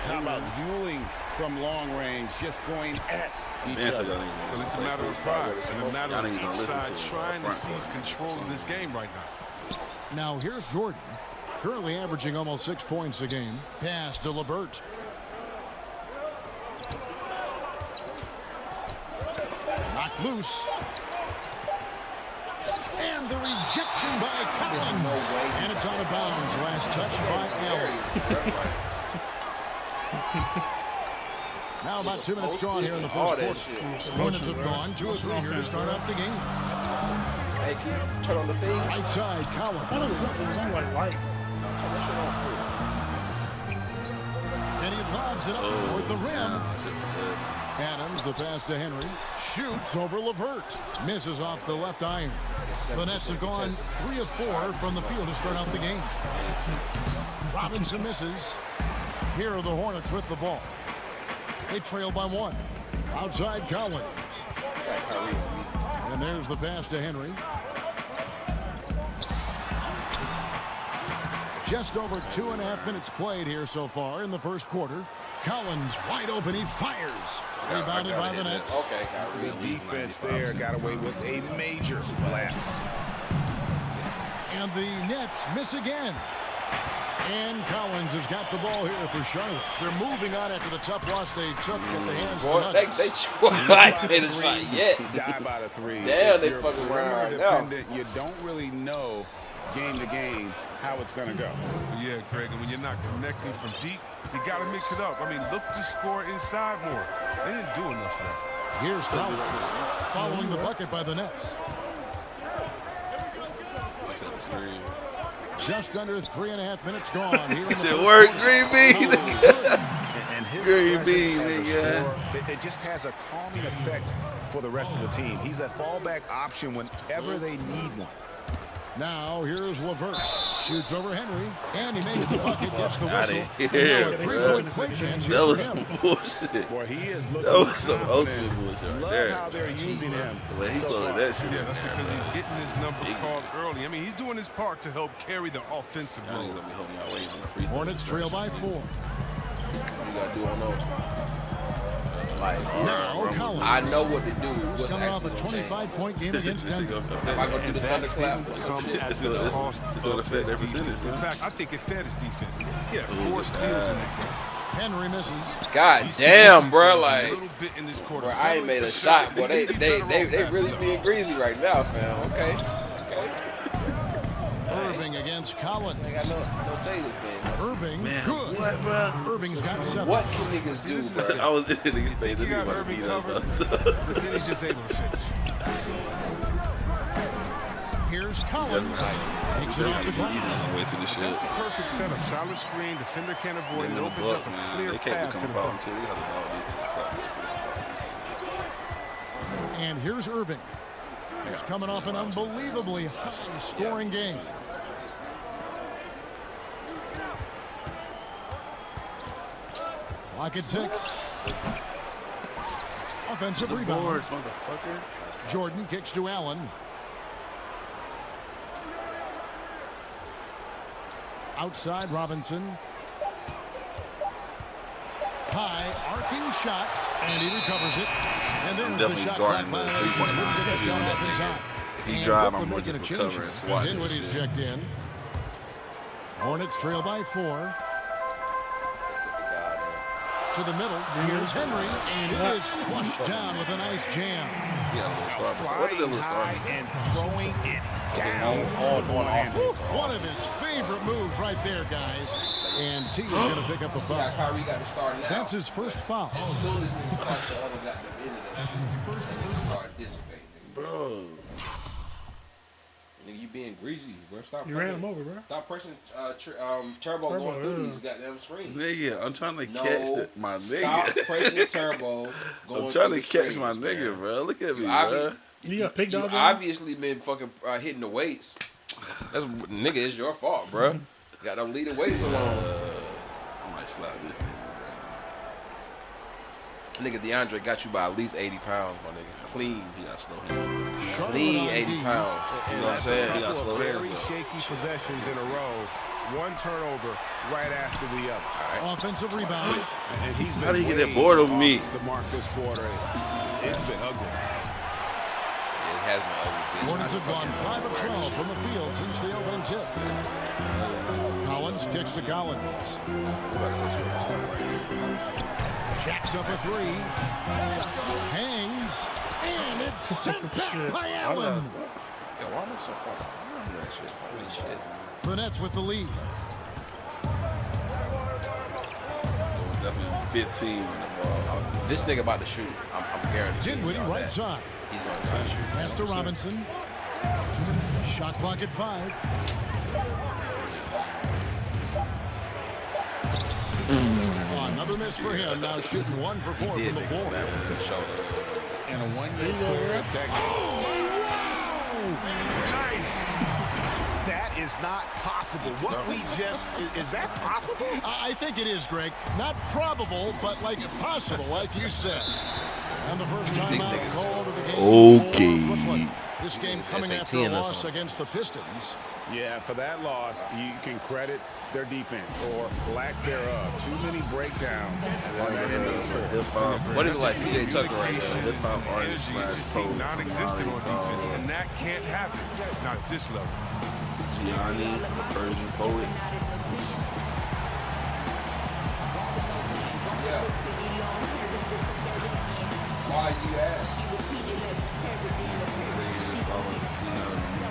[SPEAKER 16] How about dueling from long range, just going at each other?
[SPEAKER 11] Well, it's a matter of pride and a matter of each side trying to seize control of this game right now.
[SPEAKER 4] Now here's Jordan. Currently averaging almost 6 points a game. Pass to LeVert. Knocked loose. And the rejection by Collins. And it's out of bounds. Last touch by Allen. Now about 2 minutes gone here in the first quarter. Hornets have gone 2 or 3 here to start out the game.
[SPEAKER 1] Hey, can you turn on the thing?
[SPEAKER 4] Right side, Collins.
[SPEAKER 6] I thought it was on like light.
[SPEAKER 4] And he lobs it up toward the rim. Adams, the pass to Henry. Shoots over LeVert. Misses off the left iron. The Nets have gone 3 of 4 from the field to start out the game. Robinson misses. Here are the Hornets with the ball. They trail by 1. Outside Collins. And there's the pass to Henry. Just over 2.5 minutes played here so far in the first quarter. Collins wide open. He fires. Rebounded by the Nets.
[SPEAKER 1] Okay,
[SPEAKER 16] good defense there. Got away with a major lapse.
[SPEAKER 4] And the Nets miss again. And Collins has got the ball here for Charlotte. They're moving on after the tough loss they took at the hands of the Nuggets.
[SPEAKER 16] Dive out of 3.
[SPEAKER 1] Damn, they fucking around now.
[SPEAKER 16] You don't really know game to game how it's going to go.
[SPEAKER 11] Yeah, Greg, and when you're not connecting from deep, you got to mix it up. I mean, look to score inside more. They didn't do enough of that.
[SPEAKER 4] Here's Collins following the bucket by the Nets.
[SPEAKER 2] Set the screen.
[SPEAKER 4] Just under 3.5 minutes gone. Here in the
[SPEAKER 2] It worked, Green Bean.
[SPEAKER 5] And his
[SPEAKER 2] Green
[SPEAKER 5] presence
[SPEAKER 2] Bean,
[SPEAKER 5] as a
[SPEAKER 2] nigga.
[SPEAKER 5] scorer, it just has a calming effect for the rest of the team. He's a fallback option whenever they need one.
[SPEAKER 4] Now, here's LeVert. Shoots over Henry, and he makes the bucket, gets the
[SPEAKER 2] Outta
[SPEAKER 4] whistle.
[SPEAKER 2] here,
[SPEAKER 4] And now a three-point play chance here
[SPEAKER 2] That was
[SPEAKER 4] for
[SPEAKER 2] some
[SPEAKER 4] him.
[SPEAKER 2] bullshit.
[SPEAKER 5] Boy, he is looking
[SPEAKER 2] That was some
[SPEAKER 5] confident.
[SPEAKER 2] ultimate bullshit right
[SPEAKER 5] Love
[SPEAKER 2] there.
[SPEAKER 5] how they're using him.
[SPEAKER 2] The way he
[SPEAKER 5] so
[SPEAKER 2] floated
[SPEAKER 5] far.
[SPEAKER 2] that shit in
[SPEAKER 11] That's
[SPEAKER 2] there,
[SPEAKER 11] because
[SPEAKER 2] bro.
[SPEAKER 11] he's getting his number called early. I mean, he's doing his part to help carry the offensive
[SPEAKER 2] Y'all
[SPEAKER 11] load.
[SPEAKER 2] niggas gonna be holding y'all weight on the free throw.
[SPEAKER 4] Hornets trail by 4.
[SPEAKER 1] You gotta do on those. Like,
[SPEAKER 4] Now, Collins.
[SPEAKER 1] I know what to do.
[SPEAKER 4] He's
[SPEAKER 1] What's
[SPEAKER 4] coming off a
[SPEAKER 1] actually gonna change.
[SPEAKER 4] 25-point game against Denver.
[SPEAKER 1] If I go do the thunderclap or some
[SPEAKER 11] Come
[SPEAKER 1] shit,
[SPEAKER 11] at
[SPEAKER 2] It's
[SPEAKER 11] the
[SPEAKER 2] gonna-
[SPEAKER 11] cost
[SPEAKER 2] it's gonna
[SPEAKER 11] of
[SPEAKER 2] affect
[SPEAKER 11] his
[SPEAKER 2] their
[SPEAKER 11] defense.
[SPEAKER 2] percentage,
[SPEAKER 11] In
[SPEAKER 2] huh?
[SPEAKER 11] fact, I think it fed his defense. He had 4 steals in that game.
[SPEAKER 4] Henry misses.
[SPEAKER 1] God
[SPEAKER 11] He's
[SPEAKER 1] damn,
[SPEAKER 11] missing
[SPEAKER 1] bro.
[SPEAKER 11] things a
[SPEAKER 1] Like,
[SPEAKER 11] little bit in this quarter.
[SPEAKER 1] bro, I ain't made a
[SPEAKER 11] For sure.
[SPEAKER 1] shot, boy. They really being greasy right now, fam. Okay.
[SPEAKER 4] Irving against Collins.
[SPEAKER 1] They got no play this game.
[SPEAKER 4] Irving,
[SPEAKER 2] Man,
[SPEAKER 4] good.
[SPEAKER 2] what, bro?
[SPEAKER 4] Irving's got 7.
[SPEAKER 1] What can niggas do, bro?
[SPEAKER 2] I was in the nigga face.
[SPEAKER 11] He
[SPEAKER 2] This
[SPEAKER 11] got
[SPEAKER 2] nigga about to
[SPEAKER 11] Irving
[SPEAKER 2] beat us.
[SPEAKER 11] covered, but then he's just able to finish.
[SPEAKER 4] Here's Collins. Takes it off the glass.
[SPEAKER 2] On the way to the shit.
[SPEAKER 11] That's a perfect setup. Solid screen. Defender can't avoid it.
[SPEAKER 2] Them
[SPEAKER 11] It
[SPEAKER 2] in the
[SPEAKER 11] opens
[SPEAKER 2] buck,
[SPEAKER 11] up a
[SPEAKER 2] man.
[SPEAKER 11] clear
[SPEAKER 2] They can't
[SPEAKER 11] path to
[SPEAKER 2] become
[SPEAKER 11] the
[SPEAKER 2] a problem
[SPEAKER 11] bucket.
[SPEAKER 2] until we got the ball.
[SPEAKER 4] And here's Irving. He's coming off an unbelievably high-scoring game. Clock at 6. Offensive rebound.
[SPEAKER 2] Boards, motherfucker.
[SPEAKER 4] Jordan kicks to Allen. Outside Robinson. High arcing shot, and he recovers it. And there's the
[SPEAKER 2] definitely
[SPEAKER 4] shot
[SPEAKER 2] guarding
[SPEAKER 4] clock
[SPEAKER 2] the
[SPEAKER 4] violation.
[SPEAKER 2] three-point line.
[SPEAKER 4] Couldn't get a shot off in time.
[SPEAKER 2] If he
[SPEAKER 4] And
[SPEAKER 2] drive,
[SPEAKER 4] Brooklyn
[SPEAKER 2] I'm gonna
[SPEAKER 4] making a
[SPEAKER 2] just
[SPEAKER 4] change.
[SPEAKER 2] recover and swat this
[SPEAKER 4] Dinwiddie's
[SPEAKER 2] shit.
[SPEAKER 4] checked in. Hornets trail by 4. To the middle. Here's Henry, and it is flushed down with a nice jam.
[SPEAKER 2] He got a little star. What is that little star?
[SPEAKER 5] And throwing it down.
[SPEAKER 4] One of his favorite moves right there, guys. And T is going to pick up the foul.
[SPEAKER 1] Kyrie got to start now.
[SPEAKER 4] That's his first foul.
[SPEAKER 1] As soon as he starts the other got the end of that shit, and he start dissipating.
[SPEAKER 2] Bro.
[SPEAKER 1] Nigga, you being greasy, bro. Stop.
[SPEAKER 6] You ran him over, bro.
[SPEAKER 1] Stop pressing turbo going through these goddamn screens.
[SPEAKER 2] Nigga, I'm trying to catch my nigga.
[SPEAKER 1] Stop pressing turbo.
[SPEAKER 2] I'm trying to catch my nigga, bro. Look at me, bro.
[SPEAKER 6] You got picked
[SPEAKER 1] You
[SPEAKER 6] up.
[SPEAKER 1] obviously been fucking hitting the weights. That's nigga. It's your fault, bro. You got them lead the weights alone.
[SPEAKER 2] I might slap this nigga,
[SPEAKER 1] Nigga, DeAndre got you by at least 80 pounds, my nigga. Clean.
[SPEAKER 2] He got slow hands.
[SPEAKER 1] Clean 80 pounds. You know what I'm saying?
[SPEAKER 2] He got slow
[SPEAKER 8] Very
[SPEAKER 2] hands.
[SPEAKER 8] shaky possessions in a row. One turnover right after the other.
[SPEAKER 4] Offensive rebound.
[SPEAKER 8] And he's been
[SPEAKER 2] How do you get that
[SPEAKER 8] way
[SPEAKER 2] board over
[SPEAKER 8] off
[SPEAKER 2] me?
[SPEAKER 8] the mark this quarter. It's been ugly.
[SPEAKER 1] It has been ugly. Bitch.
[SPEAKER 4] Hornets have gone 5 of 12 from the field since the opening tip. Collins kicks to Collins. Jacks up a 3. Hangs. And it's sent back by Allen.
[SPEAKER 1] Yo, why am I so far behind that shit? Holy shit.
[SPEAKER 4] The Nets with the lead.
[SPEAKER 2] Definitely 15 in the ball.
[SPEAKER 1] This nigga about to shoot. I'm guaranteed.
[SPEAKER 4] Dinwiddie
[SPEAKER 1] y'all
[SPEAKER 4] right
[SPEAKER 1] that.
[SPEAKER 4] side.
[SPEAKER 1] He's going to shoot.
[SPEAKER 4] Pass to Robinson. Shot clock at 5. Oh, another miss for him. Now shooting 1 for 4 from the floor.
[SPEAKER 5] And a 1-year clear Nice. That is not possible. What we just, is that possible?
[SPEAKER 4] I think it is, Greg. Not probable, but like possible, like you said. And the first time out called of the game.
[SPEAKER 2] Okay.
[SPEAKER 4] This game coming after a loss against the Pistons.
[SPEAKER 5] Yeah, for that loss, you can credit their defense or lack thereof. Too many breakdowns on that end of the floor.
[SPEAKER 1] What is it like TJ Tucker right now?
[SPEAKER 2] Hip-hop artist /
[SPEAKER 11] Non-existent on defense, and that can't happen. Not at this level.
[SPEAKER 2] Gianni, Persian poet.
[SPEAKER 1] Why you ask?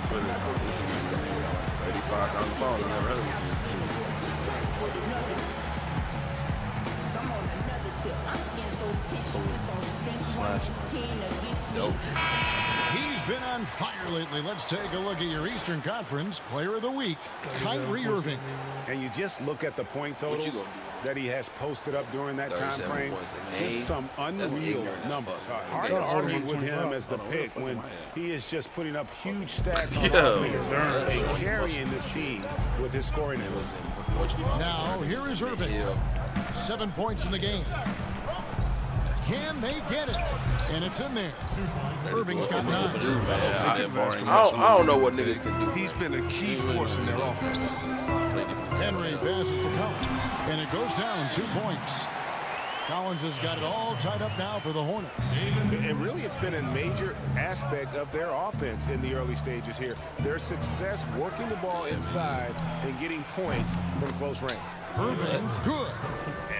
[SPEAKER 2] Twitter. 35,000 followers. I never heard of it.
[SPEAKER 4] He's been on fire lately. Let's take a look at your Eastern Conference Player of the Week, Kyrie Irving.
[SPEAKER 5] And you just look at the point totals that he has posted up during that time frame. Just some unreal numbers. Hard to argue with him as the pick when he is just putting up huge stats on offense and carrying this team with his scoring ability.
[SPEAKER 4] Now, here is Irving. 7 points in the game. Can they get it? And it's in there. Irving's got 9.
[SPEAKER 1] I don't know what niggas can do.
[SPEAKER 17] He's been a key force in their offense.
[SPEAKER 4] Henry passes to Collins, and it goes down 2 points. Collins has got it all tied up now for the Hornets.
[SPEAKER 5] And really, it's been a major aspect of their offense in the early stages here. Their success working the ball inside and getting points from close range.
[SPEAKER 4] Irving, good.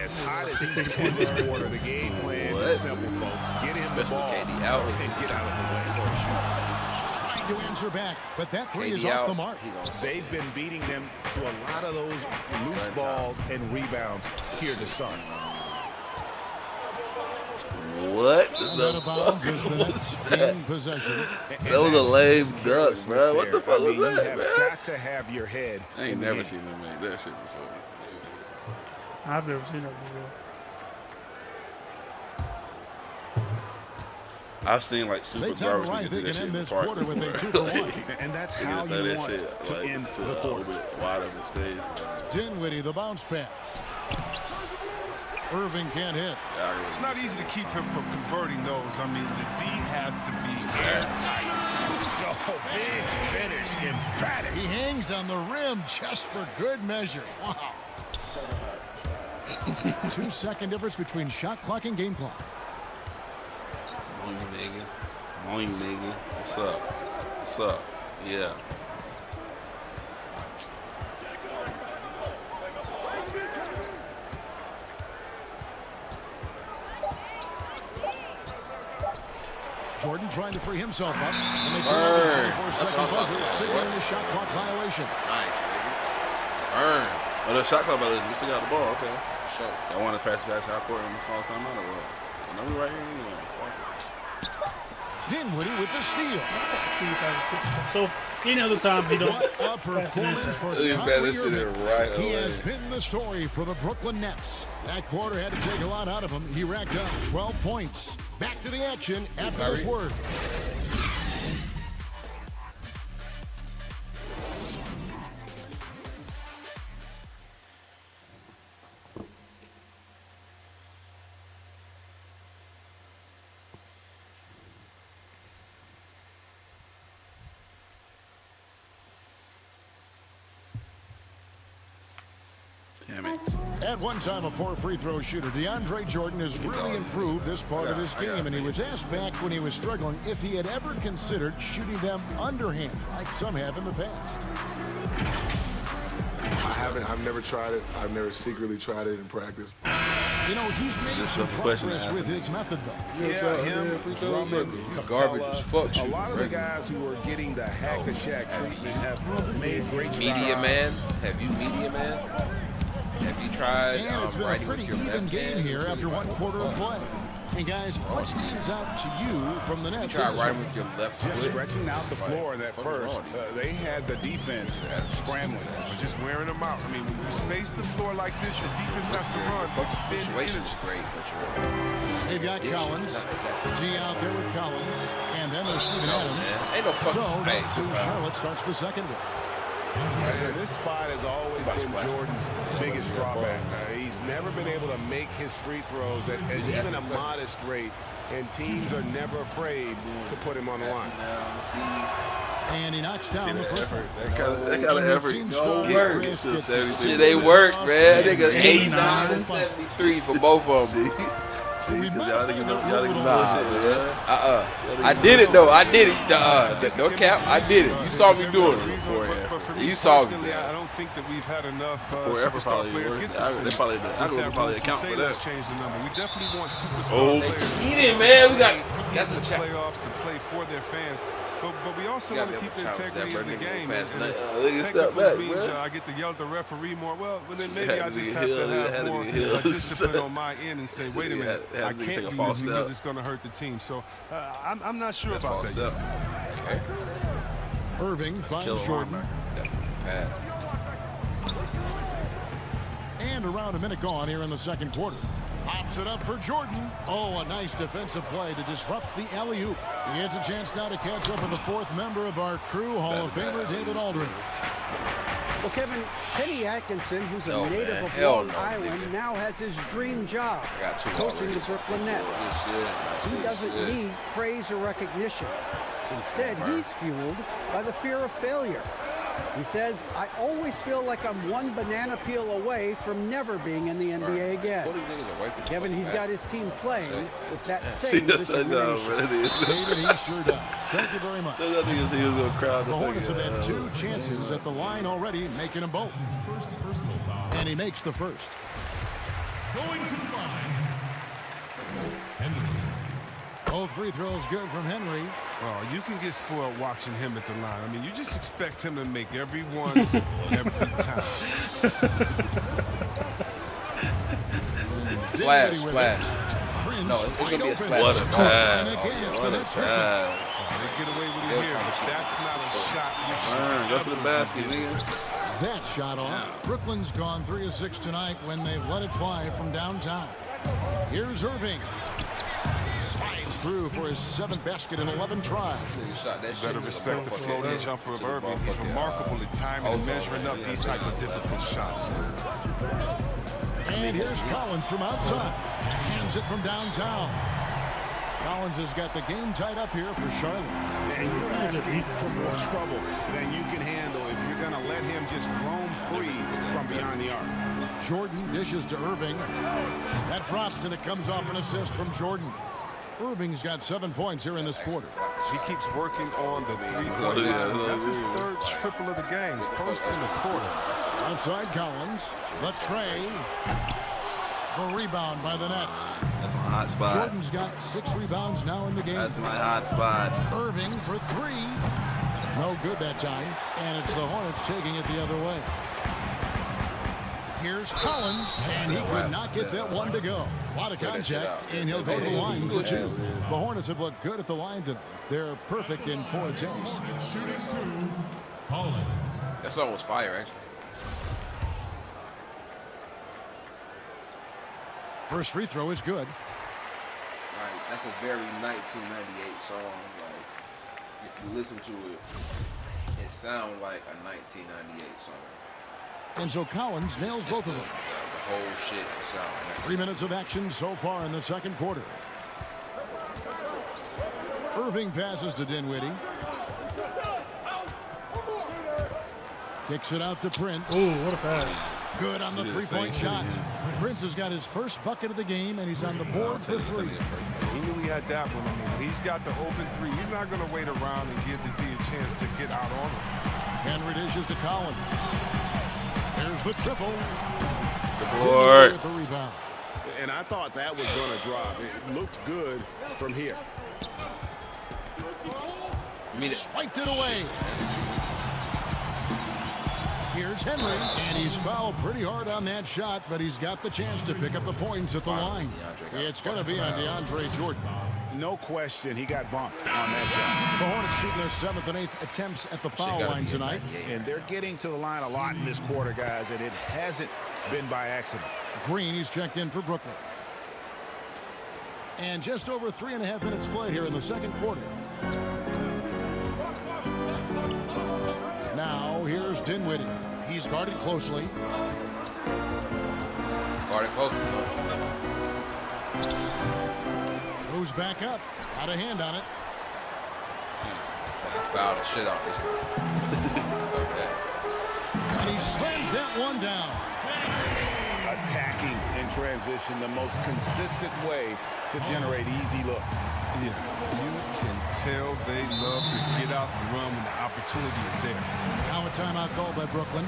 [SPEAKER 5] As hot as he's in this quarter, the game plan is simple, folks. Get him the ball and get out of the way.
[SPEAKER 4] Trying to answer back, but that three is off the mark.
[SPEAKER 5] They've been beating them to a lot of those loose balls and rebounds here to start.
[SPEAKER 2] What the fuck was that? That was a lame duck, bro. What the fuck was that, man?
[SPEAKER 5] You have got to have your head.
[SPEAKER 2] I ain't never seen them make that shit before.
[SPEAKER 6] I've never seen that before.
[SPEAKER 2] I've seen like super garbage niggas do that shit before.
[SPEAKER 5] And that's how you want to end the quarter.
[SPEAKER 2] Wide open space.
[SPEAKER 4] Dinwiddie, the bounce pass. Irving can't hit.
[SPEAKER 17] It's not easy to keep him from converting those. I mean, the D has to be airtight.
[SPEAKER 4] Oh, big finish, emphatic. He hangs on the rim just for good measure. Wow. 2 second difference between shot clock and game clock.
[SPEAKER 2] Morning, nigga. What's up? What's up? Yeah.
[SPEAKER 4] Jordan trying to free himself up. And they turn over the 24-second buzzer, signaling the shot clock violation.
[SPEAKER 2] Nice, baby. Burn. Oh, the shot clock violation. We still got the ball. Okay. Sure. I want to pass the guys half court in the small timeout or what? I know we right here anyway.
[SPEAKER 4] Dinwiddie with the steal.
[SPEAKER 6] So any other time he don't.
[SPEAKER 4] A performance for Kyrie Irving. He has been the story for the Brooklyn Nets. That quarter had to take a lot out of him. He racked up 12 points. Back to the action after this word. At one time, a poor free throw shooter, DeAndre Jordan has really improved this part of his game, and he was asked back when he was struggling if he had ever considered shooting them underhand, like some have in the past.
[SPEAKER 18] I haven't. I've never tried it. I've never secretly tried it in practice.
[SPEAKER 4] You know, he's made some progress with his method, though.
[SPEAKER 5] Yeah, him, Drummond,
[SPEAKER 1] garbage as fuck.
[SPEAKER 5] A lot of the guys who are getting the hack-a-shack treatment have made great strides.
[SPEAKER 1] Media man? Have you media man? Have you tried
[SPEAKER 4] and it's been a pretty even game here after one quarter of play. And guys, what stands out to you from the Nets?
[SPEAKER 1] You try riding with your left foot.
[SPEAKER 5] Just stretching out the floor in that first. They had the defense scrambling.
[SPEAKER 17] Just wearing them out. I mean, when you space the floor like this, the defense has to run.
[SPEAKER 1] The situation's great, but
[SPEAKER 4] they've got Collins. G out there with Collins. And then there's Steven Adams.
[SPEAKER 1] Ain't no fucking
[SPEAKER 4] so that's who Charlotte starts the second with.
[SPEAKER 5] Yeah, this spot has always been Jordan's biggest drawback. He's never been able to make his free throws at even a modest rate, and teams are never afraid to put him on the line.
[SPEAKER 4] And he knocks down the first one.
[SPEAKER 2] That kind of effort.
[SPEAKER 1] Shit, they works, man. Nigga, 89 and 73 for both of them.
[SPEAKER 2] Y'all niggas know
[SPEAKER 1] I did it though. I did it. No cap. I did it. You saw me doing it. You saw me.
[SPEAKER 17] I don't think that we've had enough
[SPEAKER 2] superstar players get suspended. I could probably account for that.
[SPEAKER 17] Change the number. We definitely want superstar players.
[SPEAKER 1] Eat it, man. We got. That's a check.
[SPEAKER 17] Playoffs to play for their fans. But we also want to keep the integrity of the game. And
[SPEAKER 2] step back,
[SPEAKER 17] means I get to yell at the referee more. Well, then maybe I just have to have more discipline on my end and say, wait a minute, I can't do this because it's going to hurt the team. So I'm not sure about that yet.
[SPEAKER 4] Irving finds Jordan. And around a minute gone here in the second quarter. Pops it up for Jordan. Oh, a nice defensive play to disrupt the alley-oop. He gets a chance now to catch up with the fourth member of our crew, Hall of Famer David Aldridge.
[SPEAKER 3] Well, Kevin, Kenny Atkinson, who's a native of Long Island, now has his dream job, coaching the Brooklyn Nets. He doesn't need praise or recognition. Instead, he's fueled by the fear of failure. He says, I always feel like I'm one banana peel away from never being in the NBA again. Kevin, he's got his team playing with that same determination.
[SPEAKER 4] David, he sure does. Thank you very much. The Hornets have had 2 chances at the line already, making them both. And he makes the first.
[SPEAKER 10] Going to the line.
[SPEAKER 4] Both free throws good from Henry.
[SPEAKER 17] Oh, you can get spoiled watching him at the line. I mean, you just expect him to make every one every time.
[SPEAKER 1] Splash. No, it's going to be a splash.
[SPEAKER 2] What a pass.
[SPEAKER 17] They get away with it here, but that's not a shot.
[SPEAKER 2] Go to the basket, nigga.
[SPEAKER 4] That shot off. Brooklyn's gone 3 of 6 tonight when they've let it fly from downtown. Here's Irving. Slides through for his 7th basket in 11 tries.
[SPEAKER 17] Better respect the floating jumper of Irving. He's remarkable at timing and measuring up these type of difficult shots.
[SPEAKER 4] And here's Collins from outside. Hands it from downtown. Collins has got the game tied up here for Charlotte.
[SPEAKER 5] And you're asking for more trouble than you can handle if you're going to let him just roam free from behind the arc.
[SPEAKER 4] Jordan dishes to Irving. That drops and it comes off an assist from Jordan. Irving's got 7 points here in this quarter.
[SPEAKER 17] He keeps working on the three-point line. That's his 3rd triple of the game, first in the quarter.
[SPEAKER 4] Outside Collins, the tray, the rebound by the Nets.
[SPEAKER 2] That's my hot spot.
[SPEAKER 4] Jordan's got 6 rebounds now in the game.
[SPEAKER 2] That's my hot spot.
[SPEAKER 4] Irving for 3. No good that time, and it's the Hornets taking it the other way. Here's Collins, and he could not get that one to go. A lot of contact, and he'll go to the line for 2. The Hornets have looked good at the line tonight. They're perfect in 4 attempts.
[SPEAKER 1] That song was fire, actually.
[SPEAKER 4] First free throw is good.
[SPEAKER 1] Like, that's a very 1998 song. Like, if you listen to it, it sounds like a 1998 song.
[SPEAKER 4] And so Collins nails both of them.
[SPEAKER 1] The whole shit sounds like
[SPEAKER 4] 3 minutes of action so far in the second quarter. Irving passes to Dinwiddie. Kicks it out to Prince.
[SPEAKER 6] Oh, what a pass.
[SPEAKER 4] Good on the 3-point shot. Prince has got his first bucket of the game, and he's on the board for 3.
[SPEAKER 17] He knew he had that one. I mean, he's got the open 3. He's not going to wait around and give the D a chance to get out on him.
[SPEAKER 4] Henry dishes to Collins. There's the triple.
[SPEAKER 2] Good board.
[SPEAKER 4] The rebound.
[SPEAKER 5] And I thought that was going to drop. It looked good from here.
[SPEAKER 4] Swiped it away. Here's Henry, and he's fouled pretty hard on that shot, but he's got the chance to pick up the points at the line. It's going to be on DeAndre Jordan.
[SPEAKER 5] No question, he got bumped on that
[SPEAKER 4] shot. The Hornets shooting their 7th and 8th attempts at the foul line tonight.
[SPEAKER 5] And they're getting to the line a lot in this quarter, guys, and it hasn't been by accident.
[SPEAKER 4] Green, he's checked in for Brooklyn. And just over 3.5 minutes played here in the second quarter. Now, here's Dinwiddie. He's guarded closely. Goes back up. Got a hand on it.
[SPEAKER 1] Fouled the shit out this one.
[SPEAKER 4] And he slams that one down.
[SPEAKER 5] Attacking in transition, the most consistent way to generate easy looks.
[SPEAKER 17] Yeah, you can tell they love to get out and run when the opportunity is there.
[SPEAKER 4] Now a timeout called by Brooklyn.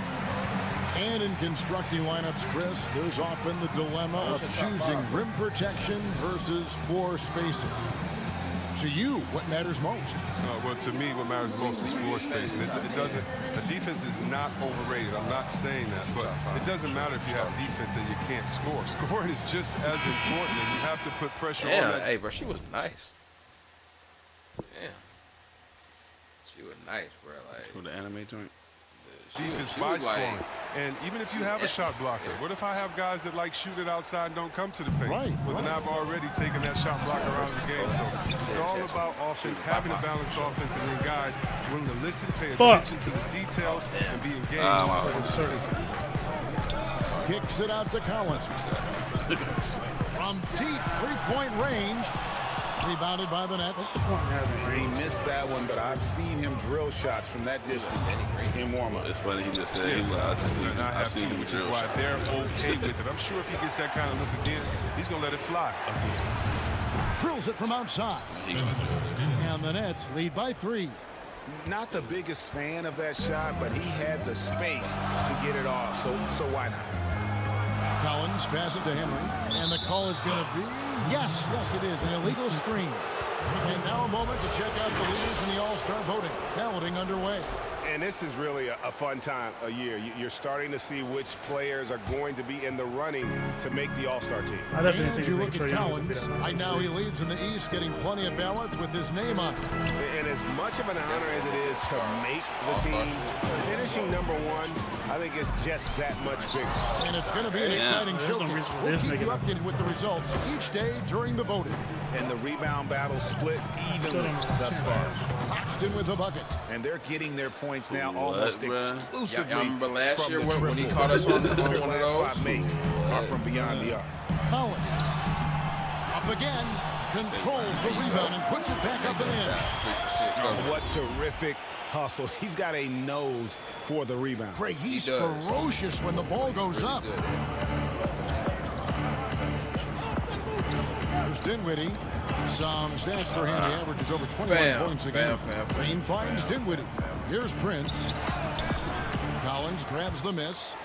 [SPEAKER 4] And in constructing lineups, Chris, there's often the dilemma of choosing rim protection versus floor spacing. To you, what matters most?
[SPEAKER 17] Well, to me, what matters most is floor space. And it doesn't, a defense is not overrated. I'm not saying that, but it doesn't matter if you have defense and you can't score. Scoring is just as important, and you have to put pressure on that.
[SPEAKER 1] Hey, bro, she was nice. Damn. She was nice, bro. Like,
[SPEAKER 2] with the anime joint.
[SPEAKER 17] Defense by scoring. And even if you have a shot blocker, what if I have guys that like shoot it outside and don't come to the paint? Right. Well, then I've already taken that shot blocker out of the game. So it's all about offense, having a balanced offense, and then guys willing to listen, pay attention to the details, and be engaged.
[SPEAKER 4] Kicks it out to Collins. From deep three-point range. Rebounded by the Nets.
[SPEAKER 16] He missed that one, but I've seen him drill shots from that distance in warm-up.
[SPEAKER 2] It's funny, he just said, I've seen him
[SPEAKER 17] which is
[SPEAKER 2] drill
[SPEAKER 17] why
[SPEAKER 2] shots.
[SPEAKER 17] they're okay with it. I'm sure if he gets that kind of look again, he's going to let it fly again.
[SPEAKER 4] Drills it from outside. And the Nets lead by 3.
[SPEAKER 5] Not the biggest fan of that shot, but he had the space to get it off, so why not?
[SPEAKER 4] Collins passes it to Henry, and the call is going to be, yes, it is, an illegal screen. And now a moment to check out the leaders in the All-Star voting. Balloting underway.
[SPEAKER 8] And this is really a fun time of year. You're starting to see which players are going to be in the running to make the All-Star team.
[SPEAKER 4] And you look at Collins. Right now he leads in the East, getting plenty of ballots with his name on it.
[SPEAKER 8] And as much of an honor as it is to make the team, finishing number 1, I think it's just that much bigger.
[SPEAKER 4] And it's going to be an exciting showcase. We'll keep you updated with the results each day during the voting.
[SPEAKER 5] And the rebound battle split evenly thus far.
[SPEAKER 4] Claxton with the bucket.
[SPEAKER 5] And they're getting their points now almost exclusively.
[SPEAKER 1] I remember last year
[SPEAKER 5] from the
[SPEAKER 1] when he caught us on one of
[SPEAKER 5] last
[SPEAKER 1] those.
[SPEAKER 5] 5 makes are from beyond the arc.
[SPEAKER 4] Collins up again, controls the rebound and puts it back up and in.
[SPEAKER 5] What terrific hustle. He's got a nose for the rebound.
[SPEAKER 4] Craig, he's ferocious when the ball goes up. There's Dinwiddie. Some stats for him. He averages over 21 points a game. Green finds Dinwiddie. Here's Prince. Collins grabs the miss.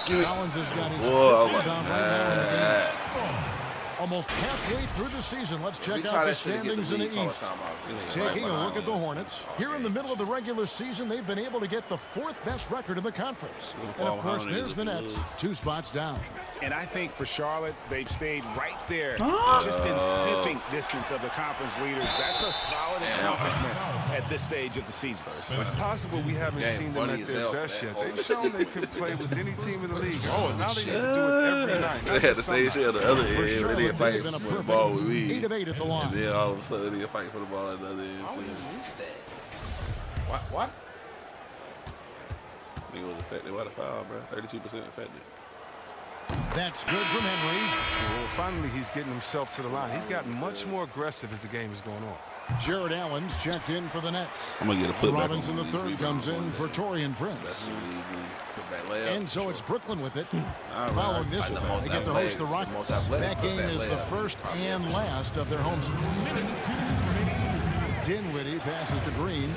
[SPEAKER 4] Collins has got his rebound right now in the game. Almost halfway through the season. Let's check out the standings in the East. Taking a look at the Hornets. Here in the middle of the regular season, they've been able to get the 4th best record in the conference. And of course, there's the Nets, 2 spots down.
[SPEAKER 5] And I think for Charlotte, they've stayed right there, just in sniffing distance of the conference leaders. That's a solid accomplishment at this stage of the season.
[SPEAKER 17] It's possible we haven't seen them at their best yet. They've shown they can play with any team in the league. Now they need to do it every night.
[SPEAKER 2] They had the same shit at the other end. They didn't fight for the ball with me.
[SPEAKER 4] 8 of 8 at the line.
[SPEAKER 2] And then all of a sudden, they didn't fight for the ball at the other end.
[SPEAKER 1] What?
[SPEAKER 2] Nigga was effective. What a foul, bro. 32% effective.
[SPEAKER 4] That's good from Henry.
[SPEAKER 17] Well, finally, he's getting himself to the line. He's gotten much more aggressive as the game is going on.
[SPEAKER 4] Jared Allen's checked in for the Nets.
[SPEAKER 2] I'm going to get a putback.
[SPEAKER 4] Robinson the third comes in for Torian Prince. And so it's Brooklyn with it. Following this one, they get to host the Rockets. That game is the first and last of their homestand. Dinwiddie passes to Green.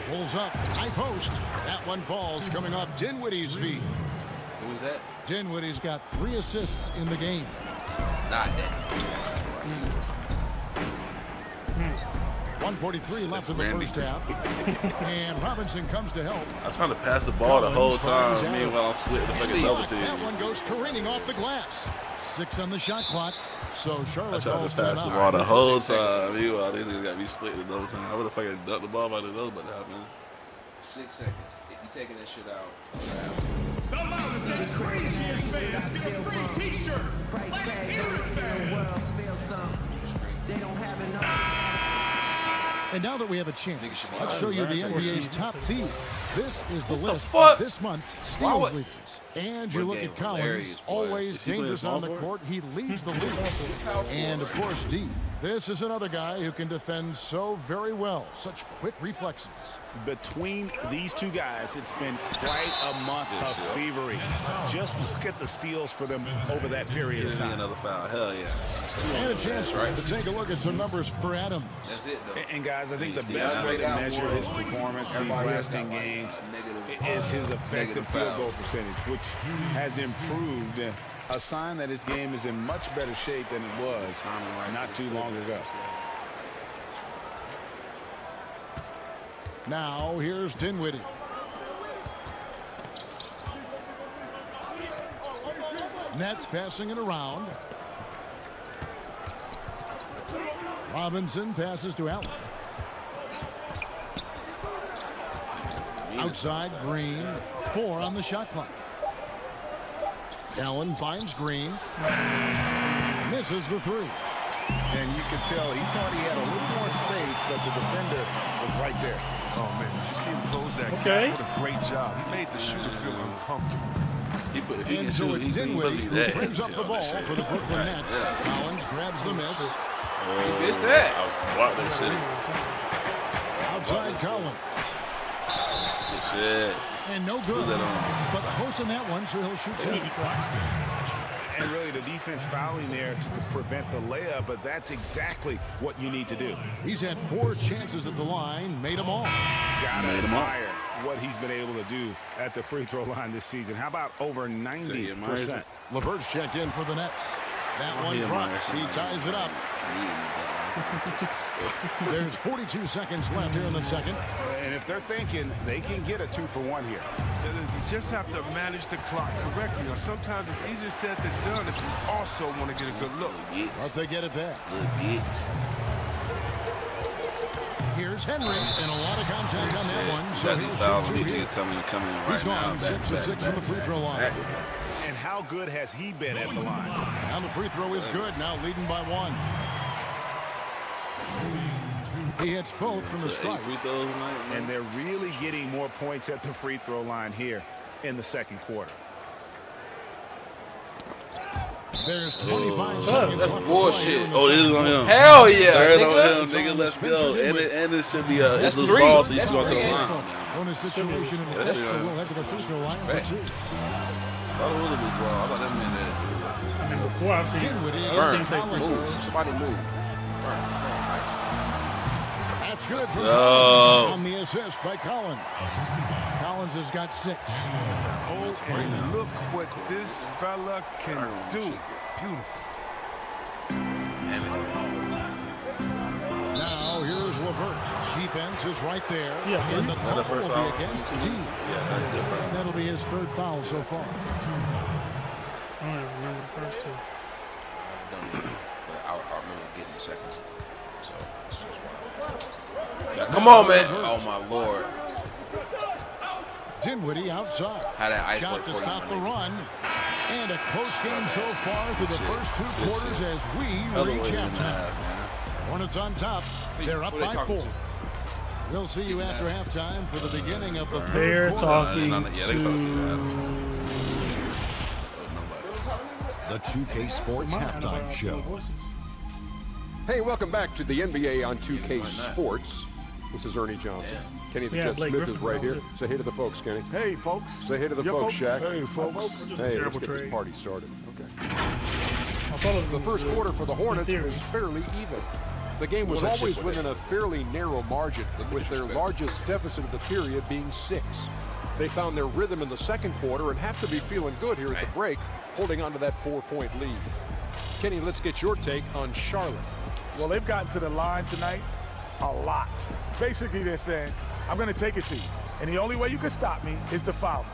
[SPEAKER 4] Pulls up, high post. That one falls, coming off Dinwiddie's feet.
[SPEAKER 1] Who is that?
[SPEAKER 4] Dinwiddie's got 3 assists in the game.
[SPEAKER 1] It's not that.
[SPEAKER 4] 1:43 left in the first half. And Robinson comes to help.
[SPEAKER 2] I'm trying to pass the ball the whole time. Meanwhile, I'm splitting the fucking double team.
[SPEAKER 4] That one goes careening off the glass. 6 on the shot clock. So Charlotte
[SPEAKER 2] calls to pass the ball the whole time. Meanwhile, these niggas got me split the double time. I would have fucking dunked the ball by the nose, but that happened.
[SPEAKER 1] 6 seconds. If you taking that shit out.
[SPEAKER 19] The loudest and craziest fans get a free t-shirt. Price tag in the world, feel some. They don't have enough.
[SPEAKER 4] And now that we have a chance, let's show you the NBA's top thieves. This is the list
[SPEAKER 1] fuck?
[SPEAKER 4] of this month's steals leaders. And you look at Collins, always dangerous on the court. He leads the league. And of course, D. This is another guy who can defend so very well. Such quick reflexes.
[SPEAKER 5] Between these two guys, it's been quite a month of thievery. Just look at the steals for them over that period of time.
[SPEAKER 2] Another foul. Hell yeah.
[SPEAKER 4] And a chance to take a look at some numbers for Adams.
[SPEAKER 1] That's it, though.
[SPEAKER 5] And guys, I think the best way to measure his performance these last 10 games is his effective field goal percentage, which has improved. A sign that his game is in much better shape than it was not too long ago.
[SPEAKER 4] Now here's Dinwiddie. Nets passing it around. Robinson passes to Allen. Outside Green. 4 on the shot clock. Allen finds Green. Misses the 3.
[SPEAKER 16] And you could tell he thought he had a little more space, but the defender was right there.
[SPEAKER 17] Oh, man, you see him close that gap. What a great job. He made the shooter feel uncomfortable.
[SPEAKER 4] And so it's Dinwiddie who brings up the ball for the Brooklyn Nets. Collins grabs the miss.
[SPEAKER 1] He missed that.
[SPEAKER 2] Block that shit.
[SPEAKER 4] Outside Collins.
[SPEAKER 2] Good shit.
[SPEAKER 4] And no good. But close on that one, so he'll shoot 2.
[SPEAKER 16] And really the defense fouling there to prevent the layup, but that's exactly what you need to do.
[SPEAKER 4] He's had 4 chances at the line, made them all.
[SPEAKER 16] Gotta admire what he's been able to do at the free throw line this season. How about over 90%?
[SPEAKER 4] LeVert's checked in for the Nets. That one drops. He ties it up. There's 42 seconds left here in the second.
[SPEAKER 16] And if they're thinking they can get a 2-for-1 here.
[SPEAKER 17] You just have to manage the clock correctly. Now, sometimes it's easier said than done if you also want to get a good look.
[SPEAKER 4] But they get it back.
[SPEAKER 2] Good bitch.
[SPEAKER 4] Here's Henry, and a lot of contact on that one. So
[SPEAKER 2] got these fouls on these kids coming right now.
[SPEAKER 4] He's 6 of 6 from the free throw line.
[SPEAKER 16] And how good has he been at the line?
[SPEAKER 4] And the free throw is good, now leading by 1. He hits both from the strike.
[SPEAKER 16] And they're really getting more points at the free throw line here in the second quarter.
[SPEAKER 4] There's 25 seconds.
[SPEAKER 1] That's bullshit.
[SPEAKER 2] Oh, this is on him.
[SPEAKER 1] Hell yeah,
[SPEAKER 2] nigga. Let's go. And it should be a little ball, so you should go to the line.
[SPEAKER 4] On a situation in the first, so we'll head to the free throw line for 2.
[SPEAKER 2] I thought that man that.
[SPEAKER 6] Before I've seen
[SPEAKER 1] Move. Somebody move.
[SPEAKER 4] That's good for on the assist by Collins. Collins has got 6.
[SPEAKER 17] Oh, and look what this fella can do. Beautiful.
[SPEAKER 4] Now here's LeVert. Defense is right there.
[SPEAKER 6] Yeah,
[SPEAKER 4] and the call will be against T.
[SPEAKER 2] Yeah,
[SPEAKER 4] that'll be his 3rd foul so far.
[SPEAKER 6] I don't even remember the first 2.
[SPEAKER 1] I don't either, but I remember getting the second. So it's just wild. Come on, man. Oh, my Lord.
[SPEAKER 4] Dinwiddie outside.
[SPEAKER 1] How that ice
[SPEAKER 4] shot to stop the run. And a close game so far through the first 2 quarters as we reach halftime. Hornets on top. They're up by 4. We'll see you after halftime for the beginning of the 3rd quarter.
[SPEAKER 10] The 2K Sports Halftime Show.
[SPEAKER 11] Hey, welcome back to the NBA on 2K Sports. This is Ernie Johnson. Kenny the Jet Smith is right here. Say hey to the folks, Kenny.
[SPEAKER 17] Hey, folks.
[SPEAKER 11] Say hey to the folks, Shaq.
[SPEAKER 18] Hey, folks.
[SPEAKER 11] Hey, let's get this party started. Okay. The first quarter for the Hornets was fairly even. The game was always within a fairly narrow margin, with their largest deficit of the period being 6. They found their rhythm in the second quarter and have to be feeling good here at the break, holding on to that 4-point lead. Kenny, let's get your take on Charlotte.
[SPEAKER 20] Well, they've gotten to the line tonight a lot. Basically, they're saying, I'm going to take it to you. And the only way you can stop me is to foul me.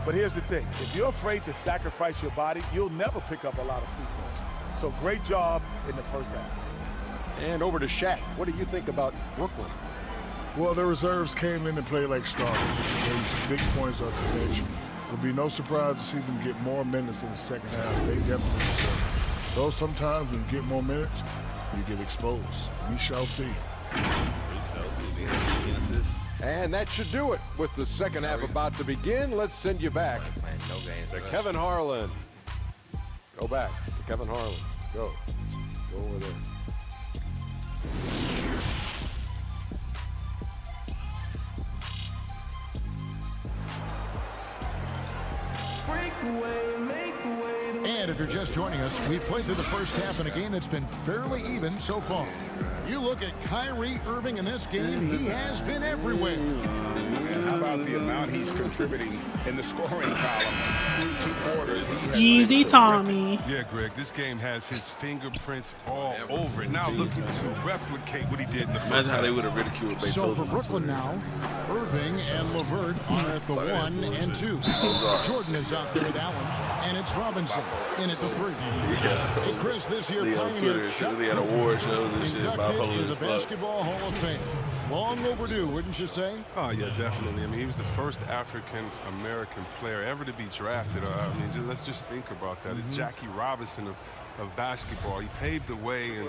[SPEAKER 20] But here's the thing. If you're afraid to sacrifice your body, you'll never pick up a lot of free throws. So great job in the first half.
[SPEAKER 11] And over to Shaq. What do you think about Brooklyn?
[SPEAKER 18] Well, the reserves came in and played like starters. They was big points off the bench. It'll be no surprise to see them get more minutes in the second half. They definitely deserve it. Though sometimes when you get more minutes, you get exposed. We shall see.
[SPEAKER 11] And that should do it. With the second half about to begin, let's send you back to Kevin Harlan. Go back to Kevin Harlan. Go over there.
[SPEAKER 4] And if you're just joining us, we played through the first half in a game that's been fairly even so far. You look at Kyrie Irving in this game, he has been everywhere.
[SPEAKER 16] And how about about the amount he's contributing in the scoring column through 2 quarters.
[SPEAKER 6] Easy, Tommy.
[SPEAKER 17] Yeah, Greg, this game has his fingerprints all over it. Now looking to replicate what he did in the first.
[SPEAKER 2] Imagine how they would have ridiculed Beethoven.
[SPEAKER 4] So for Brooklyn now, Irving and LeVert are at the 1 and 2. Jordan is out there with Allen, and it's Robinson in at the 3. Hey, Chris, this year
[SPEAKER 2] Twitter, they had award shows and shit.
[SPEAKER 4] Inducted into the Basketball Hall of Fame. Long overdue, wouldn't you say?
[SPEAKER 17] Oh, yeah, definitely. I mean, he was the first African-American player ever to be drafted. I mean, let's just think about that. Jackie Robinson of basketball. He paved the way, and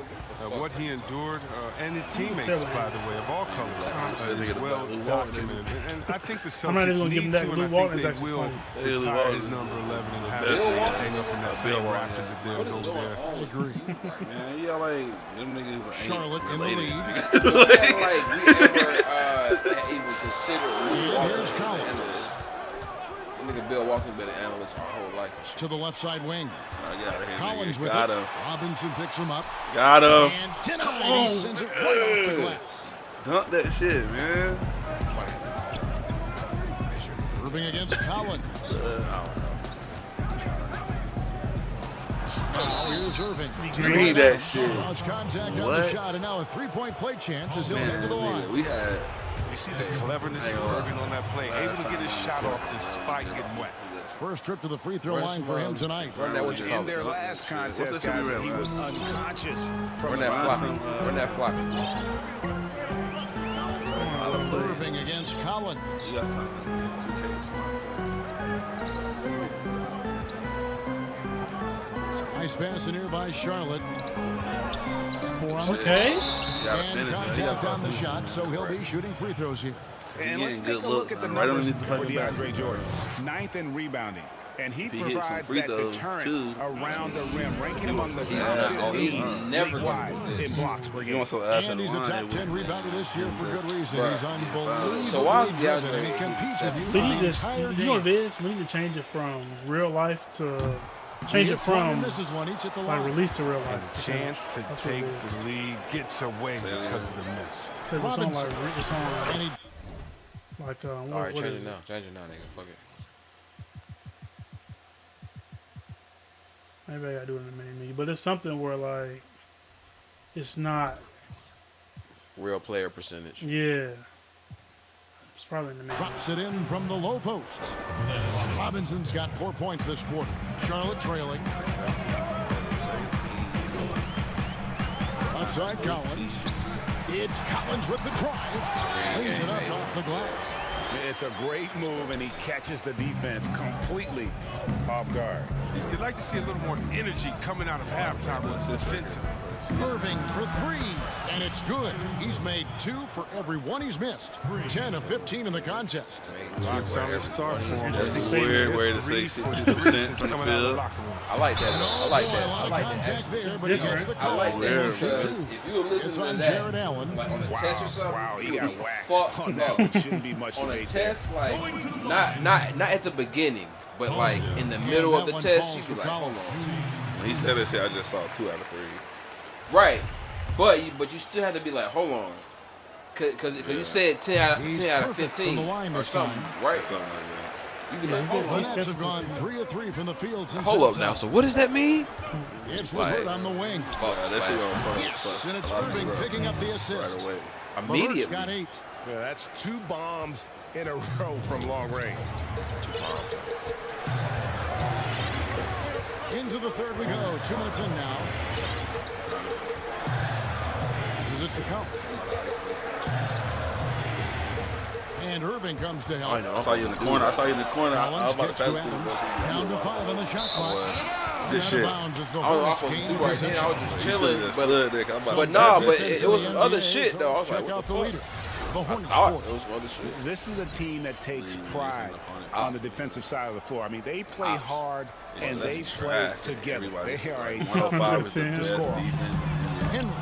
[SPEAKER 17] what he endured, and his teammates, by the way, of all colors, is well documented. And I think the Celtics need to, and I think they will retire his number 11 and have it hang up in that fame Raptors of theirs over there.
[SPEAKER 4] I agree.
[SPEAKER 2] Man, yeah, like, them niggas
[SPEAKER 4] Charlotte in the lead.
[SPEAKER 1] Like, we ever even considered
[SPEAKER 4] Here's Collins.
[SPEAKER 1] Nigga Bill Walton been an analyst my whole life.
[SPEAKER 4] To the left side wing.
[SPEAKER 2] Collins
[SPEAKER 4] with
[SPEAKER 2] got
[SPEAKER 4] it.
[SPEAKER 2] him.
[SPEAKER 4] Robinson picks him up.
[SPEAKER 2] Got him.
[SPEAKER 4] And denied. He sends it right off the glass.
[SPEAKER 2] Dunk that shit, man.
[SPEAKER 4] Irving against Collins. Now here's Irving.
[SPEAKER 2] Green that shit.
[SPEAKER 4] Lost contact on the shot, and now a 3-point play chance as he'll head to the line.
[SPEAKER 2] We had.
[SPEAKER 17] You see the cleverness of Irving on that play, able to get his shot off despite getting wet.
[SPEAKER 4] First trip to the free throw line for him tonight.
[SPEAKER 16] In their last contest, guys, he was unconscious from
[SPEAKER 1] that flopping. Run that flopping.
[SPEAKER 4] Irving against Collins. Nice pass in here by Charlotte. 4 on the and contact on the shot, so he'll be shooting free throws here.
[SPEAKER 16] And let's take a look at the numbers for DeAndre Jordan. 9th in rebounding. And he provides that deterrent around the rim, ranking among the top 15 league-wide in blocks per game.
[SPEAKER 4] And he's a top 10 rebounder this year for good reason. He's unbelievably
[SPEAKER 1] So why
[SPEAKER 4] driven, and he competes with you
[SPEAKER 6] We need
[SPEAKER 4] the entire
[SPEAKER 6] to, you know what
[SPEAKER 4] game.
[SPEAKER 6] it is? We need to change it from real life to change it from
[SPEAKER 4] misses one each at the
[SPEAKER 6] like
[SPEAKER 4] line.
[SPEAKER 6] release to real life.
[SPEAKER 17] And the chance to take the lead gets away because of the miss.
[SPEAKER 6] Because it's on like it's on like
[SPEAKER 1] all right, change it now. Change it now, nigga. Fuck it.
[SPEAKER 6] Maybe I gotta do it in a minute, but it's something where like it's not
[SPEAKER 1] real player percentage.
[SPEAKER 6] Yeah, it's probably in the main.
[SPEAKER 4] Drops it in from the low post. Robinson's got 4 points this quarter. Charlotte trailing. Outside Collins. It's Collins with the drive. Lays it up off the glass.
[SPEAKER 16] It's a great move, and he catches the defense completely off guard.
[SPEAKER 17] You'd like to see a little more energy coming out of halftime with this defensive.
[SPEAKER 4] Irving for 3, and it's good. He's made 2 for every one he's missed. 10 of 15 in the contest.
[SPEAKER 17] Rock solid start for him.
[SPEAKER 2] Weird way to say 60% from the field.
[SPEAKER 1] I like that. I like that. I like
[SPEAKER 4] contact
[SPEAKER 1] that.
[SPEAKER 4] there, but he gets the
[SPEAKER 1] I
[SPEAKER 4] call.
[SPEAKER 1] like that because if you were listening
[SPEAKER 4] It's
[SPEAKER 1] to
[SPEAKER 4] on
[SPEAKER 1] that,
[SPEAKER 4] Jared Allen.
[SPEAKER 1] like on the test or something,
[SPEAKER 16] Wow, he
[SPEAKER 1] you
[SPEAKER 16] got
[SPEAKER 1] would be
[SPEAKER 16] whacked
[SPEAKER 1] fucked
[SPEAKER 16] on
[SPEAKER 1] up.
[SPEAKER 16] that. Shouldn't be much
[SPEAKER 1] On a
[SPEAKER 16] debate there.
[SPEAKER 1] test, like not at the beginning, but like in the middle of the test, you be like, hold on.
[SPEAKER 2] When he said that shit, I just saw 2 out of 3.
[SPEAKER 1] Right, but you still have to be like, hold on, because you said 10 out of 15 or something, right?
[SPEAKER 2] Something like that.
[SPEAKER 1] You be like, hold
[SPEAKER 4] The
[SPEAKER 1] on.
[SPEAKER 4] Nets have gone 3 of 3 from the field since
[SPEAKER 1] Hold up
[SPEAKER 4] halftime.
[SPEAKER 1] now. So what does that mean?
[SPEAKER 4] It's
[SPEAKER 1] Like,
[SPEAKER 4] LeVert on the wing.
[SPEAKER 1] Fuck,
[SPEAKER 2] That shit gonna fuck
[SPEAKER 4] Yes, and it's
[SPEAKER 2] a lot of
[SPEAKER 4] Irving
[SPEAKER 2] people up
[SPEAKER 4] picking up the assist.
[SPEAKER 2] right away.
[SPEAKER 4] LeVert's
[SPEAKER 1] Immediately.
[SPEAKER 4] got 8.
[SPEAKER 8] Yeah, that's 2 bombs in a row from long range.
[SPEAKER 4] Into the third we go. 2 minutes in now. This is it to Collins. And Irving comes to help.
[SPEAKER 2] I know. I saw you in the corner. I was about to pass it.
[SPEAKER 4] Down to 5 on the shot clock.
[SPEAKER 2] Good shit.
[SPEAKER 1] I don't know what I was supposed to do right then. I was just chilling, but
[SPEAKER 2] but
[SPEAKER 1] nah, but it was some other shit though. I was like,
[SPEAKER 4] Check
[SPEAKER 1] what
[SPEAKER 4] out
[SPEAKER 1] the
[SPEAKER 4] the
[SPEAKER 1] fuck?
[SPEAKER 4] leader. The Hornets
[SPEAKER 1] It
[SPEAKER 4] score.
[SPEAKER 1] was some other shit.
[SPEAKER 16] This is a team that takes pride on the defensive side of the floor. I mean, they play hard and they play together. They are a tough group to score.
[SPEAKER 4] Henry.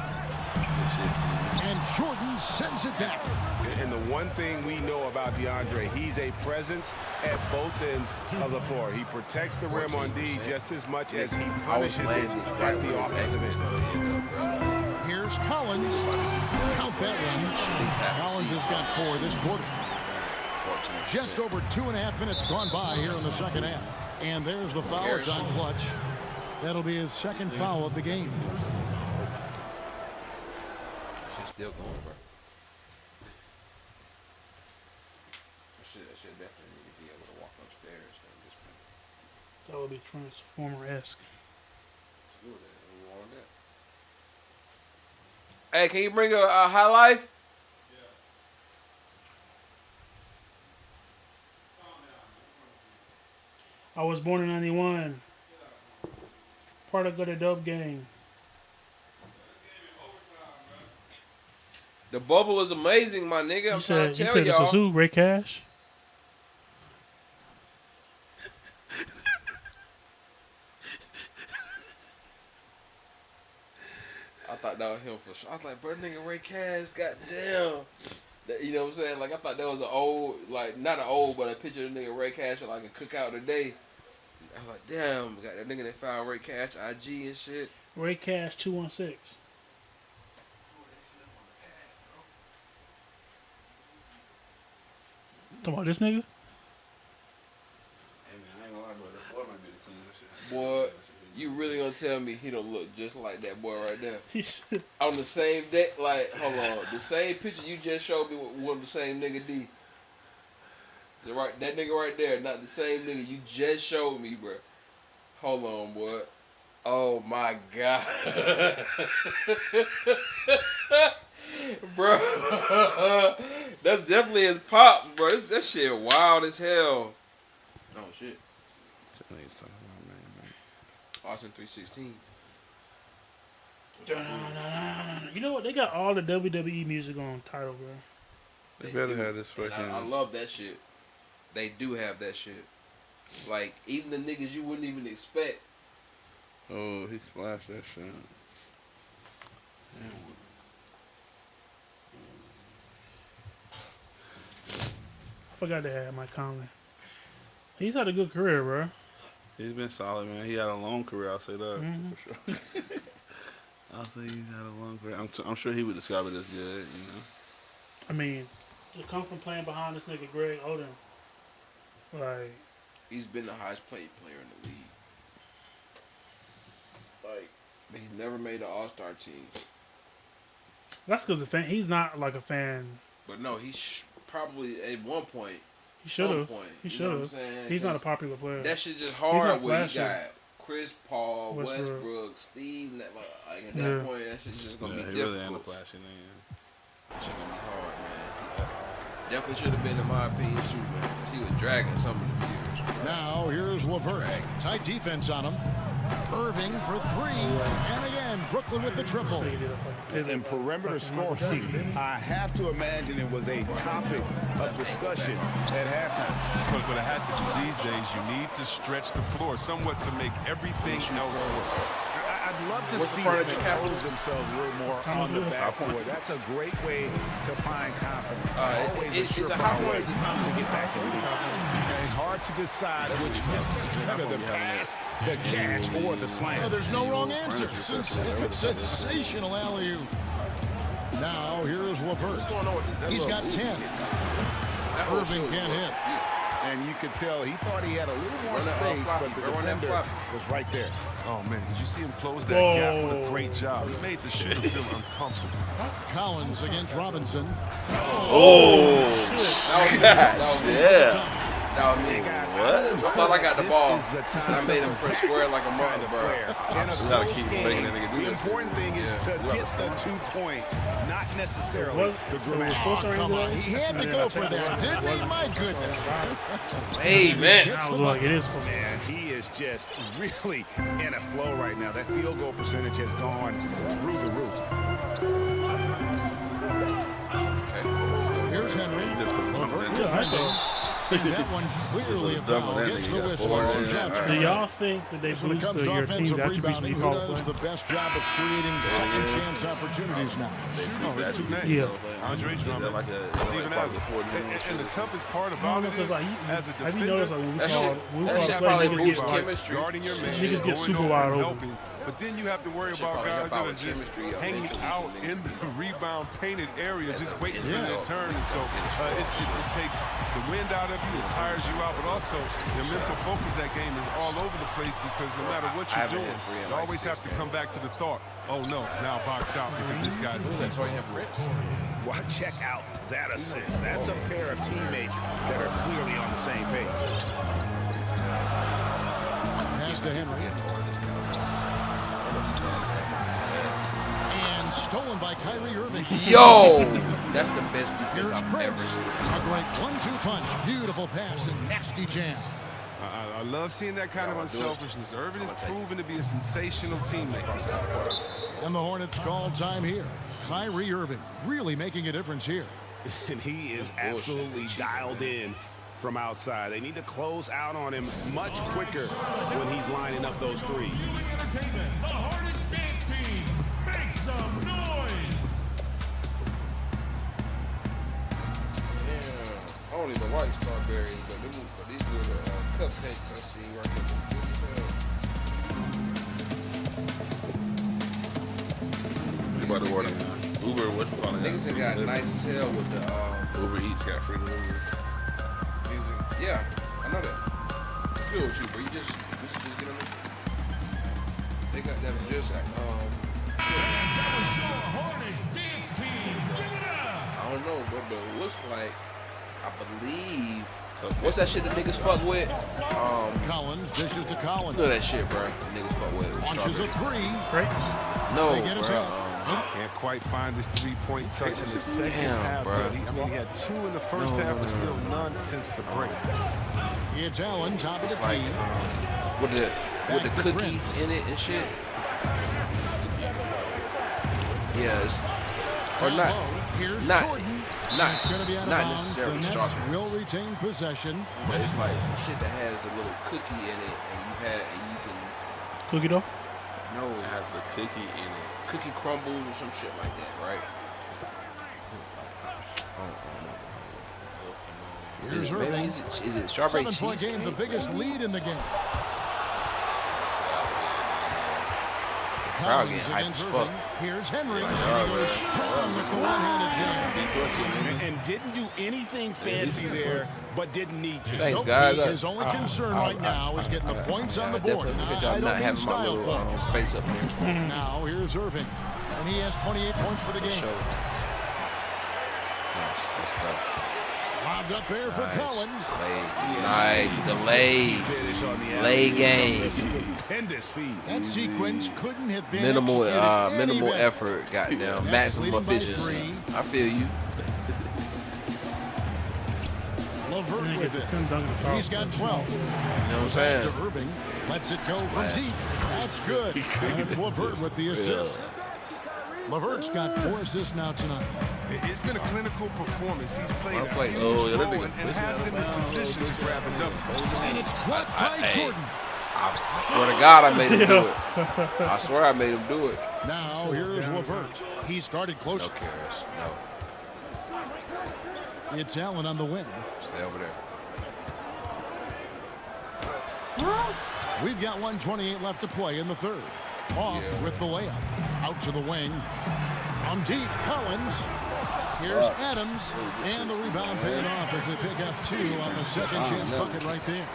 [SPEAKER 4] And Jordan sends it down.
[SPEAKER 8] And the one thing we know about DeAndre, he's a presence at both ends of the floor. He protects the rim on D just as much as he punishes it at the offensive end.
[SPEAKER 4] Here's Collins. Count that one. Collins has got 4 this quarter. Just over 2.5 minutes gone by here in the second half. And there's the foul. It's on Clutch. That'll be his second foul of the game.
[SPEAKER 1] She's still going, bro. I should definitely need to be able to walk upstairs.
[SPEAKER 6] That would be Transformer-esque.
[SPEAKER 1] Hey, can you bring a High Life?
[SPEAKER 6] I was born in 91. Part of the dope game.
[SPEAKER 1] The bubble is amazing, my nigga. I'm trying to tell
[SPEAKER 6] y'all. You said this is who? Ray Cash?
[SPEAKER 1] I thought that was him for sure. I was like, bro, nigga Ray Cash, goddamn. You know what I'm saying? Like, I thought that was an old, like, not an old, but a picture of the nigga Ray Cash at, like, a cookout today. I was like, damn, got that nigga that found Ray Cash, IG and shit.
[SPEAKER 6] Ray Cash 216. Talking about this nigga?
[SPEAKER 2] Hey, man, I ain't gonna lie, bro. That boy might be the cleanest shit.
[SPEAKER 1] Boy, you really gonna tell me he don't look just like that boy right there? On the same day, like, hold on. The same picture you just showed me was the same nigga D. That nigga right there, not the same nigga you just showed me, bro. Hold on, boy. Oh my God. Bro. That's definitely his pops, bro. That shit wild as hell. Oh shit. Austin 316.
[SPEAKER 6] You know what? They got all the WWE music on Tidal, bro.
[SPEAKER 2] They better have this fucking.
[SPEAKER 1] I love that shit. They do have that shit. Like, even the niggas you wouldn't even expect.
[SPEAKER 2] Oh, he splashed that shit.
[SPEAKER 6] I forgot they had Mike Conley. He's had a good career, bro.
[SPEAKER 2] He's been solid, man. He had a long career, I'll say that for sure. I'll say he's had a long career. I'm sure he would describe it as good, you know.
[SPEAKER 6] I mean, to come from playing behind this nigga Greg Oden, like,
[SPEAKER 1] he's been the highest paid player in the league. Like, he's never made an All-Star team.
[SPEAKER 6] That's because he's not like a fan.
[SPEAKER 1] But no, probably at one point.
[SPEAKER 6] He should have. He
[SPEAKER 1] You know what I'm
[SPEAKER 6] should have.
[SPEAKER 1] saying?
[SPEAKER 6] He's not a popular player.
[SPEAKER 1] That shit just hard where you
[SPEAKER 6] flashy.
[SPEAKER 1] got Chris Paul, Westbrook, Steve. Like at that point, that shit's just gonna be difficult.
[SPEAKER 2] Really ain't a flashy name.
[SPEAKER 1] That shit gonna be hard, man. Definitely should have been, in my opinion, too, man. 'Cause he was dragging some of the years.
[SPEAKER 4] Now here's LeVert. Tight defense on him. Irving for three. And again, Brooklyn with the triple.
[SPEAKER 16] In perimeter scoring, I have to imagine it was a topic of discussion at halftime.
[SPEAKER 17] But it had to be these days. You need to stretch the floor somewhat to make everything else work.
[SPEAKER 16] I'd love to see them impose themselves a little more on the backcourt. That's a great way to find confidence. Always a surefire way to get back in the league. And hard to decide which is better, the pass, the catch, or the slam.
[SPEAKER 4] Oh, there's no wrong answer. Sensational alley-oop. Now here's LeVert. He's got 10. Irving can't hit.
[SPEAKER 16] And you could tell he thought he had a little more space, but the defender was right there.
[SPEAKER 17] Oh, man, did you see him close that gap? What a great job. He made the shooter feel uncomfortable.
[SPEAKER 4] Collins against Robinson.
[SPEAKER 2] Oh, yeah.
[SPEAKER 1] Now, I mean, what? I thought I got the ball, and I made him press square like a mother, bro.
[SPEAKER 16] The important thing is to get the 2 points, not necessarily the dramatic.
[SPEAKER 4] Come on, he had to go for that, didn't he? My goodness.
[SPEAKER 1] Hey, man.
[SPEAKER 16] Man, he is just really in a flow right now. That field goal percentage has gone through the roof.
[SPEAKER 4] Here's Henry. And that one clearly a foul. Gets the whistle on 2 shots.
[SPEAKER 6] Do y'all think that they boosted your team's attributes when you call
[SPEAKER 4] Who does the best job of creating second chance opportunities now?
[SPEAKER 17] Oh, it's 2 names.
[SPEAKER 6] Yeah.
[SPEAKER 17] Andre Drummond, Steven Adams. And the toughest part about it is, as a defender,
[SPEAKER 6] have you noticed, like, when we
[SPEAKER 1] That
[SPEAKER 6] call
[SPEAKER 1] shit
[SPEAKER 6] play,
[SPEAKER 1] probably
[SPEAKER 6] niggas
[SPEAKER 1] boosts
[SPEAKER 6] get,
[SPEAKER 1] chemistry.
[SPEAKER 17] guarding your man,
[SPEAKER 6] niggas get
[SPEAKER 17] going
[SPEAKER 6] super
[SPEAKER 17] over
[SPEAKER 6] wide
[SPEAKER 17] and
[SPEAKER 6] open.
[SPEAKER 17] helping. But then you have to worry about guys that are just hanging out in the rebound painted area, just waiting for their turn. And so it takes the wind out of you, it tires you out, but also your mental focus that game is all over the place because no matter what you're doing, you always have to come back to the thought, oh no, now box out because this guy's a beast.
[SPEAKER 5] Well, check out that assist. That's a pair of teammates that are clearly on the same page.
[SPEAKER 4] Pass to Henry. And stolen by Kyrie Irving.
[SPEAKER 1] Yo! That's the best defense I've ever seen.
[SPEAKER 4] A great 1-2 punch. Beautiful pass and nasty jam.
[SPEAKER 17] I love seeing that kind of unselfishness. Irving is proven to be a sensational teammate.
[SPEAKER 4] And the Hornets call time here. Kyrie Irving really making a difference here.
[SPEAKER 5] And he is absolutely dialed in from outside. They need to close out on him much quicker when he's lining up those threes.
[SPEAKER 19] Entertainment, the Hornets dance team. Make some noise.
[SPEAKER 1] Yeah, I don't even like strawberries, but these little cupcakes I see right here.
[SPEAKER 2] You about to order Uber? What you calling it?
[SPEAKER 1] Niggas that got nice as hell with the
[SPEAKER 2] Uber Eats got free delivery.
[SPEAKER 1] music. Yeah, I know that. It's good with you, bro. You just get on it. They got that just
[SPEAKER 19] Hornets dance team. Give it up.
[SPEAKER 1] I don't know, but it looks like I believe. What's that shit that niggas fuck with?
[SPEAKER 4] Collins dishes to Collins.
[SPEAKER 1] You know that shit, bro. Niggas fuck with.
[SPEAKER 4] Launches a three.
[SPEAKER 1] No,
[SPEAKER 4] They get it
[SPEAKER 1] bro.
[SPEAKER 4] back.
[SPEAKER 17] Can't quite find his three-point touch in the second half.
[SPEAKER 1] bro.
[SPEAKER 17] I mean, he had 2 in the first half, but still none since the break.
[SPEAKER 4] It's Allen, top of the
[SPEAKER 1] Like
[SPEAKER 4] key.
[SPEAKER 1] with the
[SPEAKER 4] Back to
[SPEAKER 1] cookies
[SPEAKER 4] Prince.
[SPEAKER 1] in it and shit. Yeah, it's or
[SPEAKER 4] Down
[SPEAKER 1] not.
[SPEAKER 4] low. Here's
[SPEAKER 1] Not
[SPEAKER 4] Jordan.
[SPEAKER 1] not
[SPEAKER 4] It's going to be out of
[SPEAKER 1] not
[SPEAKER 4] bounds. The
[SPEAKER 1] necessarily
[SPEAKER 4] Nets
[SPEAKER 1] chocolate,
[SPEAKER 4] will retain possession.
[SPEAKER 1] but it's like some shit that has a little cookie in it, and you can
[SPEAKER 6] Cookie dough?
[SPEAKER 1] no
[SPEAKER 2] It has the cookie in it.
[SPEAKER 1] cookie crumbles or some shit like that, right?
[SPEAKER 4] Here's
[SPEAKER 1] Maybe
[SPEAKER 4] Irving.
[SPEAKER 1] is it strawberry
[SPEAKER 4] 7-point game, the
[SPEAKER 1] cheesecake?
[SPEAKER 4] biggest lead in the game.
[SPEAKER 1] Crowd
[SPEAKER 4] Collins
[SPEAKER 1] getting hyped
[SPEAKER 4] against
[SPEAKER 1] as
[SPEAKER 4] Irving.
[SPEAKER 1] fuck.
[SPEAKER 4] Here's Henry. And he goes strong with the one-handed jam.
[SPEAKER 5] And didn't do anything fancy there, but didn't need to.
[SPEAKER 1] Thanks, guys.
[SPEAKER 4] His only concern right now is getting the points on the board.
[SPEAKER 1] Definitely good
[SPEAKER 4] I
[SPEAKER 1] job
[SPEAKER 4] don't
[SPEAKER 1] not
[SPEAKER 4] mean
[SPEAKER 1] having my
[SPEAKER 4] style
[SPEAKER 1] little
[SPEAKER 4] points.
[SPEAKER 1] face up there.
[SPEAKER 4] Now here's Irving. And he has 28 points for the game.
[SPEAKER 1] Show. Nice, let's go.
[SPEAKER 4] Lobbed up there for Collins.
[SPEAKER 1] Nice, delay game.
[SPEAKER 5] Stupendous feed.
[SPEAKER 4] That sequence couldn't have been
[SPEAKER 1] Minimal,
[SPEAKER 4] executed any
[SPEAKER 1] minimal
[SPEAKER 4] better.
[SPEAKER 1] effort. Goddamn,
[SPEAKER 4] Nets
[SPEAKER 1] maximum
[SPEAKER 4] leading by
[SPEAKER 1] efficiency.
[SPEAKER 4] 3.
[SPEAKER 1] I feel you.
[SPEAKER 4] LeVert with it. He's got 12.
[SPEAKER 1] You know what I'm
[SPEAKER 4] Pass
[SPEAKER 1] saying?
[SPEAKER 4] to Irving. Lets it go from deep. That's good. And it's LeVert with the assist. LeVert's got 4 assists now tonight.
[SPEAKER 17] It's been a clinical performance. He's played a
[SPEAKER 1] play.
[SPEAKER 17] huge
[SPEAKER 2] Oh, yeah, that
[SPEAKER 17] role
[SPEAKER 2] nigga
[SPEAKER 17] and has them in position to grab a double.
[SPEAKER 4] And it's blocked by Jordan.
[SPEAKER 1] I swear to God, I made him do it. I swear I made him do it.
[SPEAKER 4] Now here's LeVert. He's guarded close.
[SPEAKER 1] No cares. No.
[SPEAKER 4] It's Allen on the wing.
[SPEAKER 1] Stay over there.
[SPEAKER 4] We've got 1:28 left to play in the third. Off with the layup. Out to the wing. On deep, Collins. Here's Adams. And the rebound paying off as they pick up 2 on the second chance bucket right there.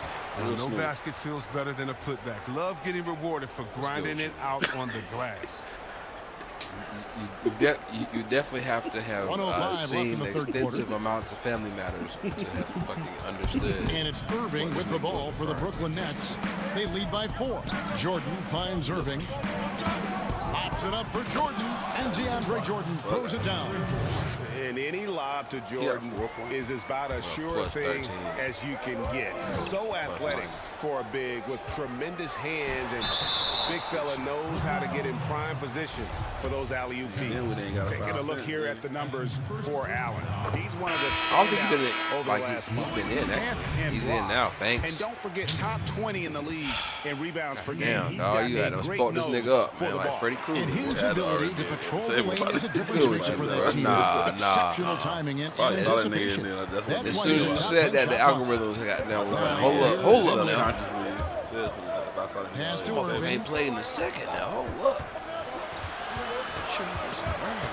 [SPEAKER 17] No basket feels better than a putback. Love getting rewarded for grinding it out on the glass.
[SPEAKER 1] You definitely have to have
[SPEAKER 4] 105
[SPEAKER 1] seen
[SPEAKER 4] left in the third
[SPEAKER 1] extensive
[SPEAKER 4] quarter.
[SPEAKER 1] amounts of Family Matters to have fucking understood.
[SPEAKER 4] And it's Irving with the ball for the Brooklyn Nets. They lead by 4. Jordan finds Irving. Pops it up for Jordan. And DeAndre Jordan throws it down.
[SPEAKER 5] And any lob to Jordan is about as sure
[SPEAKER 1] plus
[SPEAKER 5] thing
[SPEAKER 1] 13.
[SPEAKER 5] as you can get. So athletic for a big with tremendous hands, and big fella knows how to get in prime position for those alley-oop feeds. Taking a look here at the numbers for Allen. He's one of the
[SPEAKER 1] I don't think he's been
[SPEAKER 5] standouts
[SPEAKER 1] in,
[SPEAKER 5] over
[SPEAKER 1] like
[SPEAKER 5] the last
[SPEAKER 1] he's
[SPEAKER 5] month.
[SPEAKER 1] been in actually.
[SPEAKER 5] And
[SPEAKER 1] He's in
[SPEAKER 5] block.
[SPEAKER 1] now. Thanks.
[SPEAKER 5] And don't forget, top 20 in the league in rebounds per game.
[SPEAKER 1] Damn,
[SPEAKER 5] He's
[SPEAKER 1] dog,
[SPEAKER 5] got
[SPEAKER 1] you
[SPEAKER 5] a
[SPEAKER 1] got to
[SPEAKER 5] great
[SPEAKER 1] spot this
[SPEAKER 5] nose
[SPEAKER 1] nigga up,
[SPEAKER 5] for
[SPEAKER 1] man,
[SPEAKER 5] the
[SPEAKER 1] like
[SPEAKER 5] ball.
[SPEAKER 1] Freddie Krueger.
[SPEAKER 4] And his ability to patrol the lane is a difference
[SPEAKER 1] Good
[SPEAKER 4] maker for
[SPEAKER 1] with
[SPEAKER 4] that
[SPEAKER 1] you,
[SPEAKER 4] team.
[SPEAKER 1] bro. Nah.
[SPEAKER 4] Exceptional timing and anticipation. That's
[SPEAKER 1] As
[SPEAKER 4] why
[SPEAKER 1] soon as
[SPEAKER 4] he's a
[SPEAKER 1] you
[SPEAKER 4] top
[SPEAKER 1] said
[SPEAKER 4] 10
[SPEAKER 1] that, the
[SPEAKER 4] shot blocker.
[SPEAKER 1] algorithms got down. Hold up now.
[SPEAKER 2] I Pass
[SPEAKER 1] to Irving. They played in the second now. Oh, look.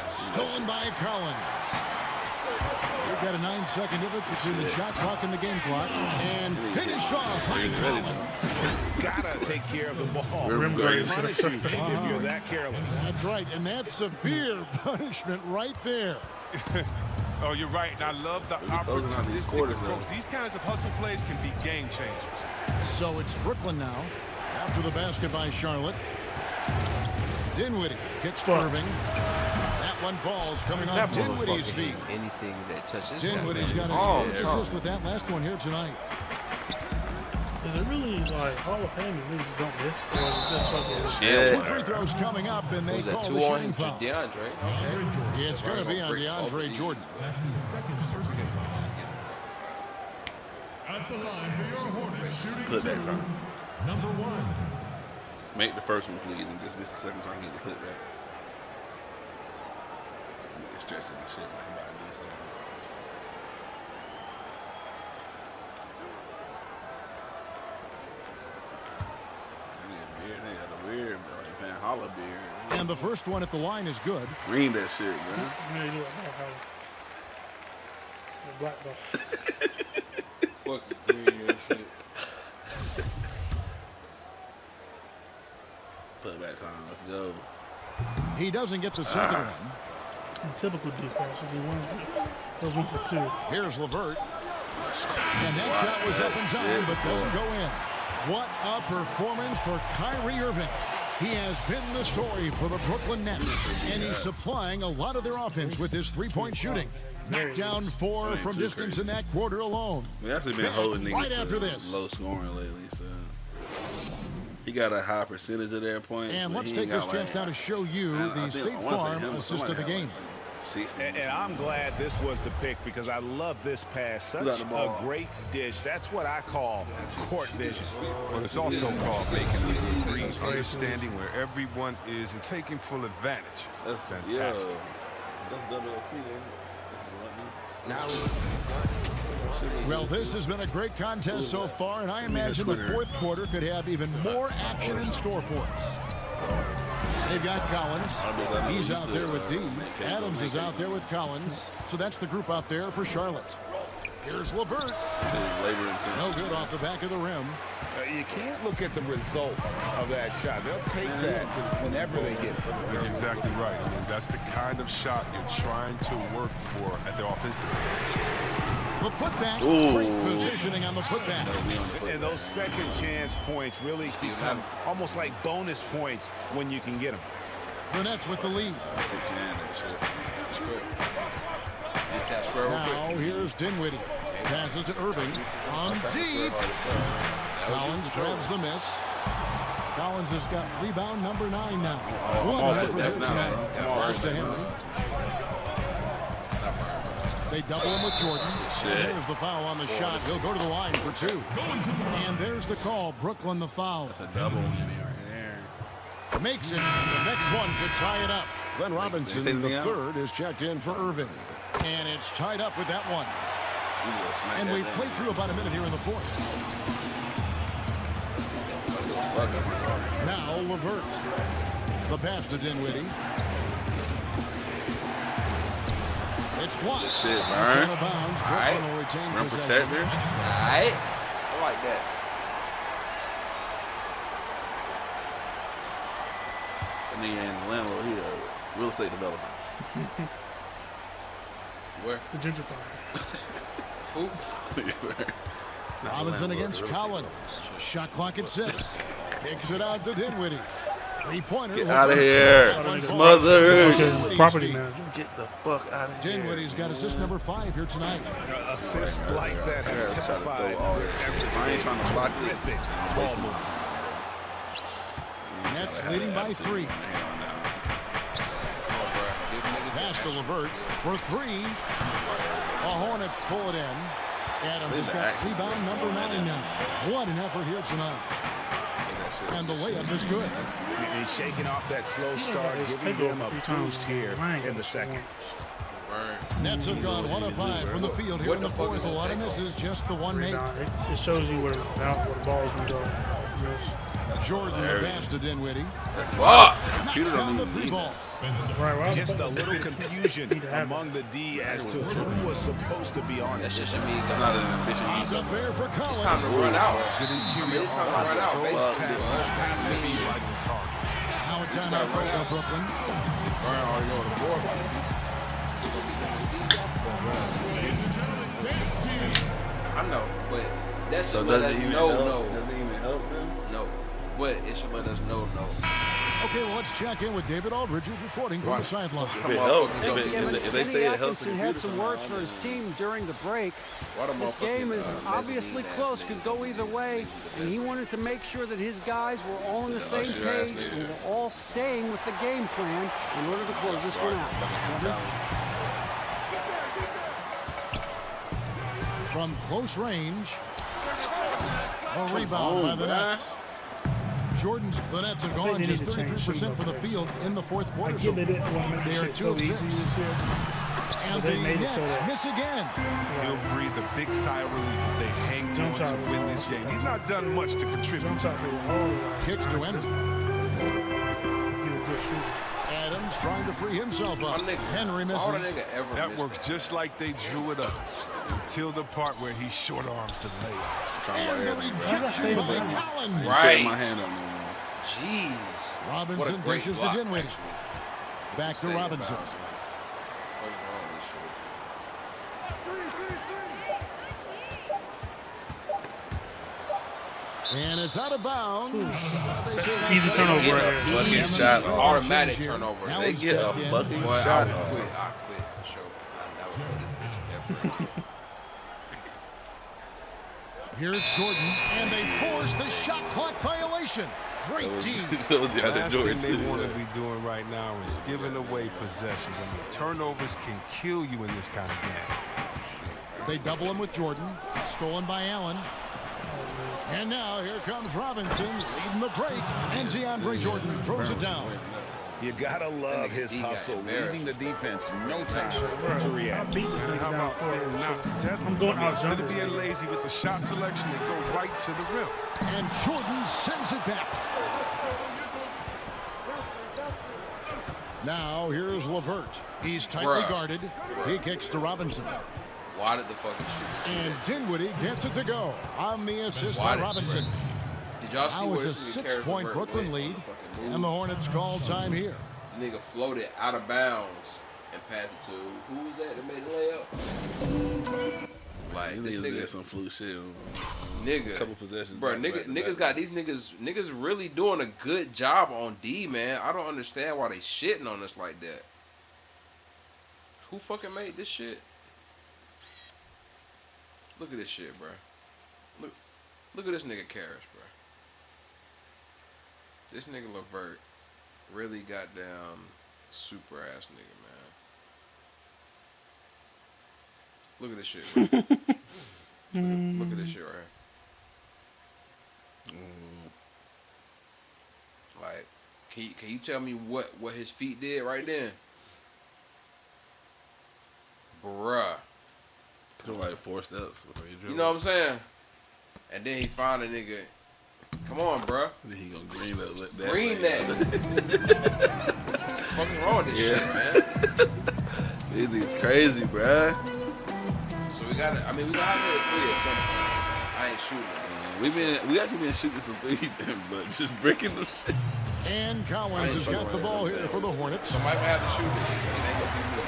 [SPEAKER 4] Stolen by Collins. We've got a 9-second difference between the shot clock and the game clock. And finish off by Collins.
[SPEAKER 16] Gotta take care of the ball.
[SPEAKER 4] Punish you
[SPEAKER 16] if you're that careless.
[SPEAKER 4] That's right, and that's severe punishment right there.
[SPEAKER 17] Oh, you're right, and I love the opportunistic approach. These kinds of hustle plays can be game changers.
[SPEAKER 4] So it's Brooklyn now. After the basket by Charlotte. Dinwiddie kicks for Irving. That one falls coming off Dinwiddie's feet.
[SPEAKER 1] Anything that touches
[SPEAKER 4] Dinwiddie's got his assist with that last one here tonight.
[SPEAKER 6] Is it really like Hall of Fame and niggas don't miss? Or is it just fucking...
[SPEAKER 4] 2 free throws coming up, and they call the shooting foul.
[SPEAKER 1] DeAndre. Okay.
[SPEAKER 4] It's going to be on DeAndre Jordan.
[SPEAKER 19] That's his second first game. At the line for your Hornets, shooting
[SPEAKER 2] Put that time.
[SPEAKER 19] Number 1.
[SPEAKER 2] Make the first one, please, and just miss the second so I can get the putback. I'm stretching the shit. I'm about to do something. They got a weird, bro. They paying holla beard.
[SPEAKER 4] And the first one at the line is good.
[SPEAKER 2] Green that shit, man.
[SPEAKER 6] Yeah, you do it. Black ball.
[SPEAKER 1] Fucking green and shit.
[SPEAKER 2] Put back time. Let's go.
[SPEAKER 4] He doesn't get the second one.
[SPEAKER 6] Typical defense. Goes 1 for 2.
[SPEAKER 4] Here's LeVert. And that shot was up in time, but doesn't go in. What a performance for Kyrie Irving. He has been the story for the Brooklyn Nets, and he's supplying a lot of their offense with his three-point shooting. Knocked down 4 from distance in that quarter alone.
[SPEAKER 2] We actually been holding niggas
[SPEAKER 4] right after this.
[SPEAKER 2] Low scoring lately, so he got a high percentage of their points.
[SPEAKER 4] And let's take this chance now to show you the State Farm assist of the game.
[SPEAKER 16] And I'm glad this was the pick because I love this pass. Such a great dish. That's what I call court vision.
[SPEAKER 17] But it's also called making the green, understanding where everyone is and taking full advantage. That's fantastic.
[SPEAKER 4] Well, this has been a great contest so far, and I imagine the fourth quarter could have even more action in store for us. They've got Collins. He's out there with D. Adams is out there with Collins. So that's the group out there for Charlotte. Here's LeVert. No good off the back of the rim.
[SPEAKER 16] You can't look at the result of that shot. They'll take that whenever they get it.
[SPEAKER 17] You're exactly right. I mean, that's the kind of shot you're trying to work for at the offensive end.
[SPEAKER 4] The putback, great positioning on the putback.
[SPEAKER 16] And those second chance points really become almost like bonus points when you can get them.
[SPEAKER 4] The Nets with the lead.
[SPEAKER 2] 6-man, that shit.
[SPEAKER 4] Now here's Dinwiddie. Passes to Irving. On deep. Collins grabs the miss. Collins has got rebound number 9 now. One effort here tonight. Pass to Henry. They double him with Jordan. And there's the foul on the shot. He'll go to the line for 2. And there's the call. Brooklyn the foul.
[SPEAKER 2] That's a double right there.
[SPEAKER 4] Makes it. And the next one could tie it up. Glenn Robinson, the third, is checked in for Irving. And it's tied up with that one. And we've played through about a minute here in the fourth. Now LeVert. The pass to Dinwiddie. It's blocked.
[SPEAKER 2] Shit,
[SPEAKER 4] It's out of bounds.
[SPEAKER 1] All right.
[SPEAKER 4] Brooklyn will retain
[SPEAKER 2] Rim
[SPEAKER 4] possession.
[SPEAKER 2] protector.
[SPEAKER 1] All right. I like that.
[SPEAKER 2] And then the landlord, he a real estate developer.
[SPEAKER 1] Where?
[SPEAKER 6] The gentrifier.
[SPEAKER 1] Who?
[SPEAKER 4] Robinson against Collins. Shot clock at 6. Kicks it out to Dinwiddie. Three-pointer.
[SPEAKER 2] Get out of here. Smothered.
[SPEAKER 6] Property manager.
[SPEAKER 2] Get the fuck out of here.
[SPEAKER 4] Dinwiddie's got assist number 5 here tonight.
[SPEAKER 16] Assists like that have typified
[SPEAKER 2] I ain't trying to block it.
[SPEAKER 16] ball movement.
[SPEAKER 4] Nets leading by 3. Pass to LeVert for 3. The Hornets pull it in. Adams has got rebound number 9 now. What an effort here tonight. And the layup is good.
[SPEAKER 16] He's shaking off that slow start, giving them a boost here in the second.
[SPEAKER 4] Nets have gone 1 of 5 from the field here in the fourth. A lot of misses, just the one made.
[SPEAKER 6] It shows you where the ball's going to go.
[SPEAKER 4] Jordan the pass to Dinwiddie.
[SPEAKER 2] Fuck.
[SPEAKER 4] Knocks down the 3 ball.
[SPEAKER 5] Just a little confusion among the D as to who was supposed to be on it.
[SPEAKER 1] That shit should mean
[SPEAKER 2] Not an efficient
[SPEAKER 4] He's up there for Collins.
[SPEAKER 1] it's time to run out. It's time to run out, basically.
[SPEAKER 5] Has to be right on target.
[SPEAKER 4] Now a timeout for Brooklyn.
[SPEAKER 1] Already on the board. I know, but that's
[SPEAKER 2] So
[SPEAKER 1] should let
[SPEAKER 2] does
[SPEAKER 1] us
[SPEAKER 2] it even
[SPEAKER 1] know,
[SPEAKER 2] help?
[SPEAKER 1] no.
[SPEAKER 2] Does it even help them?
[SPEAKER 1] No. But it should let us know, no.
[SPEAKER 4] Okay, well, let's check in with David Aldridge, who's reporting from the sideline.
[SPEAKER 2] If it helps, if they say it helps,
[SPEAKER 3] Atkinson had some words for his team during the break. This game is obviously close, could go either way, and he wanted to make sure that his guys were all on the same page and were all staying with the game plan in order to close this one out.
[SPEAKER 4] From close range, a rebound by the Nets. The Nets have gone just 33% for the field in the fourth quarter so far. They are 2 of 6. And the Nets miss again.
[SPEAKER 17] He'll breathe a big sigh of relief if they hang on to win this game. He's not done much to contribute.
[SPEAKER 4] Kicks to Emerson. Adams trying to free himself up. Henry misses.
[SPEAKER 17] That works just like they drew it up until the part where he short arms the layup.
[SPEAKER 4] And the rejection by Collins.
[SPEAKER 2] Right. My hand on no more.
[SPEAKER 1] Jeez.
[SPEAKER 4] Robinson pushes to Dinwiddie. Back to Robinson. And it's out of bounds.
[SPEAKER 6] Easy turnover right here.
[SPEAKER 2] Fucking shot off.
[SPEAKER 1] Automatic turnover.
[SPEAKER 2] They get a fucking shot off.
[SPEAKER 1] I quit for sure.
[SPEAKER 4] Here's Jordan, and they force the shot clock violation. Great team.
[SPEAKER 17] The last thing they want to be doing right now is giving away possessions. I mean, turnovers can kill you in this kind of game.
[SPEAKER 4] They double him with Jordan. Stolen by Allen. And now here comes Robinson leading the break. And DeAndre Jordan throws it down.
[SPEAKER 5] You gotta love his hustle, leaving the defense no time to react.
[SPEAKER 17] How about them not settling?
[SPEAKER 6] I'm going out.
[SPEAKER 17] Instead of being lazy with the shot selection, they go right to the rim.
[SPEAKER 4] And Jordan sends it back. Now here's LeVert. He's tightly guarded. He kicks to Robinson.
[SPEAKER 1] Why did the fucking shoot?
[SPEAKER 4] And Dinwiddie gets it to go on the assist by Robinson.
[SPEAKER 1] Did y'all see
[SPEAKER 4] now it's a 6-point Brooklyn lead, and the Hornets call time here.
[SPEAKER 1] The nigga floated out of bounds and passed it to who was that made the layup? Like this nigga
[SPEAKER 2] did some fluke shit.
[SPEAKER 1] Nigga,
[SPEAKER 2] couple possessions.
[SPEAKER 1] Bro, niggas got these niggas really doing a good job on D, man. I don't understand why they shitting on us like that. Who fucking made this shit? Look at this shit, bro. Look at this nigga Karras, bro. This nigga LeVert really got down super ass nigga, man. Look at this shit, bro. Look at this shit right here. Like, can you tell me what his feet did right then? Bruh.
[SPEAKER 2] Like 4 steps before you
[SPEAKER 1] know what I'm saying? And then he found a nigga. Come on, bruh.
[SPEAKER 2] Then he gonna green that.
[SPEAKER 1] Green that. What's wrong with this shit, man?
[SPEAKER 2] These niggas crazy, bruh.
[SPEAKER 1] So we gotta have to hit a 3 at some point. I ain't shooting.
[SPEAKER 2] We actually been shooting some threes, but just breaking them shit.
[SPEAKER 4] And Collins has got the ball here for the Hornets.
[SPEAKER 1] Somebody might have to shoot it. It ain't gonna be me.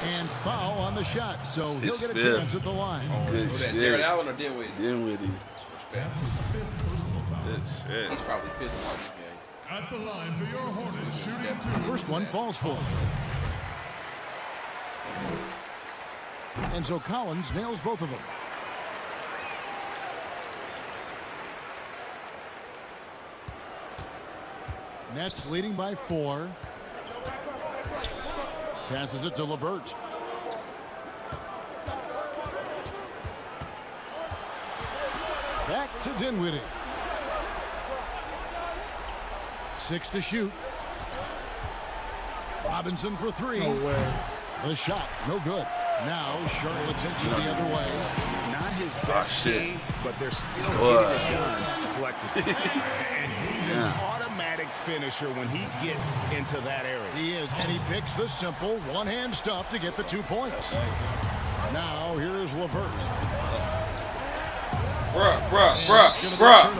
[SPEAKER 4] And foul on the shot, so he'll get a chance at the line.
[SPEAKER 2] Good shit.
[SPEAKER 1] Darren Allen or Dinwiddie?
[SPEAKER 2] Dinwiddie.
[SPEAKER 1] Respect.
[SPEAKER 2] Good shit.
[SPEAKER 1] He's probably pissed about this game.
[SPEAKER 4] At the line for your Hornets shooting. First one falls for him. And so Collins nails both of them. Nets leading by 4. Passes it to LeVert. Back to Dinwiddie. 6 to shoot. Robinson for 3.
[SPEAKER 6] No way.
[SPEAKER 4] The shot, no good. Now Charlotte takes it the other way.
[SPEAKER 5] Not his best game, but they're still getting it done collectively. And
[SPEAKER 4] perfect finisher when he gets into that area.
[SPEAKER 10] He is, and he picks the simple one-hand stuff to get the 2 points. Now, here's LeVert.
[SPEAKER 1] Bruh.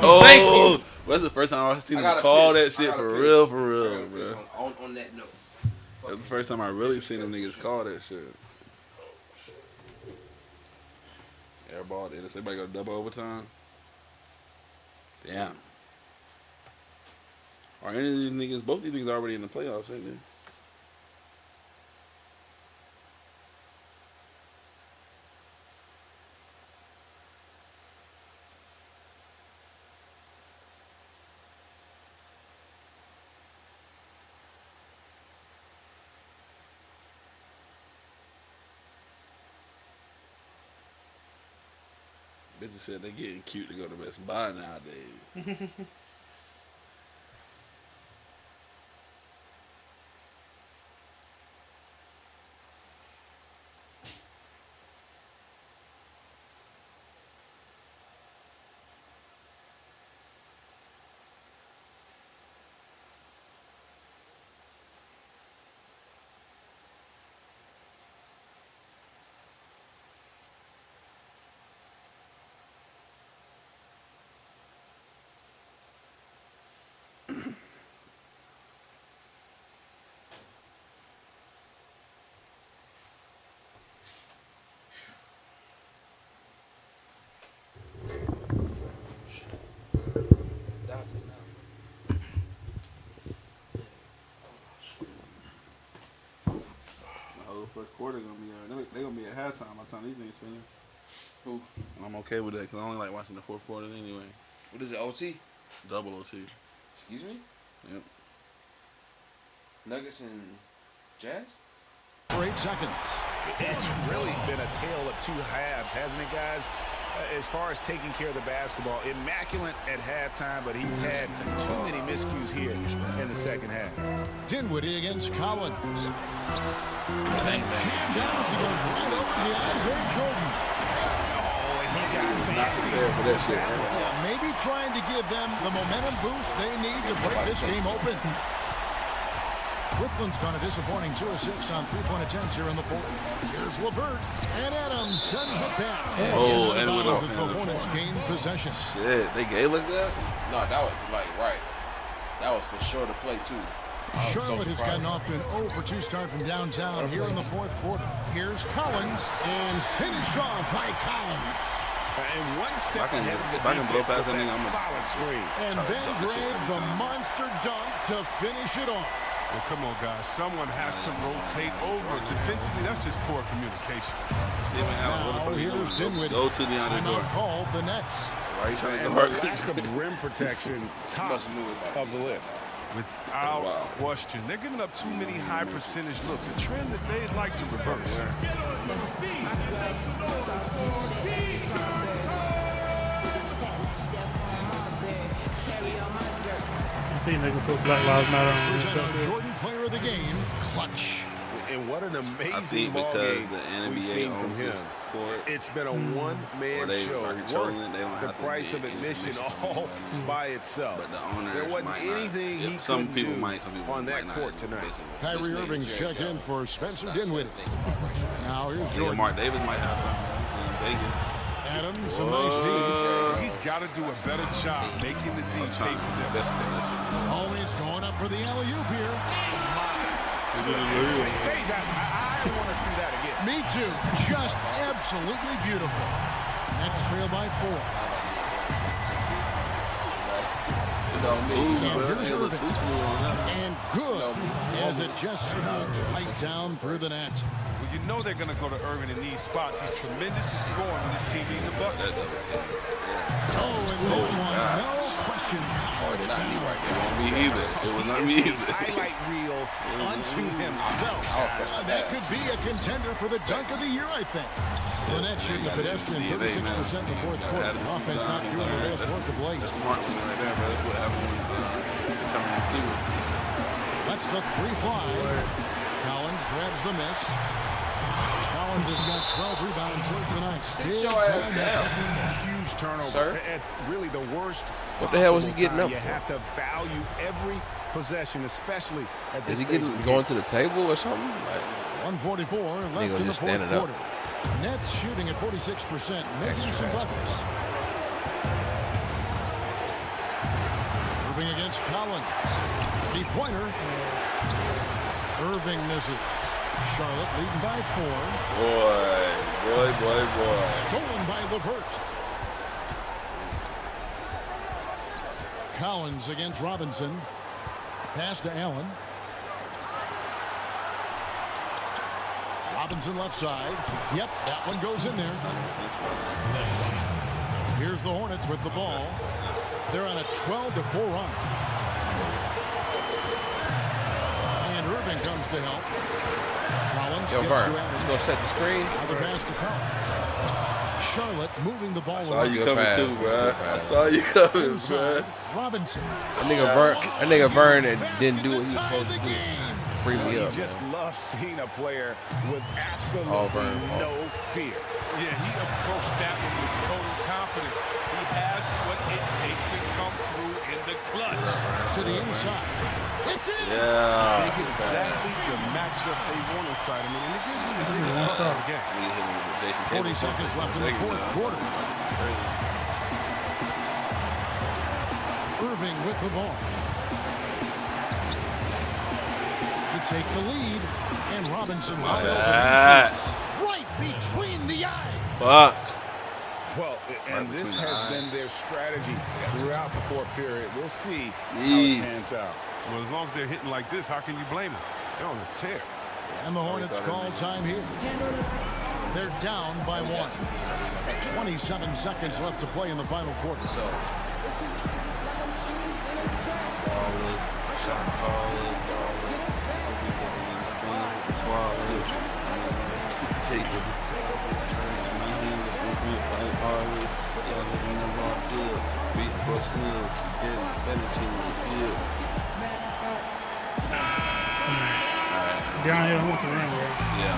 [SPEAKER 2] Oh,
[SPEAKER 1] thank you.
[SPEAKER 2] That's the first time I've seen him call that shit for real, bro.
[SPEAKER 1] On that note.
[SPEAKER 2] That's the first time I really seen them niggas call that shit. Airball, did anybody got a double overtime? Damn. Are any of these niggas, both these niggas already in the playoffs, ain't they? Bitches said they getting cute to go to Best Buy nowadays. First quarter gonna be they gonna be at halftime by the time these niggas finish.
[SPEAKER 1] Who?
[SPEAKER 2] And I'm okay with that because I only like watching the fourth quarter anyway.
[SPEAKER 1] What is it? OT?
[SPEAKER 2] Double OT.
[SPEAKER 1] Excuse me?
[SPEAKER 2] Yep.
[SPEAKER 1] Nuggets and Jazz?
[SPEAKER 10] For 8 seconds.
[SPEAKER 5] It's really been a tale of 2 halves, hasn't it, guys? As far as taking care of the basketball, immaculate at halftime, but he's had too many miscues here in the second half.
[SPEAKER 10] Dinwiddie against Collins. Bang, bang. Down as he goes right over the Andre Jordan.
[SPEAKER 5] Oh, and he got fancy.
[SPEAKER 2] For that shit.
[SPEAKER 10] Maybe trying to give them the momentum boost they need to break this game open. Brooklyn's gone a disappointing 2 of 6 on 3-point attempts here in the fourth. Here's LeVert, and Adams sends it back.
[SPEAKER 2] Oh, and went off.
[SPEAKER 10] As the Hornets gain possession.
[SPEAKER 2] Shit, they gave like that?
[SPEAKER 1] No, that was like right. That was for sure to play too.
[SPEAKER 10] Charlotte has gotten off to an 0 for 2 start from downtown here in the fourth quarter. Here's Collins, and finished off by Collins.
[SPEAKER 5] And one step ahead of the
[SPEAKER 2] if I can blow past that nigga, I'm a
[SPEAKER 5] solid screen.
[SPEAKER 10] And then grab the monster dunk to finish it off.
[SPEAKER 17] Well, come on, guys. Someone has to rotate over. Defensively, that's just poor communication.
[SPEAKER 10] Now, here's Dinwiddie.
[SPEAKER 2] Go to the underdog.
[SPEAKER 10] Called the Nets.
[SPEAKER 2] Why are you trying to
[SPEAKER 5] And
[SPEAKER 2] go
[SPEAKER 5] the lack of rim protection, top of the list.
[SPEAKER 17] Without question. They're giving up too many high percentage looks, a trend that they'd like to reverse.
[SPEAKER 6] I think they can put Black Lives Matter on.
[SPEAKER 10] Jordan player of the game, clutch.
[SPEAKER 5] And what an
[SPEAKER 2] I
[SPEAKER 5] amazing
[SPEAKER 2] think
[SPEAKER 5] ball
[SPEAKER 2] because
[SPEAKER 5] game
[SPEAKER 2] the
[SPEAKER 5] we've
[SPEAKER 2] NBA
[SPEAKER 5] seen from
[SPEAKER 2] owns
[SPEAKER 5] him.
[SPEAKER 2] this court.
[SPEAKER 5] It's been a one-man
[SPEAKER 2] they
[SPEAKER 5] show
[SPEAKER 2] are controlling
[SPEAKER 5] worth
[SPEAKER 2] it. They don't
[SPEAKER 5] the
[SPEAKER 2] have to
[SPEAKER 5] price
[SPEAKER 2] be
[SPEAKER 5] of
[SPEAKER 2] in
[SPEAKER 5] admission
[SPEAKER 2] admission
[SPEAKER 5] all by itself.
[SPEAKER 2] But the owners
[SPEAKER 5] there wasn't
[SPEAKER 2] might not.
[SPEAKER 5] anything he
[SPEAKER 2] Some
[SPEAKER 5] couldn't
[SPEAKER 2] people
[SPEAKER 5] do
[SPEAKER 2] might, some people
[SPEAKER 5] on that
[SPEAKER 2] might
[SPEAKER 5] court
[SPEAKER 2] not.
[SPEAKER 5] tonight.
[SPEAKER 10] Kyrie Irving's checked in for Spencer Dinwiddie. Now here's
[SPEAKER 2] Yeah,
[SPEAKER 10] Jordan.
[SPEAKER 2] Mark Davis might have something in Vegas.
[SPEAKER 10] Adams, a nice D.
[SPEAKER 17] He's got to do a better job making the D pay for their mistakes.
[SPEAKER 10] Always going up for the alley-oop here.
[SPEAKER 5] Say that. I want to see that again.
[SPEAKER 10] Me too. Just absolutely beautiful. Nets trail by 4. And good as it just snugs right down through the net.
[SPEAKER 17] Well, you know they're going to go to Irving in these spots. He's tremendous at scoring when his team needs a bucket.
[SPEAKER 10] Oh, and that one, no question.
[SPEAKER 2] It won't be either. It was not me either.
[SPEAKER 5] Highlight reel unto himself.
[SPEAKER 10] That could be a contender for the dunk of the year, I think. The Nets shooting a pedestrian 36% in the fourth quarter. Offense not doing the best work of late.
[SPEAKER 2] That's smart one right there, bro. That's what happened when coming in two.
[SPEAKER 10] That's the 3 fly. Collins grabs the miss. Collins
[SPEAKER 4] Collins has got 12 rebounds here tonight.
[SPEAKER 1] Sit your ass down.
[SPEAKER 5] Huge turnover.
[SPEAKER 1] Sir?
[SPEAKER 5] At really the worst.
[SPEAKER 1] What the hell was he getting up
[SPEAKER 5] You
[SPEAKER 1] for?
[SPEAKER 5] have to value every possession, especially at this
[SPEAKER 1] Is he
[SPEAKER 5] stage
[SPEAKER 1] getting
[SPEAKER 5] of the
[SPEAKER 1] going
[SPEAKER 5] game.
[SPEAKER 1] to the table or something? Like,
[SPEAKER 4] 1:44
[SPEAKER 1] nigga
[SPEAKER 4] left in the
[SPEAKER 1] just
[SPEAKER 4] fourth
[SPEAKER 1] standing up.
[SPEAKER 4] quarter. Nets shooting at 46%, making some buckets. Irving against Collins. 3-pointer. Irving misses. Charlotte leading by 4.
[SPEAKER 2] Boy.
[SPEAKER 4] Stolen by LeVert. Collins against Robinson. Pass to Allen. Robinson left side. Yep, that one goes in there. Here's the Hornets with the ball. They're on a 12-4 run. And Irving comes to help. Collins
[SPEAKER 1] yo,
[SPEAKER 4] gets
[SPEAKER 1] Vern,
[SPEAKER 4] to Adams.
[SPEAKER 1] you gonna set the screen?
[SPEAKER 4] Another pass to Collins. Charlotte moving the ball.
[SPEAKER 2] I saw you
[SPEAKER 1] Good
[SPEAKER 2] coming
[SPEAKER 1] pass.
[SPEAKER 2] too,
[SPEAKER 1] Good
[SPEAKER 2] bro. I
[SPEAKER 1] pass.
[SPEAKER 2] saw you coming,
[SPEAKER 4] Inside,
[SPEAKER 2] bro.
[SPEAKER 4] Robinson.
[SPEAKER 1] That nigga Vern didn't do what he was supposed to do. Free me
[SPEAKER 5] You
[SPEAKER 1] up,
[SPEAKER 5] just
[SPEAKER 1] man.
[SPEAKER 5] love seeing a player with absolutely no fear.
[SPEAKER 17] Yeah, he approached that one with total confidence. He has what it takes to come through in the clutch.
[SPEAKER 4] To the inside. It's in!
[SPEAKER 2] Yeah.
[SPEAKER 17] Exactly the matchup they want inside. I mean, and it gives you the biggest part of the game.
[SPEAKER 4] 40 seconds left in the fourth quarter. Irving with the ball. To take the lead. And Robinson wide open. Right between the eye.
[SPEAKER 2] Fuck.
[SPEAKER 5] Well, and this has been their strategy throughout the fourth period. We'll see how it
[SPEAKER 2] Jeez.
[SPEAKER 5] pans out.
[SPEAKER 17] Well, as long as they're hitting like this, how can you blame them? They're on a tear.
[SPEAKER 4] And the Hornets call time here. They're down by 1. 27 seconds left to play in the final quarter.
[SPEAKER 6] Down here, who wants to run, bro?
[SPEAKER 2] Yeah.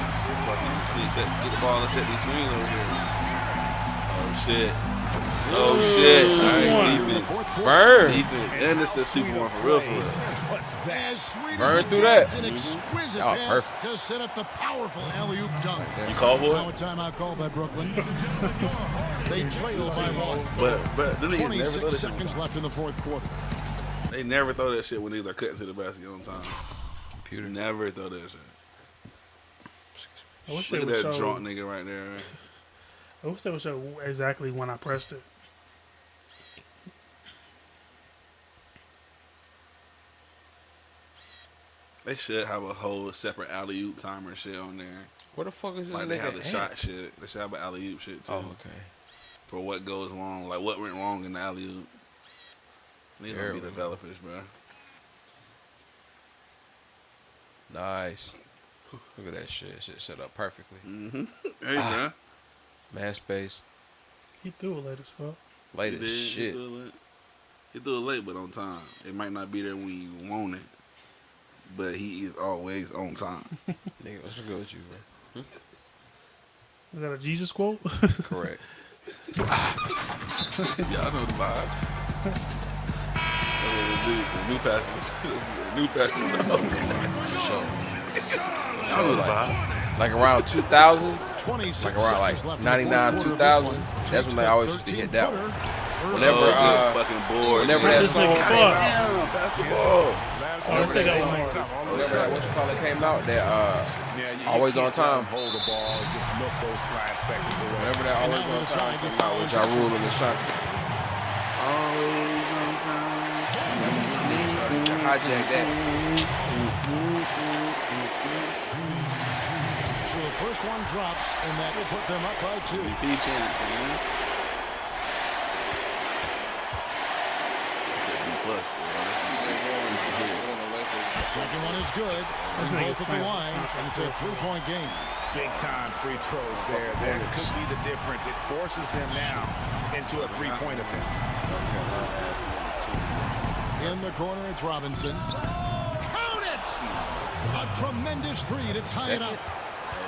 [SPEAKER 2] Please get the ball and set these screens over here. Oh shit. Oh shit. Defense.
[SPEAKER 1] Burn.
[SPEAKER 2] Defense. And it's the 2-1 for real.
[SPEAKER 1] Burn through that.
[SPEAKER 4] An exquisite
[SPEAKER 1] Oh,
[SPEAKER 4] pass
[SPEAKER 1] perfect.
[SPEAKER 4] to set up the powerful alley-oop dunk.
[SPEAKER 2] You call for
[SPEAKER 4] Now a
[SPEAKER 2] it?
[SPEAKER 4] timeout called by Brooklyn. They trail by 1.
[SPEAKER 2] But the niggas never throw
[SPEAKER 4] 26
[SPEAKER 2] that shit on
[SPEAKER 4] seconds
[SPEAKER 2] time.
[SPEAKER 4] left in the fourth quarter.
[SPEAKER 2] They never throw that shit when niggas are cutting to the basket on time.
[SPEAKER 1] Computer
[SPEAKER 2] never throw that shit.
[SPEAKER 6] I wish
[SPEAKER 2] Look
[SPEAKER 6] they
[SPEAKER 2] at
[SPEAKER 6] would
[SPEAKER 2] that
[SPEAKER 6] show.
[SPEAKER 2] drunk nigga right there.
[SPEAKER 6] I wish they would show exactly when I pressed it.
[SPEAKER 2] They should have a whole separate alley-oop timer shit on there.
[SPEAKER 1] Where the fuck is this
[SPEAKER 2] Like they
[SPEAKER 1] nigga
[SPEAKER 2] have the
[SPEAKER 1] at?
[SPEAKER 2] shot shit. They should have an alley-oop shit too.
[SPEAKER 1] Oh, okay.
[SPEAKER 2] For what goes wrong, like what went wrong in the alley-oop. These
[SPEAKER 1] There
[SPEAKER 2] gonna be
[SPEAKER 1] we go.
[SPEAKER 2] developers, bro.
[SPEAKER 1] Nice. Look at that shit. Shit set up perfectly.
[SPEAKER 2] Mm-hmm. Hey, man.
[SPEAKER 1] Man space.
[SPEAKER 6] He threw it late as fuck.
[SPEAKER 1] Late as shit.
[SPEAKER 2] He threw it late, but on time. It might not be there when you want it, but he is always on time.
[SPEAKER 1] Nigga, what's good with you, bro?
[SPEAKER 6] Is that a Jesus quote?
[SPEAKER 1] Correct.
[SPEAKER 2] Y'all know the vibes. The new passes. New passes.
[SPEAKER 1] For sure.
[SPEAKER 2] Y'all know the
[SPEAKER 1] like,
[SPEAKER 2] vibes.
[SPEAKER 1] like around 2000, like around like
[SPEAKER 4] left in the
[SPEAKER 1] 99,
[SPEAKER 4] fourth quarter of
[SPEAKER 1] 2000.
[SPEAKER 4] this one.
[SPEAKER 1] That's when they always used to hit that one. Whenever,
[SPEAKER 2] good fucking board.
[SPEAKER 1] whenever that song came out,
[SPEAKER 2] Damn, basketball.
[SPEAKER 1] whenever that what you call it came out, that always on time.
[SPEAKER 5] Hold the ball, just milk those last seconds away.
[SPEAKER 1] Whenever that always on time came out with Ja Rule and Ashanti.
[SPEAKER 2] Always on time.
[SPEAKER 1] Hijack that.
[SPEAKER 4] So the first one drops, and that will put them up by 2.
[SPEAKER 2] MVP chance, man.
[SPEAKER 4] The second one is good. And both at the line, and it's a 3-point game.
[SPEAKER 5] Big time free throws there. That could be the difference. It forces them now into a 3-point attempt.
[SPEAKER 4] In the corner, it's Robinson. Count it! A tremendous 3 to tie it up.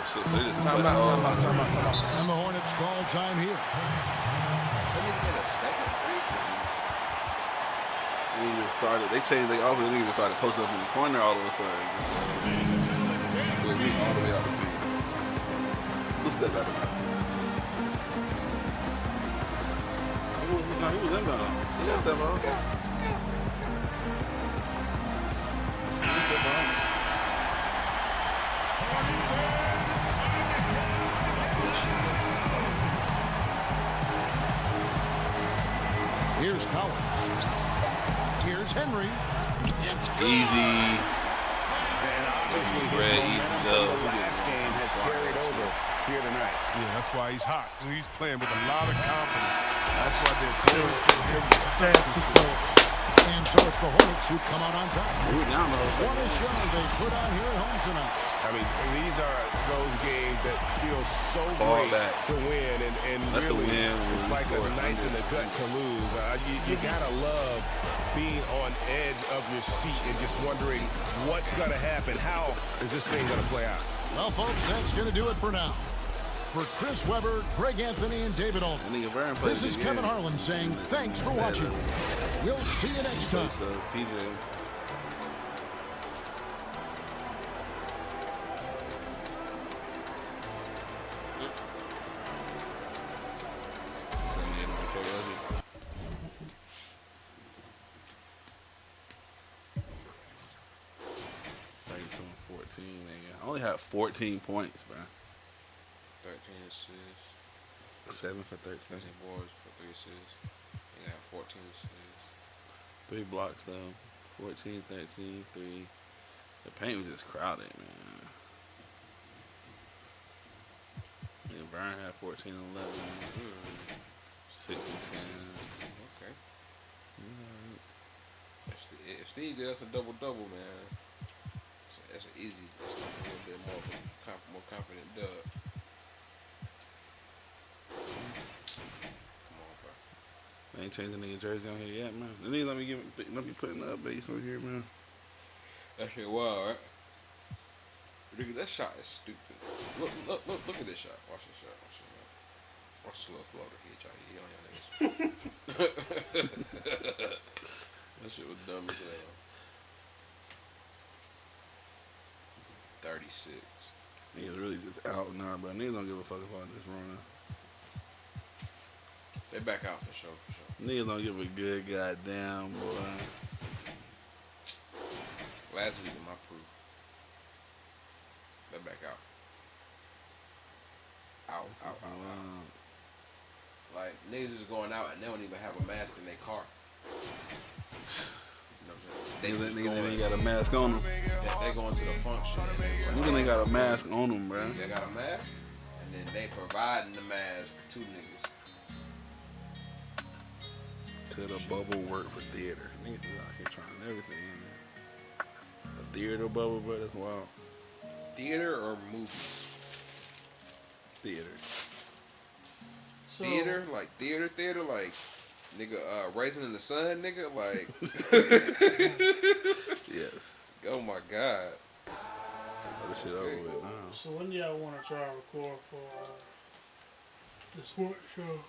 [SPEAKER 2] shit. So they just
[SPEAKER 1] Time out.
[SPEAKER 4] And the Hornets call time here.
[SPEAKER 1] Let me get a second break.
[SPEAKER 2] They changed their offense. They just started posting up in the corner all of a sudden. It was me all the way out the field. Who stepped out of that? He was inbound. He got that ball.
[SPEAKER 4] Here's Collins. Here's Henry. It's
[SPEAKER 2] Easy.
[SPEAKER 5] And obviously,
[SPEAKER 2] Red,
[SPEAKER 5] his
[SPEAKER 2] easy
[SPEAKER 5] momentum
[SPEAKER 2] dub.
[SPEAKER 5] from the last game has carried over here tonight.
[SPEAKER 17] Yeah, that's why he's hot. And he's playing with a lot of confidence. That's why they're going to him with substance.
[SPEAKER 4] And so it's the Hornets who come out on top.
[SPEAKER 2] What
[SPEAKER 4] a show they put on here at home tonight.
[SPEAKER 8] I mean, these are those games that feel so
[SPEAKER 2] Fall
[SPEAKER 8] great
[SPEAKER 2] back.
[SPEAKER 8] to win, and
[SPEAKER 2] That's
[SPEAKER 8] really,
[SPEAKER 2] a win when
[SPEAKER 8] it's
[SPEAKER 2] you
[SPEAKER 8] like a
[SPEAKER 2] score
[SPEAKER 8] knife in the gut to lose. You gotta love being on edge of your seat and just wondering what's gonna happen. How is this thing gonna play out?
[SPEAKER 4] Well, folks, that's gonna do it for now. For Chris Webber, Greg Anthony, and David Aldridge, this is Kevin Harlan saying thanks for watching. We'll see you next time.
[SPEAKER 2] PJ. I only had 14 points, bro.
[SPEAKER 1] 13 assists.
[SPEAKER 2] 7 for 13.
[SPEAKER 1] 13 boards for 3 assists. You got 14 assists.
[SPEAKER 2] 3 blocks though. 14, 13, 3. The paint was just crowded, man. Yeah, Brian had 14 and 11. 6 and 10.
[SPEAKER 1] Okay. If Steve did us a double-double, man, that's an easy. That's like a little bit more confident dub.
[SPEAKER 2] I ain't changing the jersey on here yet, man. The niggas let me putting the updates on here, man.
[SPEAKER 1] That shit wild, right? Nigga, that shot is stupid. Look at this shot. Watch this shot. Watch the little floater he on y'all niggas. That shit was dumb as hell. 36.
[SPEAKER 2] Niggas really just out now, but niggas don't give a fuck about this Rona.
[SPEAKER 1] They back out for sure.
[SPEAKER 2] Niggas don't give a good goddamn, boy.
[SPEAKER 1] Last week in my proof. They back out. Out. Like, niggas is going out and they don't even have a mask in their car.
[SPEAKER 2] Niggas ain't got a mask on them.
[SPEAKER 1] They going to the function.
[SPEAKER 2] Niggas ain't got a mask on them, bro.
[SPEAKER 1] They got a mask, and then they providing the mask to niggas.
[SPEAKER 2] Could a bubble work for theater? Niggas is out here trying everything. A theater bubble, bro, that's wild.
[SPEAKER 1] Theater or movies?
[SPEAKER 2] Theater.
[SPEAKER 1] So, theater, like nigga, Raisin in the Sun, nigga, like.
[SPEAKER 2] Yes.
[SPEAKER 1] Oh my God.
[SPEAKER 2] This shit over with now.
[SPEAKER 6] So when do y'all want to try and record for the sports show?